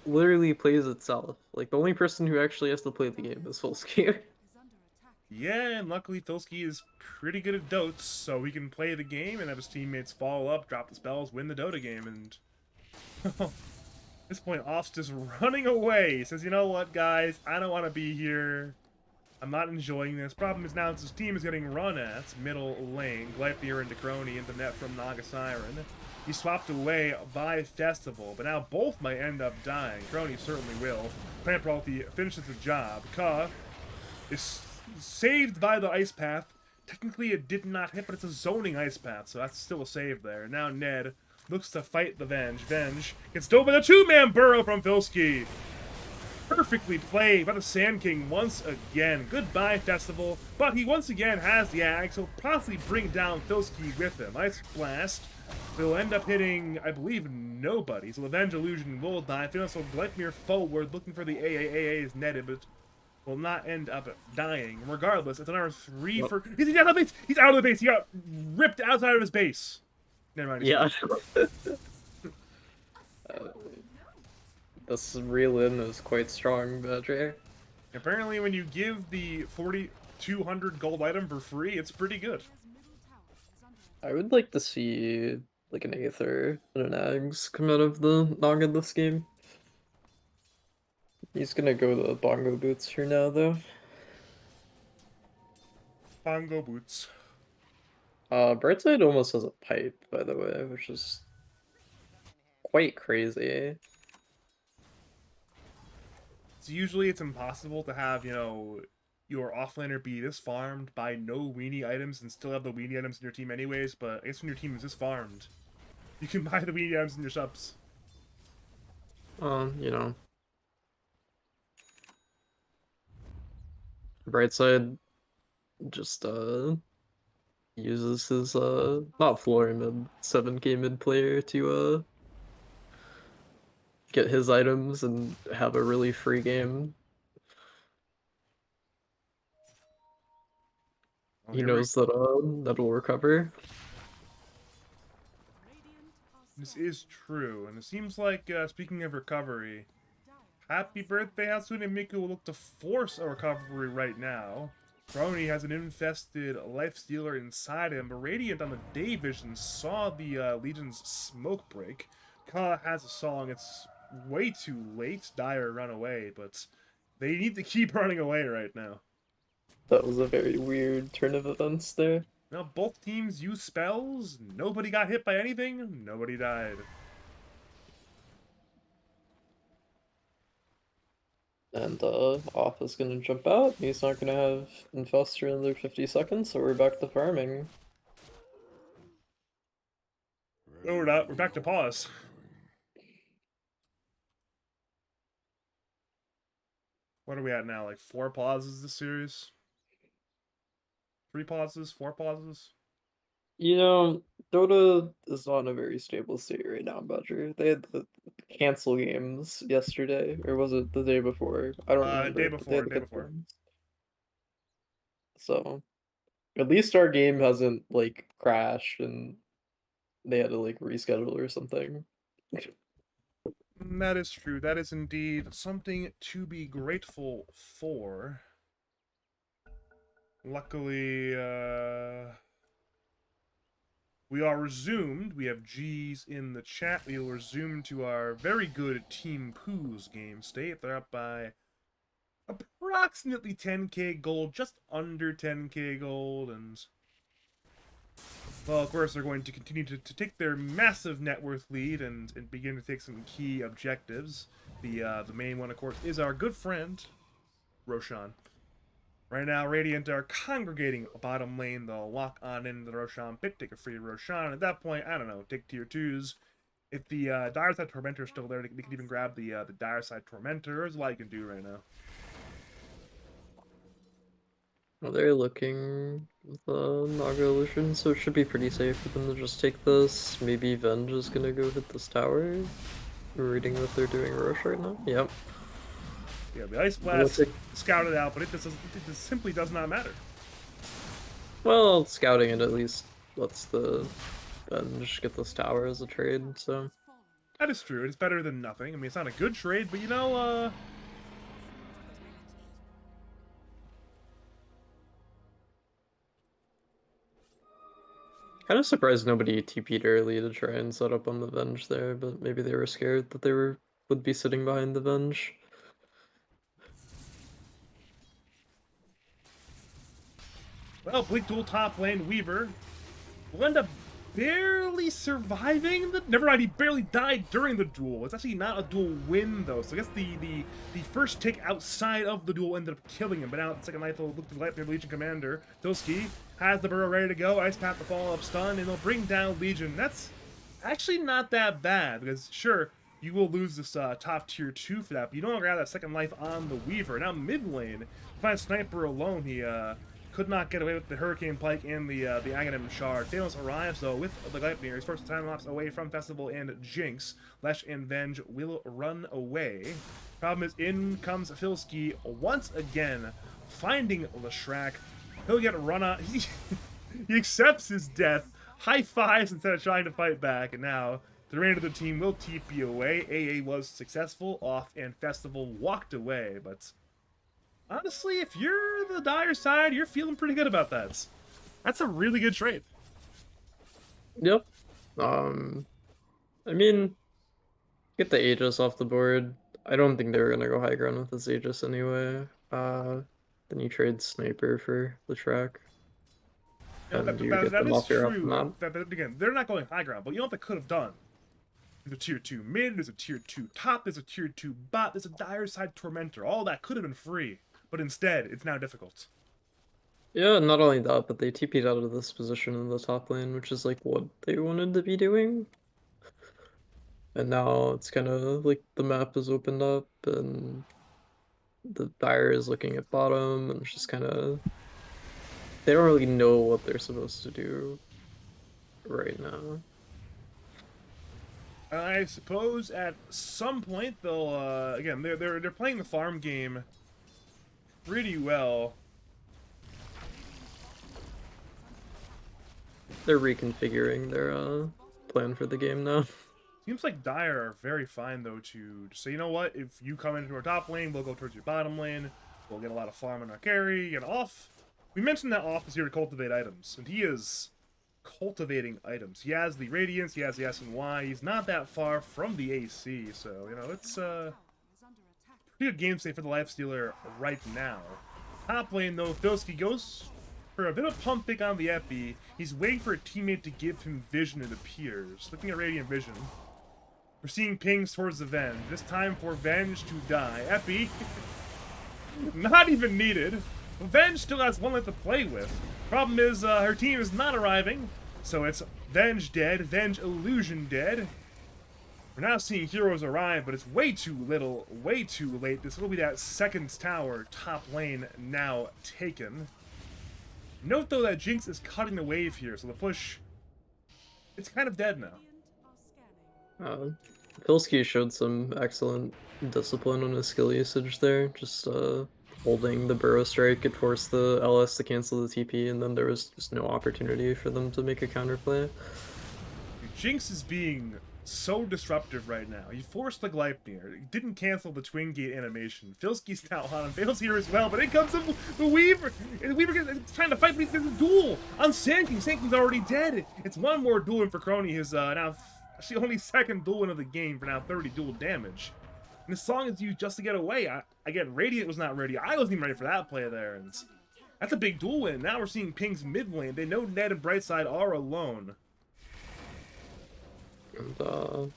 literally plays itself. Like the only person who actually has to play the game is Volsky. Yeah, and luckily Filski is pretty good at Dotes, so he can play the game and have his teammates follow up, drop the spells, win the Dota game, and... At this point, Off's just running away. He says, you know what, guys? I don't want to be here. I'm not enjoying this. Problem is now his team is getting run at. Middle lane. Glyphier into Crony into net from Naga Siren. He swapped away by Festival, but now both might end up dying. Crony certainly will. Plant Ulti finishes the job. Ka is saved by the Ice Path. Technically, it did not hit, but it's a zoning ice path, so that's still a save there. Now Ned looks to fight the Venge. Venge gets dove by the two-man burrow from Filski. Perfectly played by the Sand King once again. Goodbye, Festival. But he once again has the Ag, so possibly bring down Filski with him. Ice Blast will end up hitting, I believe, nobody. So the Venge Illusion will die. Finos will Gleipnir forward, looking for the AA. Is netted, but will not end up dying. Regardless, it's another 3 for... He's out of the base! He's out of the base! He got ripped outside of his base! Never mind. Yeah. This reel-in is quite strong, Badger. Apparently, when you give the 4,200 gold item for free, it's pretty good. I would like to see like an Aether and an Ags come out of the Naga this game. He's gonna go the bongo boots here now, though. Bongo boots. Brightside almost has a pipe, by the way, which is quite crazy. So usually it's impossible to have, you know, your offlaner be this farmed by no weenie items and still have the weenie items in your team anyways, but I guess when your team is this farmed, you can buy the weenie items in your shops. You know. Brightside just uses his not floor mid 7k mid player to get his items and have a really free game. Oh, He knows that that'll recover. This is true, and it seems like, speaking of recovery, happy birthday, Hatsune. Miku will look to force a recovery right now. Brony has an infested life stealer inside him, but Radiant on the day vision saw the Legion's smoke break. Kala has a song, it's way too late. Dire run away, but they need to keep running away right now. That was a very weird turn of events there. Now both teams use spells, nobody got hit by anything, nobody died. And Off is gonna jump out. He's not gonna have Infest for another 50 seconds, so we're back to farming. No, we're not. We're back to pause. What are we at now? Like 4 pauses this series? 3 pauses? 4 pauses? You know, Dota is not in a very stable state right now, Badger. They had the cancel games yesterday, or was it the day before? I don't remember. Day But they had before, the good ones. So, at least our game hasn't, like, crashed and they had to, like, reschedule or something. That is true. That is indeed something to be grateful for. Luckily, we are resumed. We have G's in the chat. We will resume to our very good Team Pooz game state. They're up by approximately 10k gold, just under 10k gold, and well, of course, they're going to continue to take their massive net worth lead and begin to take some key objectives. The main one, of course, is our good friend, Roshan. Right now, Radiant are congregating a bottom lane. They'll lock on into the Roshan pit, take a free Roshan. At that point, I don't know, take tier 2s. If the Dire Side Tormentor is still there, they can even grab the Dire Side Tormentor. There's a lot you can do right now. Well, they're looking with Naga Illusion, so it should be pretty safe for them to just take this. Maybe Venge is gonna go hit this tower. We're reading what they're doing Roche right now. Yep. Yeah, the Ice Blast scouted out, but it simply does not matter. Well, scouting it at least lets the Venge get this tower as a trade, so... That is true. It's better than nothing. I mean, it's not a good trade, but you know, Kind of surprised nobody TP'd early to try and set up on the Venge there, but maybe they were scared that they would be sitting behind the Venge. well, Blink Duel top lane Weaver will end up barely surviving the. Never mind, he barely died during the duel. It's actually not a duel win though. So I guess the first tick outside of the duel ended up killing him. But now the second life will look to the Leipnir Legion commander. Pilski has the burrow ready to go. Ice Path the follow up stun, and they'll bring down Legion. That's actually not that bad because sure. You will lose this top tier 2 for that, but you no longer have that second life on the Weaver. Now mid lane, you find Sniper alone. He could not get away with the Hurricane Pike and the Aghanim Shard. Thanos arrives though with the Gleipnir. He's forced time lapse away from Festival and Jinx. Lesh and Venge will run away. Problem is, in comes Filski once again, finding Leshrac. He'll get run on. He accepts his death. High fives instead of trying to fight back, and now the remainder of the team will TP away. AA was successful off, and Festival walked away. But honestly, if you're the Dire side, you're feeling pretty good about that. That's a really good trade. Yep. I mean, get the Aegis off the board. I don't think they were gonna go high ground with this Aegis anyway. Then you trade Sniper for the track. You know, And you get them off your off map. Again, they're not going high ground, but you know what they could have done? There's a tier 2 mid, there's a tier 2 top, there's a tier 2 bot, there's a Dire side Tormentor. All that could have been free, but instead, it's now difficult. Yeah, not only that, but they TP'd out of this position in the top lane, which is like what they wanted to be doing. And now it's kind of like the map is opened up and the Dire is looking at bottom and it's just kind of they don't really know what they're supposed to do right now. I suppose at some point they'll again they're playing the farm game pretty well. They're reconfiguring their plan for the game now. Seems like Dire are very fine though to say, you know what, if you come into our top lane, we'll go towards your bottom lane. We'll get a lot of farm on our carry, and off. We mentioned that off is here to cultivate items, and he is cultivating items. He has the Radiance, he has the S and Y. He's not that far from the AC, so you know it's pretty good game state for the Lifestealer right now. Top lane though, Filski goes for a bit of pump fake on the Epi. He's waiting for a teammate to give him vision, it appears. Looking at Radiant Vision. We're seeing pings towards the Venge. This time for Venge to die. Epi, not even needed. Venge still has one left to play with. Problem is, her team is not arriving. So it's Venge dead, Venge Illusion dead. We're now seeing heroes arrive, but it's way too little, way too late. This will be that second tower, top lane, now taken. Note, though, that Jinx is cutting the wave here, so the push, it's kind of dead now. Pilski showed some excellent discipline on his skill usage there. Just holding the Burrow Strike, it forced the LS to cancel the TP, and then there was just no opportunity for them to make a counterplay. Jinx is being so disruptive right now. He forced the Gleipnir. He didn't cancel the Twin Gate animation. Filski's now on him. Fails here as well, but in comes the Weaver. And the Weaver is trying to fight, but he's a duel on Sand King. Sand King's already dead. It's one more duel win for Crony. His now actually only second duel win of the game for now 30 duel damage. And this song is used just to get away. Again, Radiant was not ready. I wasn't even ready for that play there. And that's a big duel win. Now we're seeing pings mid lane. They know Ned and Brightside are alone. And the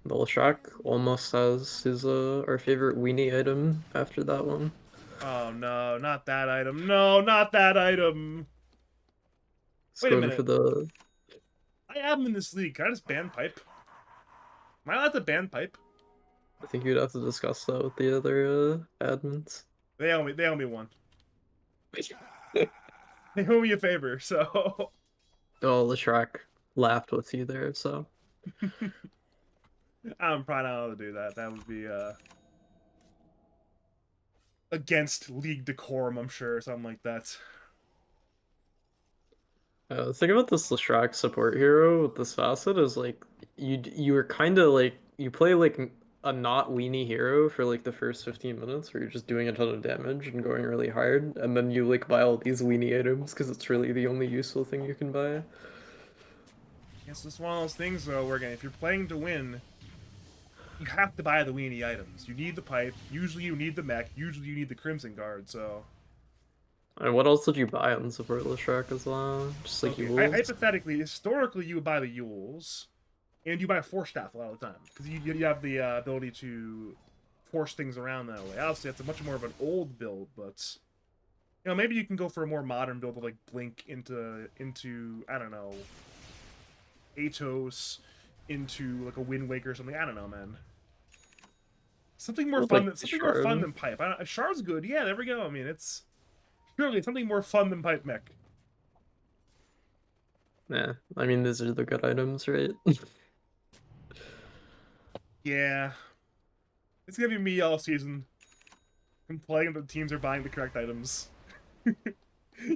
Leshrac almost has his our favorite weenie item after that one. Oh no, not that item. No, not that item. Wait a minute. For the... I have him in this league. Can I just ban pipe? Am I allowed to ban pipe? I think you'd have to discuss that with the other admins. They owe me one. They owe me a favor, so. Oh, Leshrac laughed with you there, so. I'm probably not allowed to do that. That would be against league decorum, I'm sure, or something like that. The thing about this Leshrac support hero with this facet is like you were kind of like you play like a not weenie hero for like the first 15 minutes where you're just doing a ton of damage and going really hard, and then you like buy all these weenie items because it's really the only useful thing you can buy. It's just one of those things though where again, if you're playing to win, you have to buy the weenie items. You need the pipe, usually you need the mech, usually you need the Crimson Guard, so And what else did you buy on supportless track as well? Just like Okay, Yules? hypothetically, historically, you would buy the Yules, and you buy Force Staff a lot of the time because you have the ability to force things around that way. Obviously, that's a much more of an old build, but maybe you can go for a more modern build of like Blink into I don't know, Atos into like a Wind Waker or something. I don't know, man. Something more With fun like than the something more fun shard. than Pipe. Shard's good. Yeah, there we go. I mean, it's surely something more fun than Pipe Mech. Yeah, I mean these are the good items, right? Yeah, it's gonna be me all season complaining that the teams are buying the correct items.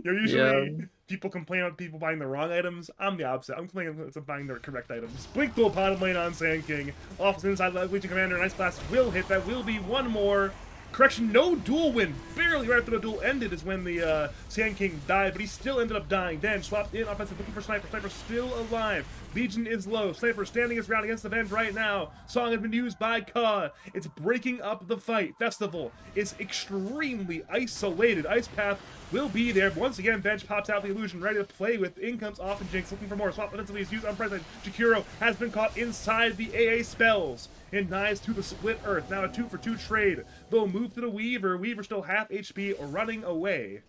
Yeah, Usually people complain about people buying the wrong items. I'm the opposite. I'm complaining about buying the correct items. Blink dual bottom lane on Sand King. Off inside Legion Commander. Nice blast will hit. That will be one more. Correction, no duel win. Barely right after the duel ended is when the Sand King died, but he still ended up dying. Then swapped in offensive, looking for Sniper. Sniper still alive. Legion is low. Sniper standing his ground against the Venge right now. Song has been used by Ka. It's breaking up the fight. Festival is extremely isolated. Ice Path will be there. Once again, Venge pops out the illusion, ready to play with. In comes off and Jinx, looking for more. Swap defensively is used on President. Jakiro has been caught inside the AA spells. And Knives to the split earth. Now a 2-for-2 trade. They'll move to the Weaver. Weaver still half HP, running away.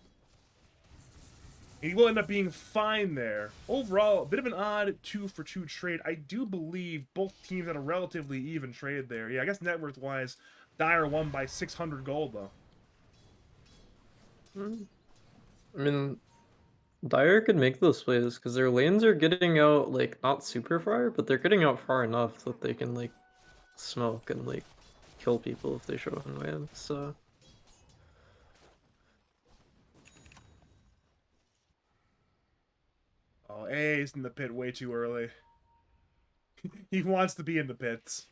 He will end up being fine there. Overall, a bit of an odd 2-for-2 trade. I do believe both teams had a relatively even trade there. Yeah, I guess net worth wise, Dire won by 600 gold though. I mean Dire could make those plays because their lanes are getting out like not super far, but they're getting out far enough that they can like smoke and like kill people if they show up in waves. So Oh, A's in the pit way too early. He wants to be in the pits.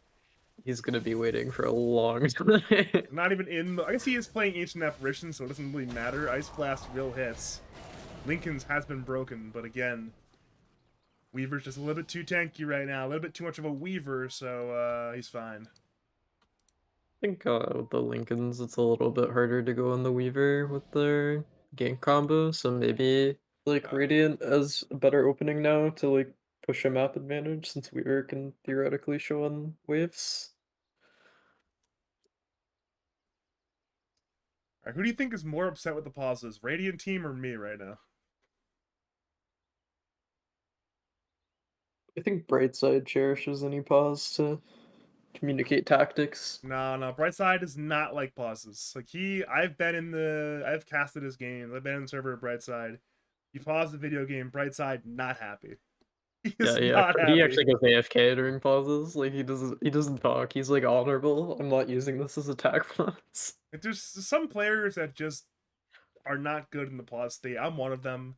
he's gonna be waiting for a long time. Not even in the... I guess he is playing Ancient Apparition, so it doesn't really matter. Ice Blast real hits. Lincoln's has been broken, but again, Weaver's just a little bit too tanky right now. A little bit too much of a Weaver, so he's fine. I think with the Lincolns, it's a little bit harder to go on the Weaver with their gank combo, so maybe like Uh, Radiant has a better opening now to like push a map advantage since Weaver can theoretically show on waves. Right, who do you think is more upset with the pauses, Radiant team or me right now? I think Brightside cherishes any pause to communicate tactics. No, no, Brightside is not like pauses. Like I've casted his games. I've been in the server at Brightside. You pause the video game, Brightside not happy. He Yeah, is yeah. not He happy. actually goes AFK during pauses. Like he doesn't talk. He's like honorable. I'm not using this as attack pause. There's some players that just are not good in the pause state. I'm one of them.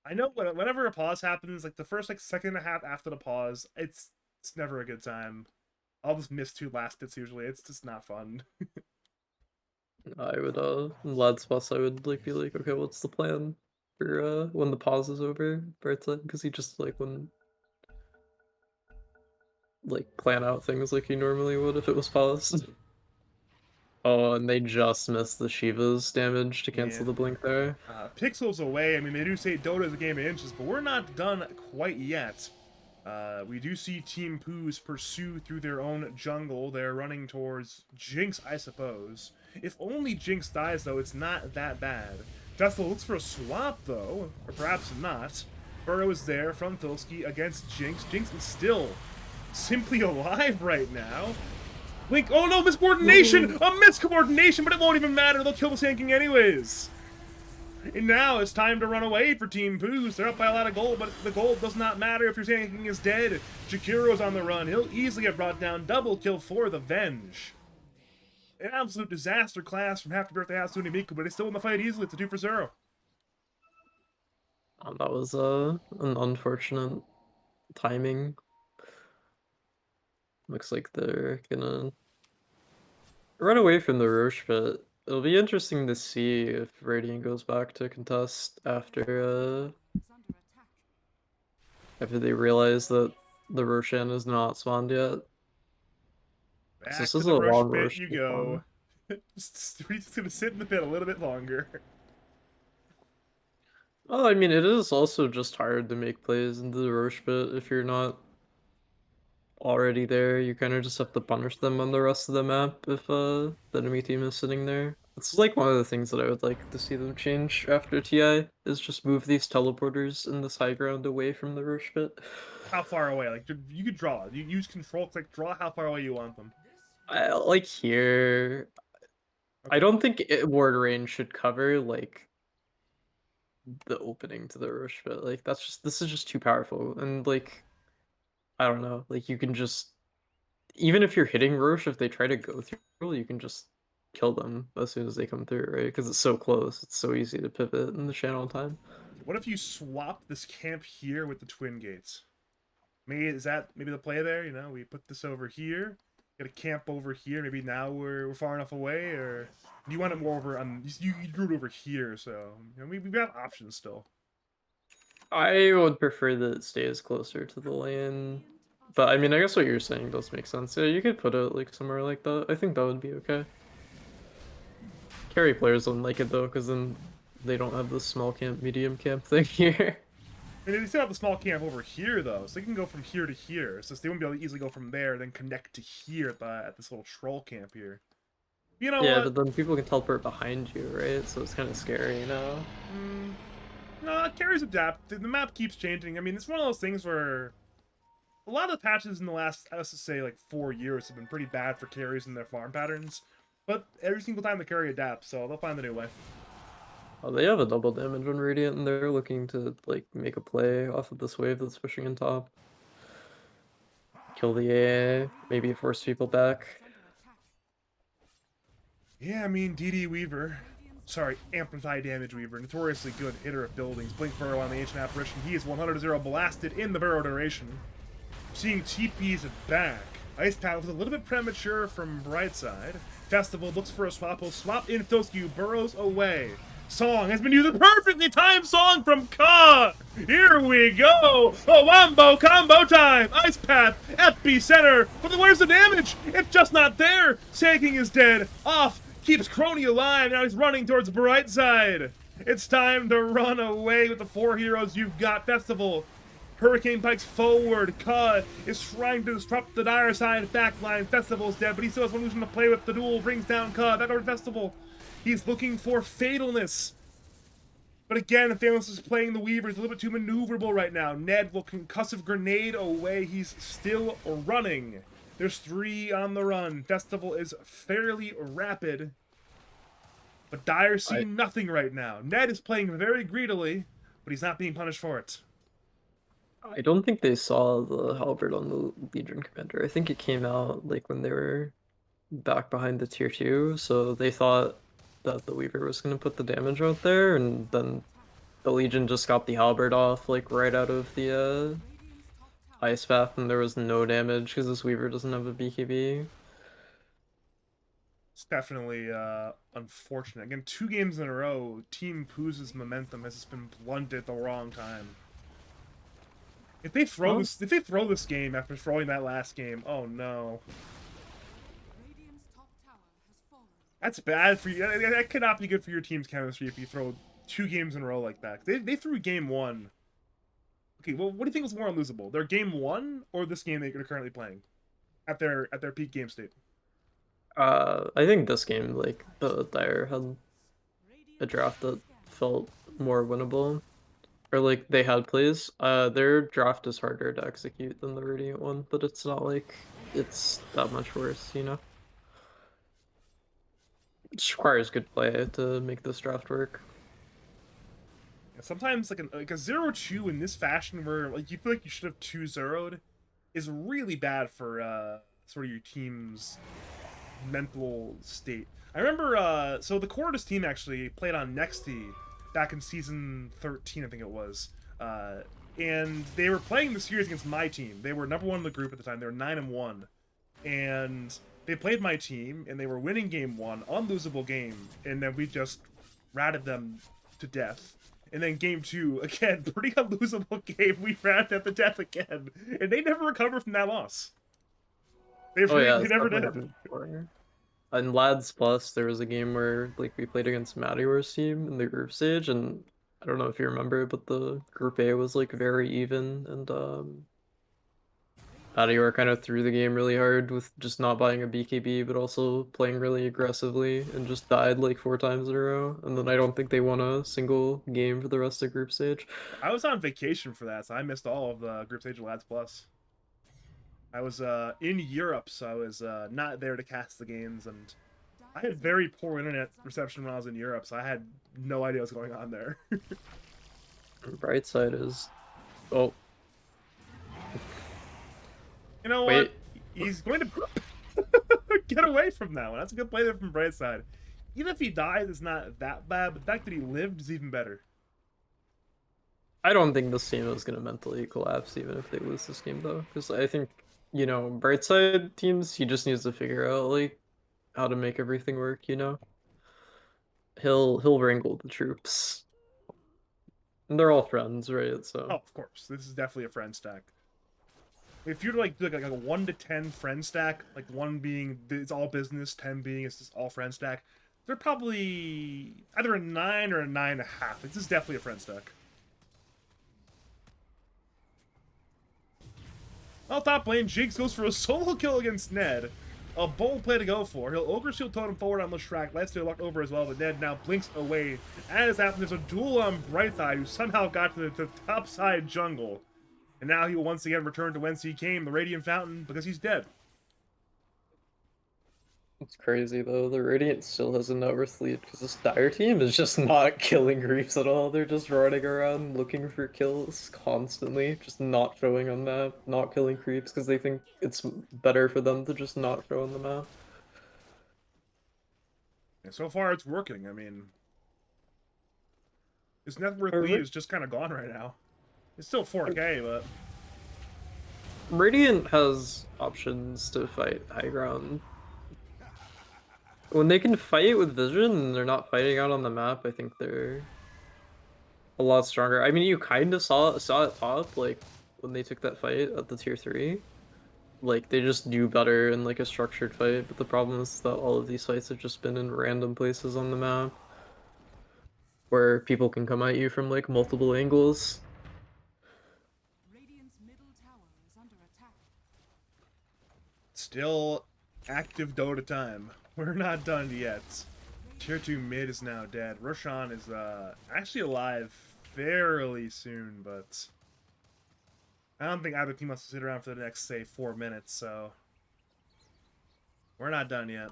I know whenever a pause happens, like the first like second and a half after the pause, it's never a good time. I'll just miss two last hits usually. It's just not fun. I would in Lad's boss I would like be like, okay, what's the plan for when the pause is over, Brightside? Because he just like wouldn't like plan out things like he normally would if it was paused. Oh, and they just missed the Shiva's damage to Yeah. cancel the blink there. Pixels away. I mean, they do say Dota is a game of inches, but we're not done quite yet. We do see Team Pooz pursue through their own jungle. They're running towards Jinx, I suppose. If only Jinx dies, though, it's not that bad. Tesla looks for a swap, though, or perhaps not. Burrow is there from Filsky against Jinx. Jinx is still simply alive right now. Link, oh no, miscoordination! A miscoordination, but it won't even matter. They'll kill the Sand King anyways. And now it's time to run away for Team Pooz. They're up by a lot of gold, but the gold does not matter if your Sand King is dead. Jakiro's on the run. He'll easily get brought down. Double kill for the Venge. An absolute disaster class from Happy Birthday Hatsune Miku, but they still win the fight easily. It's a 2-for-0. That was an unfortunate timing. Looks like they're gonna run away from the Roche, but it'll be interesting to see if Radiant goes back to contest after they realize that the Roshan is not spawned yet. Because Back this to is the a rush long pit you Roshan go. spawn. He's just gonna sit in the pit a little bit longer. Oh, I mean, it is also just hard to make plays into the Roche pit if you're not already there. You kind of just have to punish them on the rest of the map if the enemy team is sitting there. It's like one of the things that I would like to see them change after TI is just move these teleporters in this high ground away from the Roche pit. How far away? Like you could draw. You use control click draw how far away you want them. I like here. I Okay. don't think ward range should cover like the opening to the Roche pit. Like that's just this is just too powerful and like I don't know. Like you can just even if you're hitting Roche, if they try to go through, you can just kill them as soon as they come through, right? Because it's so close. It's so easy to pivot in the channel time. What if you swap this camp here with the twin gates? Maybe is that maybe the play there? You know, we put this over here, get a camp over here. Maybe now we're far enough away, or do you want it more over on? You drew it over here, so you know, we've got options still. I would prefer that it stays closer to the lane. But I mean, I guess what you're saying does make sense. Yeah, you could put it like somewhere like that. I think that would be okay. Carry players don't like it though, because then they don't have the small camp, medium camp thing here. I mean, they still have the small camp over here though, so they can go from here to here. So they won't be able to easily go from there, then connect to here at this little troll camp here. You know Yeah, what? but then people can teleport behind you, right? So it's kind of scary, Mm, no, carries adapt. The map keeps changing. I mean, it's one of those things where a lot of the patches in the last, let's just say, like 4 years have been pretty bad for carries and their farm patterns. But every single time the carry adapts, so they'll find a new way. Oh, they have a double damage on Radiant, and they're looking to like make a play off of this wave that's pushing in top. Kill the AA, maybe force people back. Yeah, I mean, DD Weaver. Sorry, Amplify Damage Weaver. Notoriously good hitter of buildings. Blink Burrow on the Ancient Apparition. He is 100-0 blasted in the Burrow duration. Seeing TP's back. Ice Path was a little bit premature from Brightside. Festival looks for a swap. He'll swap in Filskew. Burrows away. Song has been used. A perfectly timed song from Ka. Here we go. A wombo combo time. Ice Path, epicenter. But then where's the damage? It's just not there. Sanking is dead. Off. Keeps Crony alive. Now he's running towards Brightside. It's time to run away with the 4 heroes you've got. Festival. Hurricane Pike's forward. Ka is trying to disrupt the dire side backline. Festival's dead, but he still has one illusion to play with. The duel brings down Ka. Back over to Festival. He's looking for Fatalness. But again, Fatalness is playing the Weaver. He's a little bit too maneuverable right now. Ned will concussive grenade away. He's still running. There's 3 on the run. Festival is fairly rapid. But Dire see nothing right now. Ned is playing very greedily, but he's not being punished for it. I don't think they saw the halberd on the Legion Commander. I think it came out like when they were back behind the tier 2, so they thought that the Weaver was going to put the damage out there, and then the Legion just got the halberd off like right out of the ice path, and there was no damage because this Weaver doesn't have a BKB. It's definitely unfortunate. Again, 2 games in a row, Team Pooz's momentum has just been blunted at the wrong time. If they throw this game after throwing that last game, oh no. That's bad for you. That cannot be good for your team's chemistry if you throw 2 games in a row like that. They threw game 1. Okay, well, what do you think was more unlosable? Their game 1 or this game that you're currently playing at their peak game state? I think this game, like, the Dire had a draft that felt more winnable. Or, like, they had plays. Their draft is harder to execute than the Radiant one, but it's not like it's that much worse, you know? It just requires good play to make this draft work. Yeah, sometimes like a 0-2 in this fashion where like you feel like you should have 2-0'd is really bad for sort of your team's mental state. I remember so the core of this team actually played on Nexty back in season 13, I think it was. And they were playing the series against my team. They were #1 in the group at the time. They were 9-1. And they played my team and they were winning game 1, unlosable game, and then we just ratted them to death. And then game 2, again, pretty unlosable game. We ratted them to death again. And they never recovered from that loss. They never did. Happened before. In Lads Plus, there was a game where like we played against Madior's team in the group stage, and I don't know if you remember, but the Group A was like very even, and Adior kind of threw the game really hard with just not buying a BKB, but also playing really aggressively, and just died like 4 times in a row. And then I don't think they won a single game for the rest of group stage. I was on vacation for that, so I missed all of the Group Stage of Lads Plus. I was in Europe, so I was not there to cast the games, and I had very poor internet reception when I was in Europe, so I had no idea what's going on there. Bright side is, oh You know what? wait, He's going to get away from that one. That's a good play there from Brightside. Even if he dies, it's not that bad, but the fact that he lived is even better. I don't think this team is gonna mentally collapse even if they lose this game though, because I think bright side teams he just needs to figure out like how to make everything work. He'll wrangle the troops, and they're all friends, right? Oh, So of course. This is definitely a friend stack. If you're like do like a 1 to 10 friend stack, like 1 being it's all business, 10 being it's just all friend stack, they're probably either a 9 or a 9.5. This is definitely a friend stack. Well, top lane, Jinx goes for a solo kill against Ned. A bold play to go for. He'll Ogre Shield Totem forward on Leshrac. Let's do luck over as well, but Ned now blinks away. As happens, there's a duel on Brightside, who somehow got to the top side jungle. And now he will once again return to whence he came, the Radiant Fountain, because he's dead. it's crazy though. The Radiant still has a Networth lead because this Dire team is just not killing creeps at all. They're just running around looking for kills constantly, just not showing on map, not killing creeps because they think it's better for them to just not show on the map. And so far, it's working. I mean, his net worth lead Ra- is just kind of gone right now. It's still 4K, but Radiant has options to fight high ground. When they can fight with vision and they're not fighting out on the map, I think they're a lot stronger. I mean, you kind of saw it top, like when they took that fight at the tier 3. Like they just do better in like a structured fight, but the problem is that all of these fights have just been in random places on the map where people can come at you from like multiple angles. Radiant's middle tower is under attack. still active Dota time. We're not done yet. Tier 2 mid is now dead. Roshan is actually alive fairly soon, but I don't think either team wants to sit around for the next, say, 4 minutes, so we're not done yet.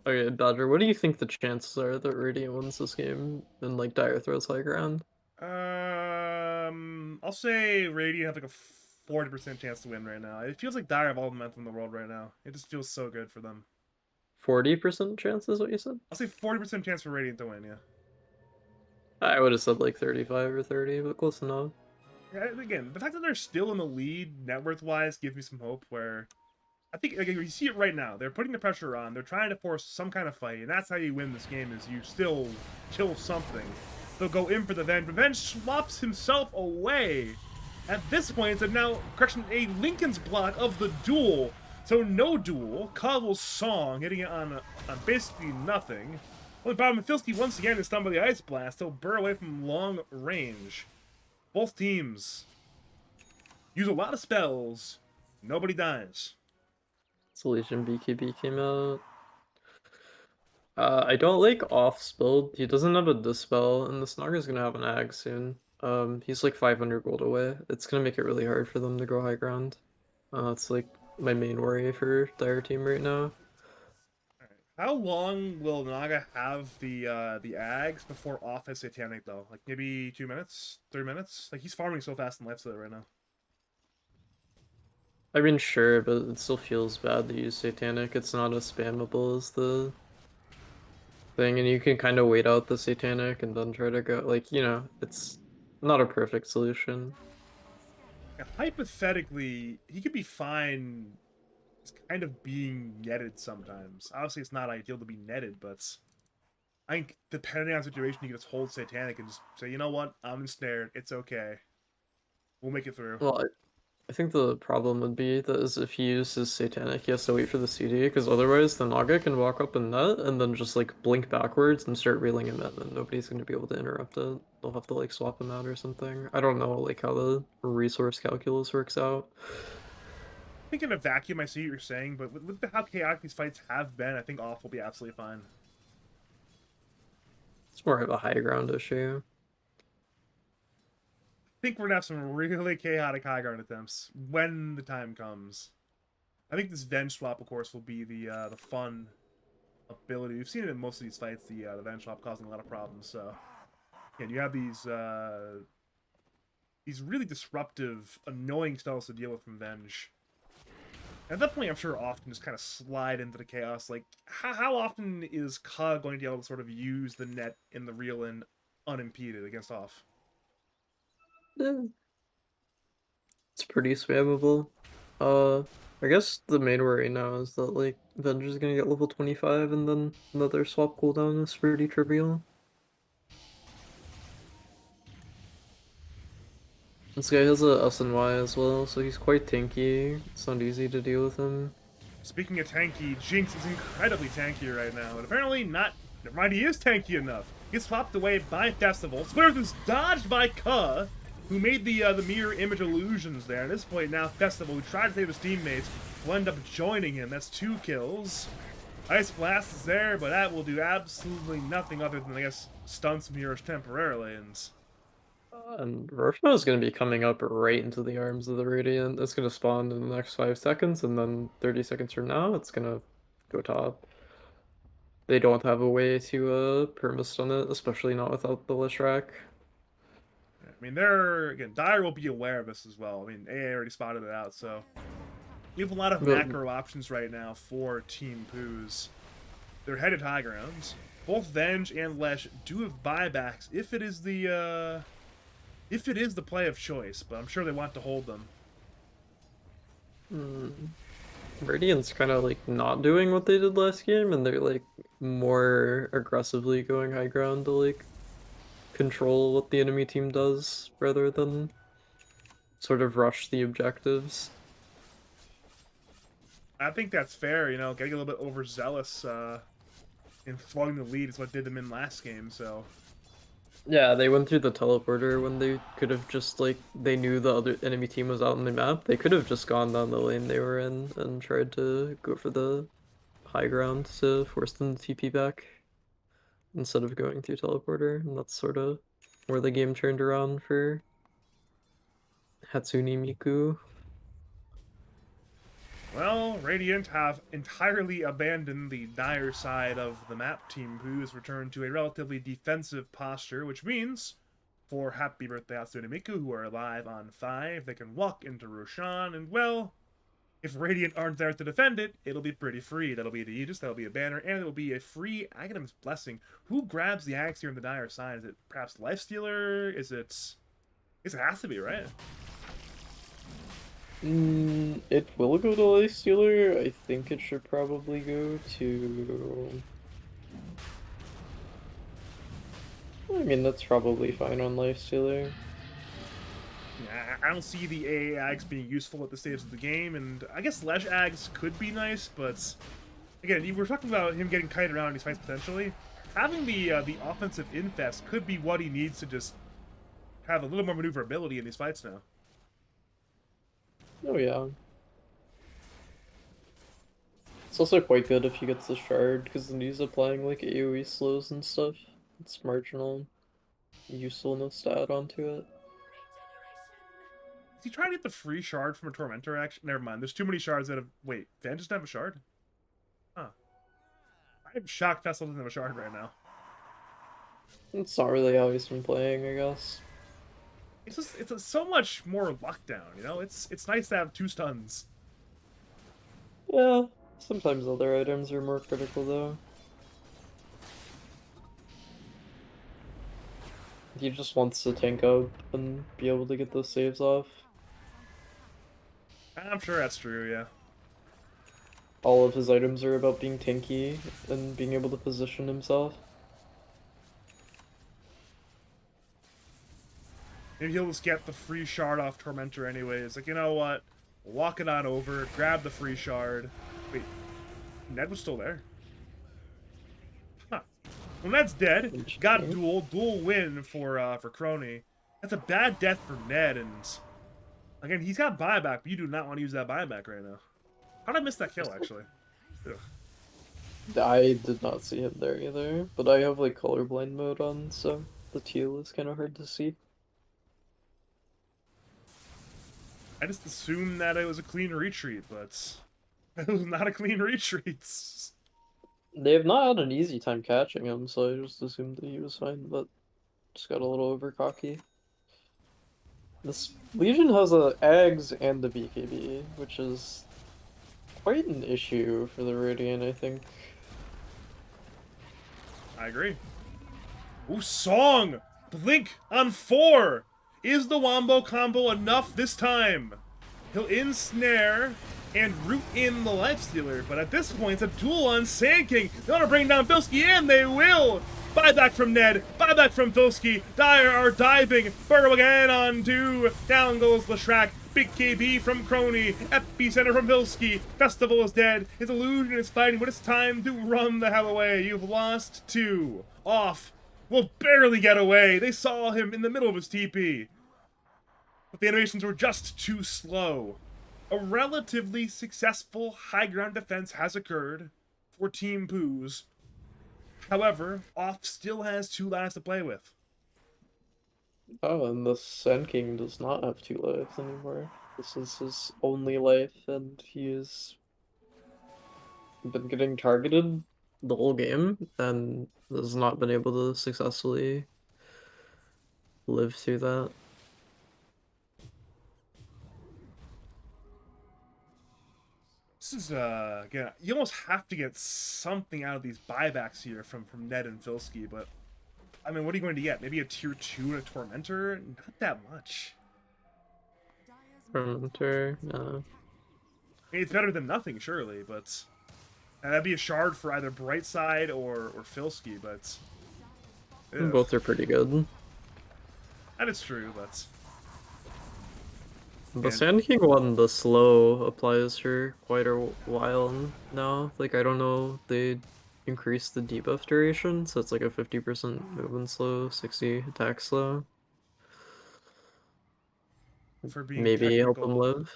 Okay, Dodger, what do you think the chances are that Radiant wins this game and like Dire throws high ground? I'll say Radiant have like a 40% chance to win right now. It feels like Dire have all the momentum in the world right now. It just feels so good for them. 40% chance is what you said? I'll say 40% chance for Radiant to win, yeah. I would have said like 35 or 30, but close enough. Yeah, again, the fact that they're still in the lead net worth wise gives me some hope. Where I think again, you see it right now. They're putting the pressure on. They're trying to force some kind of fight, and that's how you win this game. Is you still kill something. They'll go in for the Venge, but Venge swaps himself away. At this point, it's a Lincoln's block of the duel. So no duel. Cobble's song hitting it on basically nothing. Only problem, Filsky once again is stunned by the Ice Blast. He'll burr away from long range. Both teams use a lot of spells. Nobody dies. Solution BKB came out. I don't like Off's build. He doesn't have a Dispel, and the Snogger's gonna have an Ag soon. He's like 500 gold away. It's gonna make it really hard for them to go high ground. It's like my main worry for Dire team right now. How long will Naga have the Ags before off his Satanic though? Like maybe 2 minutes, 3 minutes? Like he's farming so fast in Lifesteal right now. I mean, sure, but it still feels bad to use Satanic. It's not as spammable as the thing, and you can kind of wait out the Satanic and then try to go, like, it's not a perfect solution. And hypothetically, he could be fine just kind of being netted sometimes. Obviously it's not ideal to be netted, but I think depending on the situation you can just hold Satanic and just say, you know what, I'm ensnared, it's okay. We'll make it through. Well, I think the problem would be that is if he uses Satanic, he has to wait for the CD, because otherwise the Naga can walk up in net and then just like blink backwards and start reeling him in, and nobody's going to be able to interrupt it. They'll have to like swap him out or something. I don't know like how the resource calculus works out. I think in a vacuum, I see what you're saying, but with how chaotic these fights have been, I think off will be absolutely fine. It's more of a high ground issue. I think we're gonna have some really chaotic high ground attempts when the time comes. I think this Venge swap, of course, will be the fun ability. We've seen it in most of these fights, the Venge swap causing a lot of problems. So, again, you have these really disruptive, annoying styles to deal with from Venge. At that point, I'm sure often just kind of slide into the chaos. Like, how often is Ka going to be able to sort of use the net in the real and unimpeded against off? Eh, it's pretty spammable. Uh, I guess the main worry now is that like Venger's gonna get level 25 and then another swap cooldown is pretty trivial. This guy has a S and Y as well, so he's quite tanky. It's not easy to deal with him. Speaking of tanky, Jinx is incredibly tanky right now, and apparently not. Never mind, he is tanky enough. Gets swapped away by Festival. Splitter is dodged by Ka, who made the mirror image illusions there. At this point now, Festival, who tried to save his teammates, will end up joining him. That's 2 kills. Ice Blast is there, but that will do absolutely nothing other than, I guess, stun some heroes temporarily. And Roshan is going to be coming up right into the arms of the Radiant. It's going to spawn in the next 5 seconds, and then 30 seconds from now, it's going to go top. They don't have a way to permastun it, especially not without the Lishrak. I mean, they're, again, Dire will be aware of this as well. I mean, AA already spotted it out, so we have a lot of But macro options right now for Team Pooz. They're headed high grounds. Both Venge and Lesh do have buybacks if it is the play of choice, but I'm sure they want to hold them. Radiant's kind of like not doing what they did last game, and they're like more aggressively going high ground to like control what the enemy team does rather than sort of rush the objectives. I think that's fair, you know, getting a little bit overzealous in flooding the lead is what did them in last game, so Yeah, they went through the teleporter when they could have just like they knew the other enemy team was out on the map. They could have just gone down the lane they were in and tried to go for the high ground to force them to TP back instead of going through teleporter, and that's sort of where the game turned around for Hatsune Miku. well, Radiant have entirely abandoned the dire side of the map. Team Pooh has returned to a relatively defensive posture, which means for Happy Birthday Hatsune and Miku, who are alive on 5, they can walk into Roshan, and well, if Radiant aren't there to defend it, it'll be pretty free. That'll be the Aegis, that'll be a banner, and it'll be a free Aghanim's Blessing. Who grabs the axe here in the dire side? Is it perhaps Lifestealer? Is it... I guess it has to be, right? It will go to Lifestealer. I think it should probably go to... I mean, that's probably fine on Lifestealer. Yeah, I don't see the AA Ags being useful at this stage of the game, and I guess Lesh Ags could be nice, but again, you were talking about him getting kited around in these fights potentially. Having the offensive infest could be what he needs to just have a little more maneuverability in these fights now. Oh yeah. It's also quite good if he gets the shard, because then he's applying like AoE slows and stuff. It's marginal usefulness to add onto it. Is he trying to get the free shard from a Tormentor action? Never mind, there's too many shards that have... Wait, Van doesn't have a shard? Huh. I'm shocked Festival doesn't have a shard right now. It's not really how he's been playing, I guess. It's just, so much more lockdown, you know? It's nice to have 2 stuns. Yeah, sometimes other items are more critical though. He just wants to tank up and be able to get those saves off. I'm sure that's true, yeah. All of his items are about being tanky and being able to position himself. Maybe he'll just get the free shard off Tormentor anyways. Like, you know what? Walk it on over, grab the free shard. Wait, Ned was still there. Huh. Well, Ned's dead. Got duel win for Crony. That's a bad death for Ned, and again, he's got buyback, but you do not want to use that buyback right now. How'd I miss that kill, actually? Ugh. I did not see him there either, but I have like colorblind mode on, so the teal is kind of hard to see. I just assumed that it was a clean retreat, but it was not a clean retreat. They have not had an easy time catching him, so I just assumed that he was fine, but just got a little over cocky. This Legion has a Ags and the BKB, which is quite an issue for the Radiant, I think. I agree. Ooh, Song! Blink on 4! Is the Wombo combo enough this time? He'll ensnare and root in the Lifestealer, but at this point, it's a duel on Sand King. They want to bring down Filski, and they will! Buyback from Ned, buyback from Filski. Dire are diving. Burrow again on 2. Down goes Leshrac. Big KB from Crony. Epicenter from Vilsky. Festival is dead. His illusion is fighting, but it's time to run the hell away. You've lost 2. Off. Will barely get away. They saw him in the middle of his TP. But the animations were just too slow. A relatively successful high ground defense has occurred for Team Pooz. However, Off still has 2 lives to play with. Oh, and the Sand King does not have 2 lives anymore. This is his only life, and he's been getting targeted the whole game, and has not been able to successfully live through that. This is, again, you almost have to get something out of these buybacks here from Ned and Filski, but, I mean, what are you going to get? Maybe a tier 2 and a Tormentor? Not that much. Tormentor, no. I mean, it's better than nothing, surely, but that'd be a shard for either Brightside or Filski, but ugh. Both are pretty good. That is true, but The Sand King one, the slow applies for quite a while now. Like, I don't know, they increased the debuff duration, so it's like a 50% movement slow, 60 attack slow. for being Maybe help technical, them live.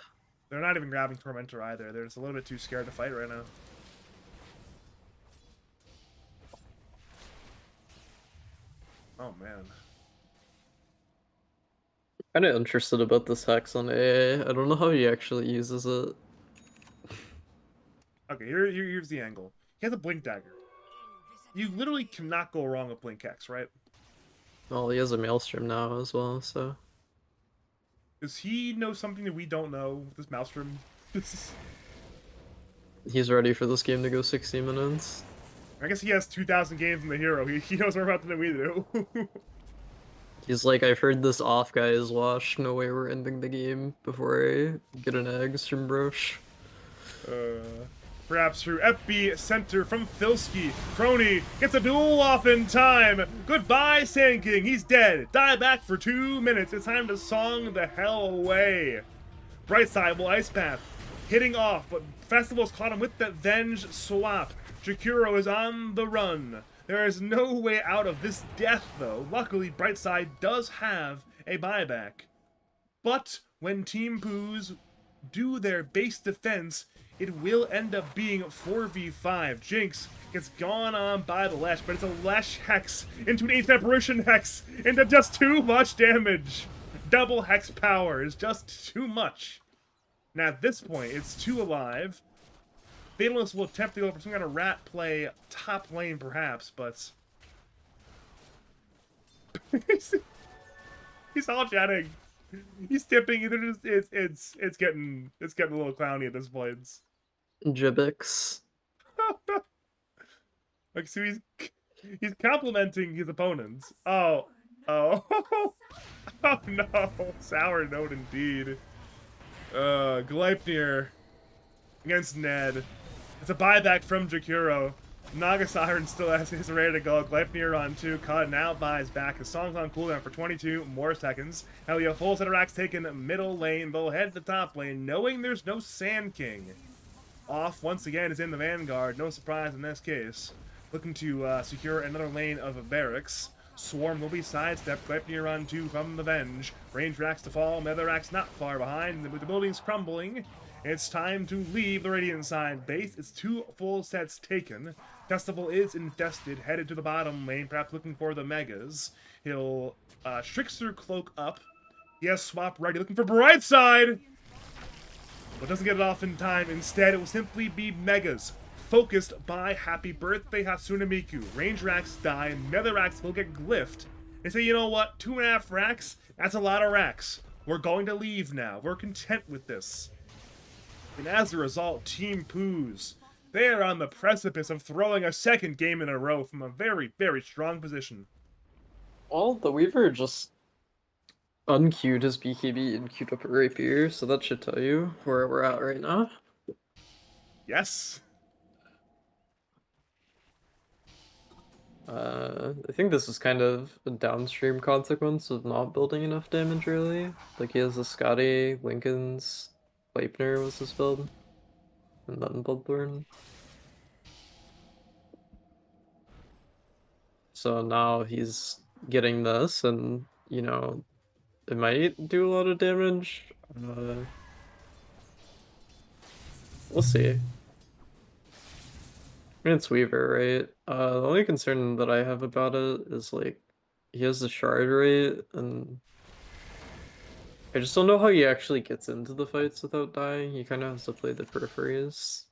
they're not even grabbing Tormentor either. They're just a little bit too scared to fight right now. Oh, man. Kind of interested about this Hex on AA. I don't know how he actually uses it. Okay, here's the angle. He has a Blink Dagger. You literally cannot go wrong with Blink Hex, right? Well, he has a Maelstrom now as well, so... Does he know something that we don't know with this Maelstrom? He's ready for this game to go 60 minutes. I guess he has 2,000 games in the hero. He knows more about it than we do. He's like, I've heard this off guy is washed. No way we're ending the game before I get an eggs from Brosh. Perhaps through FB Center from Filski. Crony gets a duel off in time. Goodbye, Sand King. He's dead. Die back for 2 minutes. It's time to song the hell away. Brightside will Ice Path. Hitting off, but Festival's caught him with the Venge swap. Jakuro is on the run. There is no way out of this death, though. Luckily, Brightside does have a buyback. But when Team Pooz do their base defense, it will end up being 4v5. Jinx gets gone on by the Lesh, but it's a Lesh Hex into an Ancient Apparition Hex into just too much damage. Double Hex power is just too much. Now at this point, it's 2 alive. Fatalist will attempt to go for some kind of rat play top lane, perhaps, but he's all chatting. He's tipping. It's getting a little clowny at this point. Jibbix. Like, so he's complimenting his opponents. Oh, oh no, sour note indeed. Gleipnir against Ned. It's a buyback from Jakuro. Naga Siren still has his ready to go. Gleipnir on 2, caught now by his back. His song's on cooldown for 22 more seconds. Helia full set of racks taken middle lane. They'll head to top lane, knowing there's no Sand King. Off once again is in the Vanguard. No surprise in this case. Looking to secure another lane of barracks. Swarm will be sidestepped. Gleipnir on 2 from the Venge. Range racks to fall. Nether racks not far behind. With the buildings crumbling, it's time to leave the Radiant side base. It's 2 full sets taken. Festival is infested, headed to the bottom lane, perhaps looking for the Megas. He'll Trickster cloak up. He has swap ready, looking for Brightside, but doesn't get it off in time. Instead, it will simply be Megas, focused by Happy Birthday Hatsune Miku. Range racks die, Nether racks will get glyphed. They say, you know what, 2.5 racks? That's a lot of racks. We're going to leave now. We're content with this. And as a result, Team Pooz, they are on the precipice of throwing a second game in a row from a very, very strong position. Well, the Weaver just unqueued his BKB and queued up a rapier, so that should tell you where we're at right now. Yes. I think this is kind of a downstream consequence of not building enough damage, really. Like, he has a Scotty, Lincoln's, Leipner was his build, and then Bloodthorn. So now he's getting this, and, you know, it might do a lot of damage. We'll see. I mean, it's Weaver, right? The only concern that I have about it is, like, he has the shard rate, and I just don't know how he actually gets into the fights without dying. He kind of has to play the peripheries.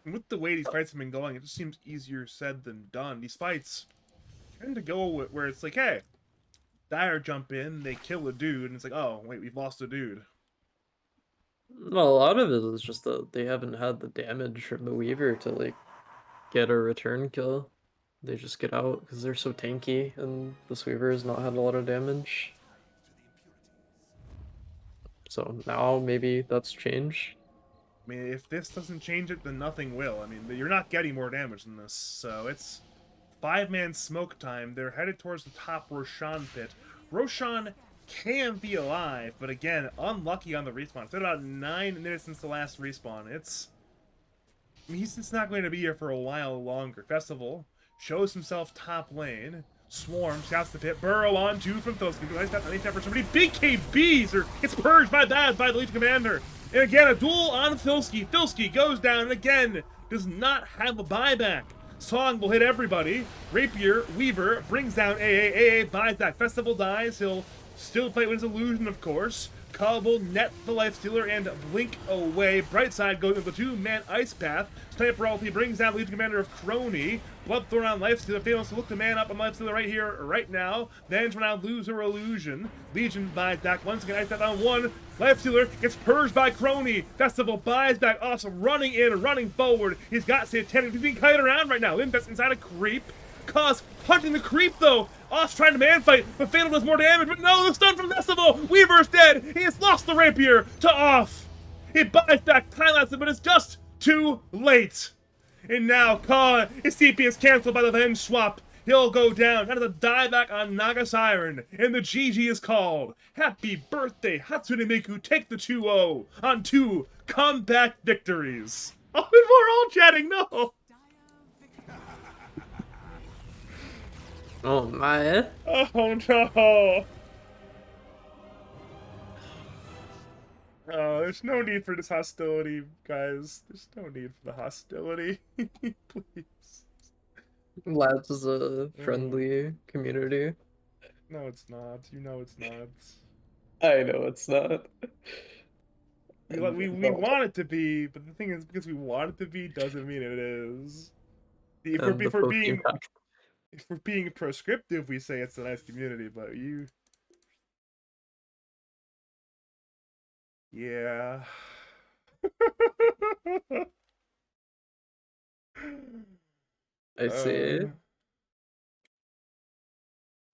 With the way these fights have been going, it just seems easier said than done. These fights tend to go where it's like, hey, Dire jump in, they kill a dude, and it's like, oh, wait, we've lost a dude. Well, a lot of it is just that they haven't had the damage from the Weaver to, like, get a return kill. They just get out because they're so tanky, and this Weaver has not had a lot of damage. So now maybe that's changed. I mean, if this doesn't change it, then nothing will. I mean, you're not getting more damage than this, so it's 5-man smoke time. They're headed towards the top Roshan pit. Roshan can be alive, but again, unlucky on the respawn. It's been about 9 minutes since the last respawn. I mean, he's just not going to be here for a while longer. Festival shows himself top lane. Swarm scouts the pit. Burrow on 2 from Thilski. Nice tap for somebody. BKBs or gets purged by that by the Legion Commander. And again, a duel on Thilski. Thilski goes down and again does not have a buyback. Song will hit everybody. Rapier, Weaver brings down AA. AA buys that. Festival dies. He'll still fight with his illusion, of course. Cobb will net the Lifestealer and blink away. Brightside goes into the 2-man ice path. Sniper ulti brings down Legion Commander of Crony. Bloodthorn on Lifestealer fails to look the man up on Lifestealer right here, right now. Venge will now lose her illusion. Legion buys back once again. Ice path on 1. Lifestealer gets purged by Crony. Festival buys back. Awesome running in, running forward. He's got Satanic. He's being kited around right now. Invest inside a creep. Cause hunting the creep though. Off's trying to man fight, but Fatal does more damage. But no, the stun from Festival. Weaver's dead. He has lost the rapier to Off. He buys back time-lapse, but it's just too late. And now Ka, his TP is canceled by the Venge swap. He'll go down. That is a dieback on Naga Siren. And the GG is called. Happy birthday, Hatsune Miku. Take the 2-0 on 2 comeback victories. Oh, and we're all chatting. No. Oh my. Oh no. Oh, there's no need for this hostility, guys. There's no need for the hostility. Please. Labs is a friendly community. No, it's not. You know it's not. I know it's not. We want it to be, but the thing is, because we want it to be doesn't mean it is. If we're, And the if we're Pokemon being pack. if we're being prescriptive, we say it's a nice community, but you, yeah. I see.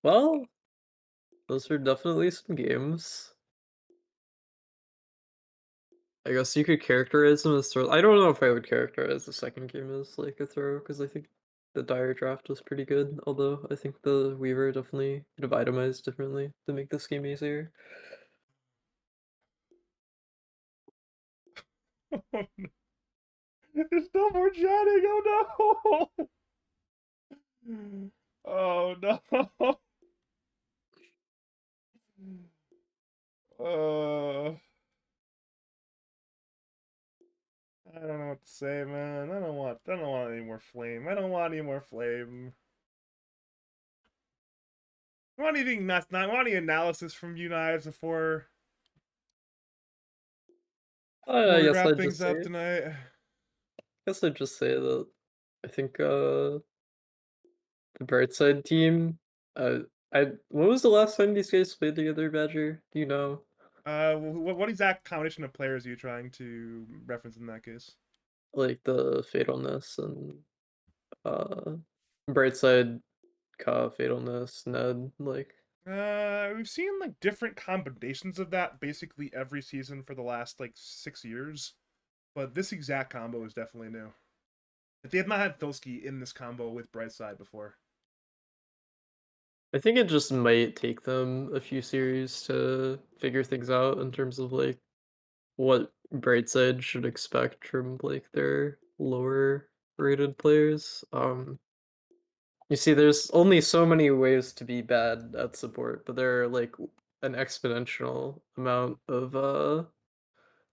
Well, those are definitely some games. I guess you could characterize them as throw. I don't know if I would characterize the second game as like a throw because I think the Dire draft was pretty good. Although I think the Weaver definitely could have itemized differently to make this game easier. There's no more chatting. Oh no! Oh no! Uh, I don't know what to say, man. I don't want any more flame. I don't want any more flame. I want anything not I want any analysis from you knives before I we guess wrap I'd things just say. up tonight. That I think the Brightside team. When was the last time these guys played together, Badger? Do you know? What exact combination of players are you trying to reference in that case? Like the Fatalness and uh Brightside, Fatalness, Ned, like We've seen like different combinations of that basically every season for the last like 6 years, but this exact combo is definitely new. They have not had Filski in this combo with Brightside before. I think it just might take them a few series to figure things out in terms of like what Brightside should expect from like their lower rated players. You see, there's only so many ways to be bad at support, but there are like an exponential amount of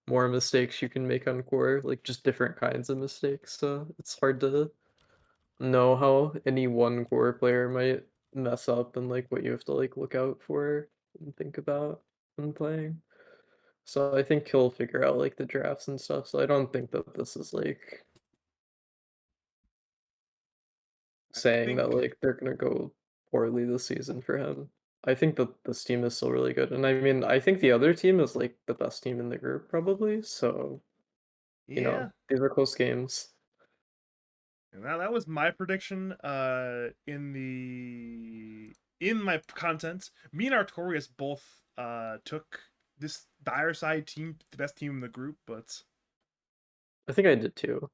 more mistakes you can make on core, like just different kinds of mistakes. So it's hard to know how any one core player might mess up and like what you have to like look out for and think about when playing. So I think he'll figure out like the drafts and stuff. So I don't think that this is like I saying that think, like they're gonna go poorly this season for him. I think that this team is still really good. And I mean, I think the other team is like the best team in the group probably. So, yeah, these are close games. and that was my prediction. In my content, me and Artorias both took this dire side team, the best team in the group, but I think I did too.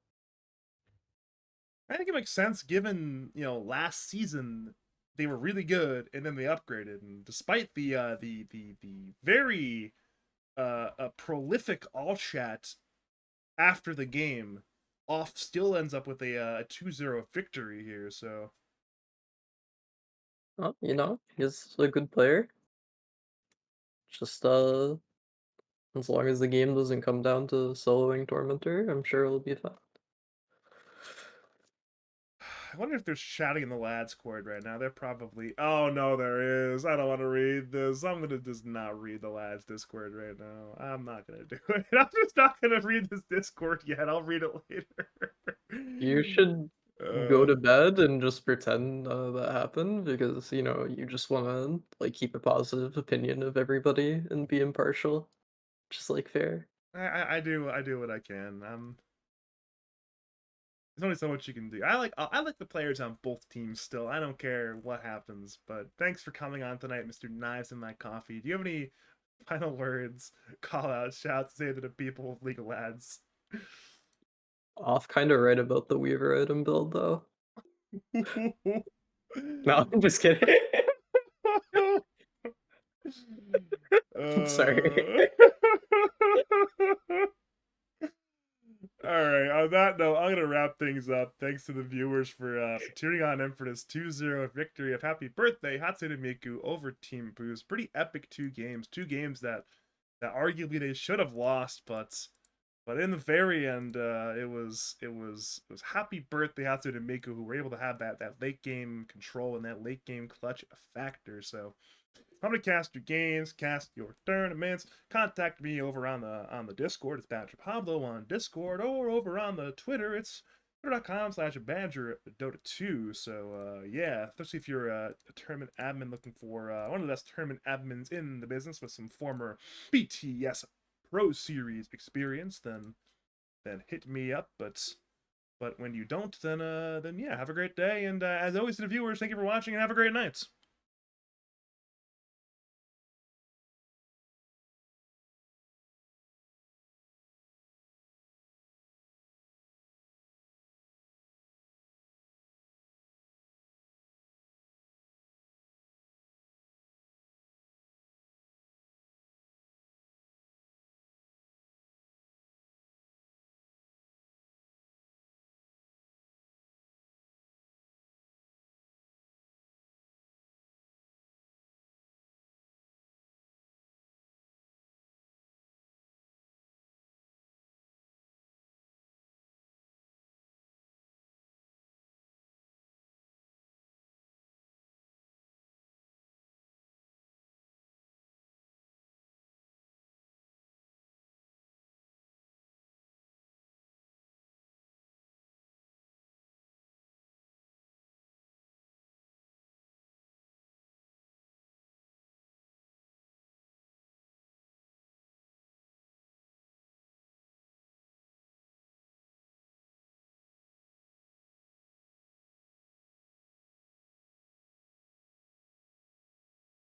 I think it makes sense given last season they were really good and then they upgraded, and despite the very prolific all chat after the game, off still ends up with a 2-0 victory here. So Well, he's a good player. Just as long as the game doesn't come down to soloing Tormentor, I'm sure it'll be fun. I wonder if there's chatting in the lads cord right now. They're probably. Oh no, there is. I don't want to read this. I'm gonna just not read the lads Discord right now. I'm not gonna do it. I'm just not gonna read this Discord yet. I'll read it later. You should go to bed and just pretend that happened because you just want to like keep a positive opinion of everybody and be impartial, just like fair. I do what I can. There's only so much you can do. I like the players on both teams still. I don't care what happens. But thanks for coming on tonight, Mr. Knives in My Coffee. Do you have any final words, call out, shout, say to the people of League of Lads? Off kind of right about the Weaver item build though. No, I'm just kidding. I'm sorry. uh... All right. On that note, I'm gonna wrap things up. Thanks to the viewers for tuning on in for this 2-0 victory of Happy Birthday Hatsune Miku over Team Pooz. Pretty epic two games that arguably they should have lost, but in the very end, it was Happy Birthday Hatsune Miku who were able to have that late game control and that late game clutch factor. So how to cast your games, cast your tournaments. Contact me over on the Discord. It's Badger Pablo on Discord, or over on the Twitter. It's twitter.com/Badger Dota 2. So yeah, especially if you're a tournament admin looking for one of the best tournament admins in the business with some former BTS Pro Series experience, then hit me up. But when you don't, then yeah, have a great day. And as always, to the viewers, thank you for watching and have a great night.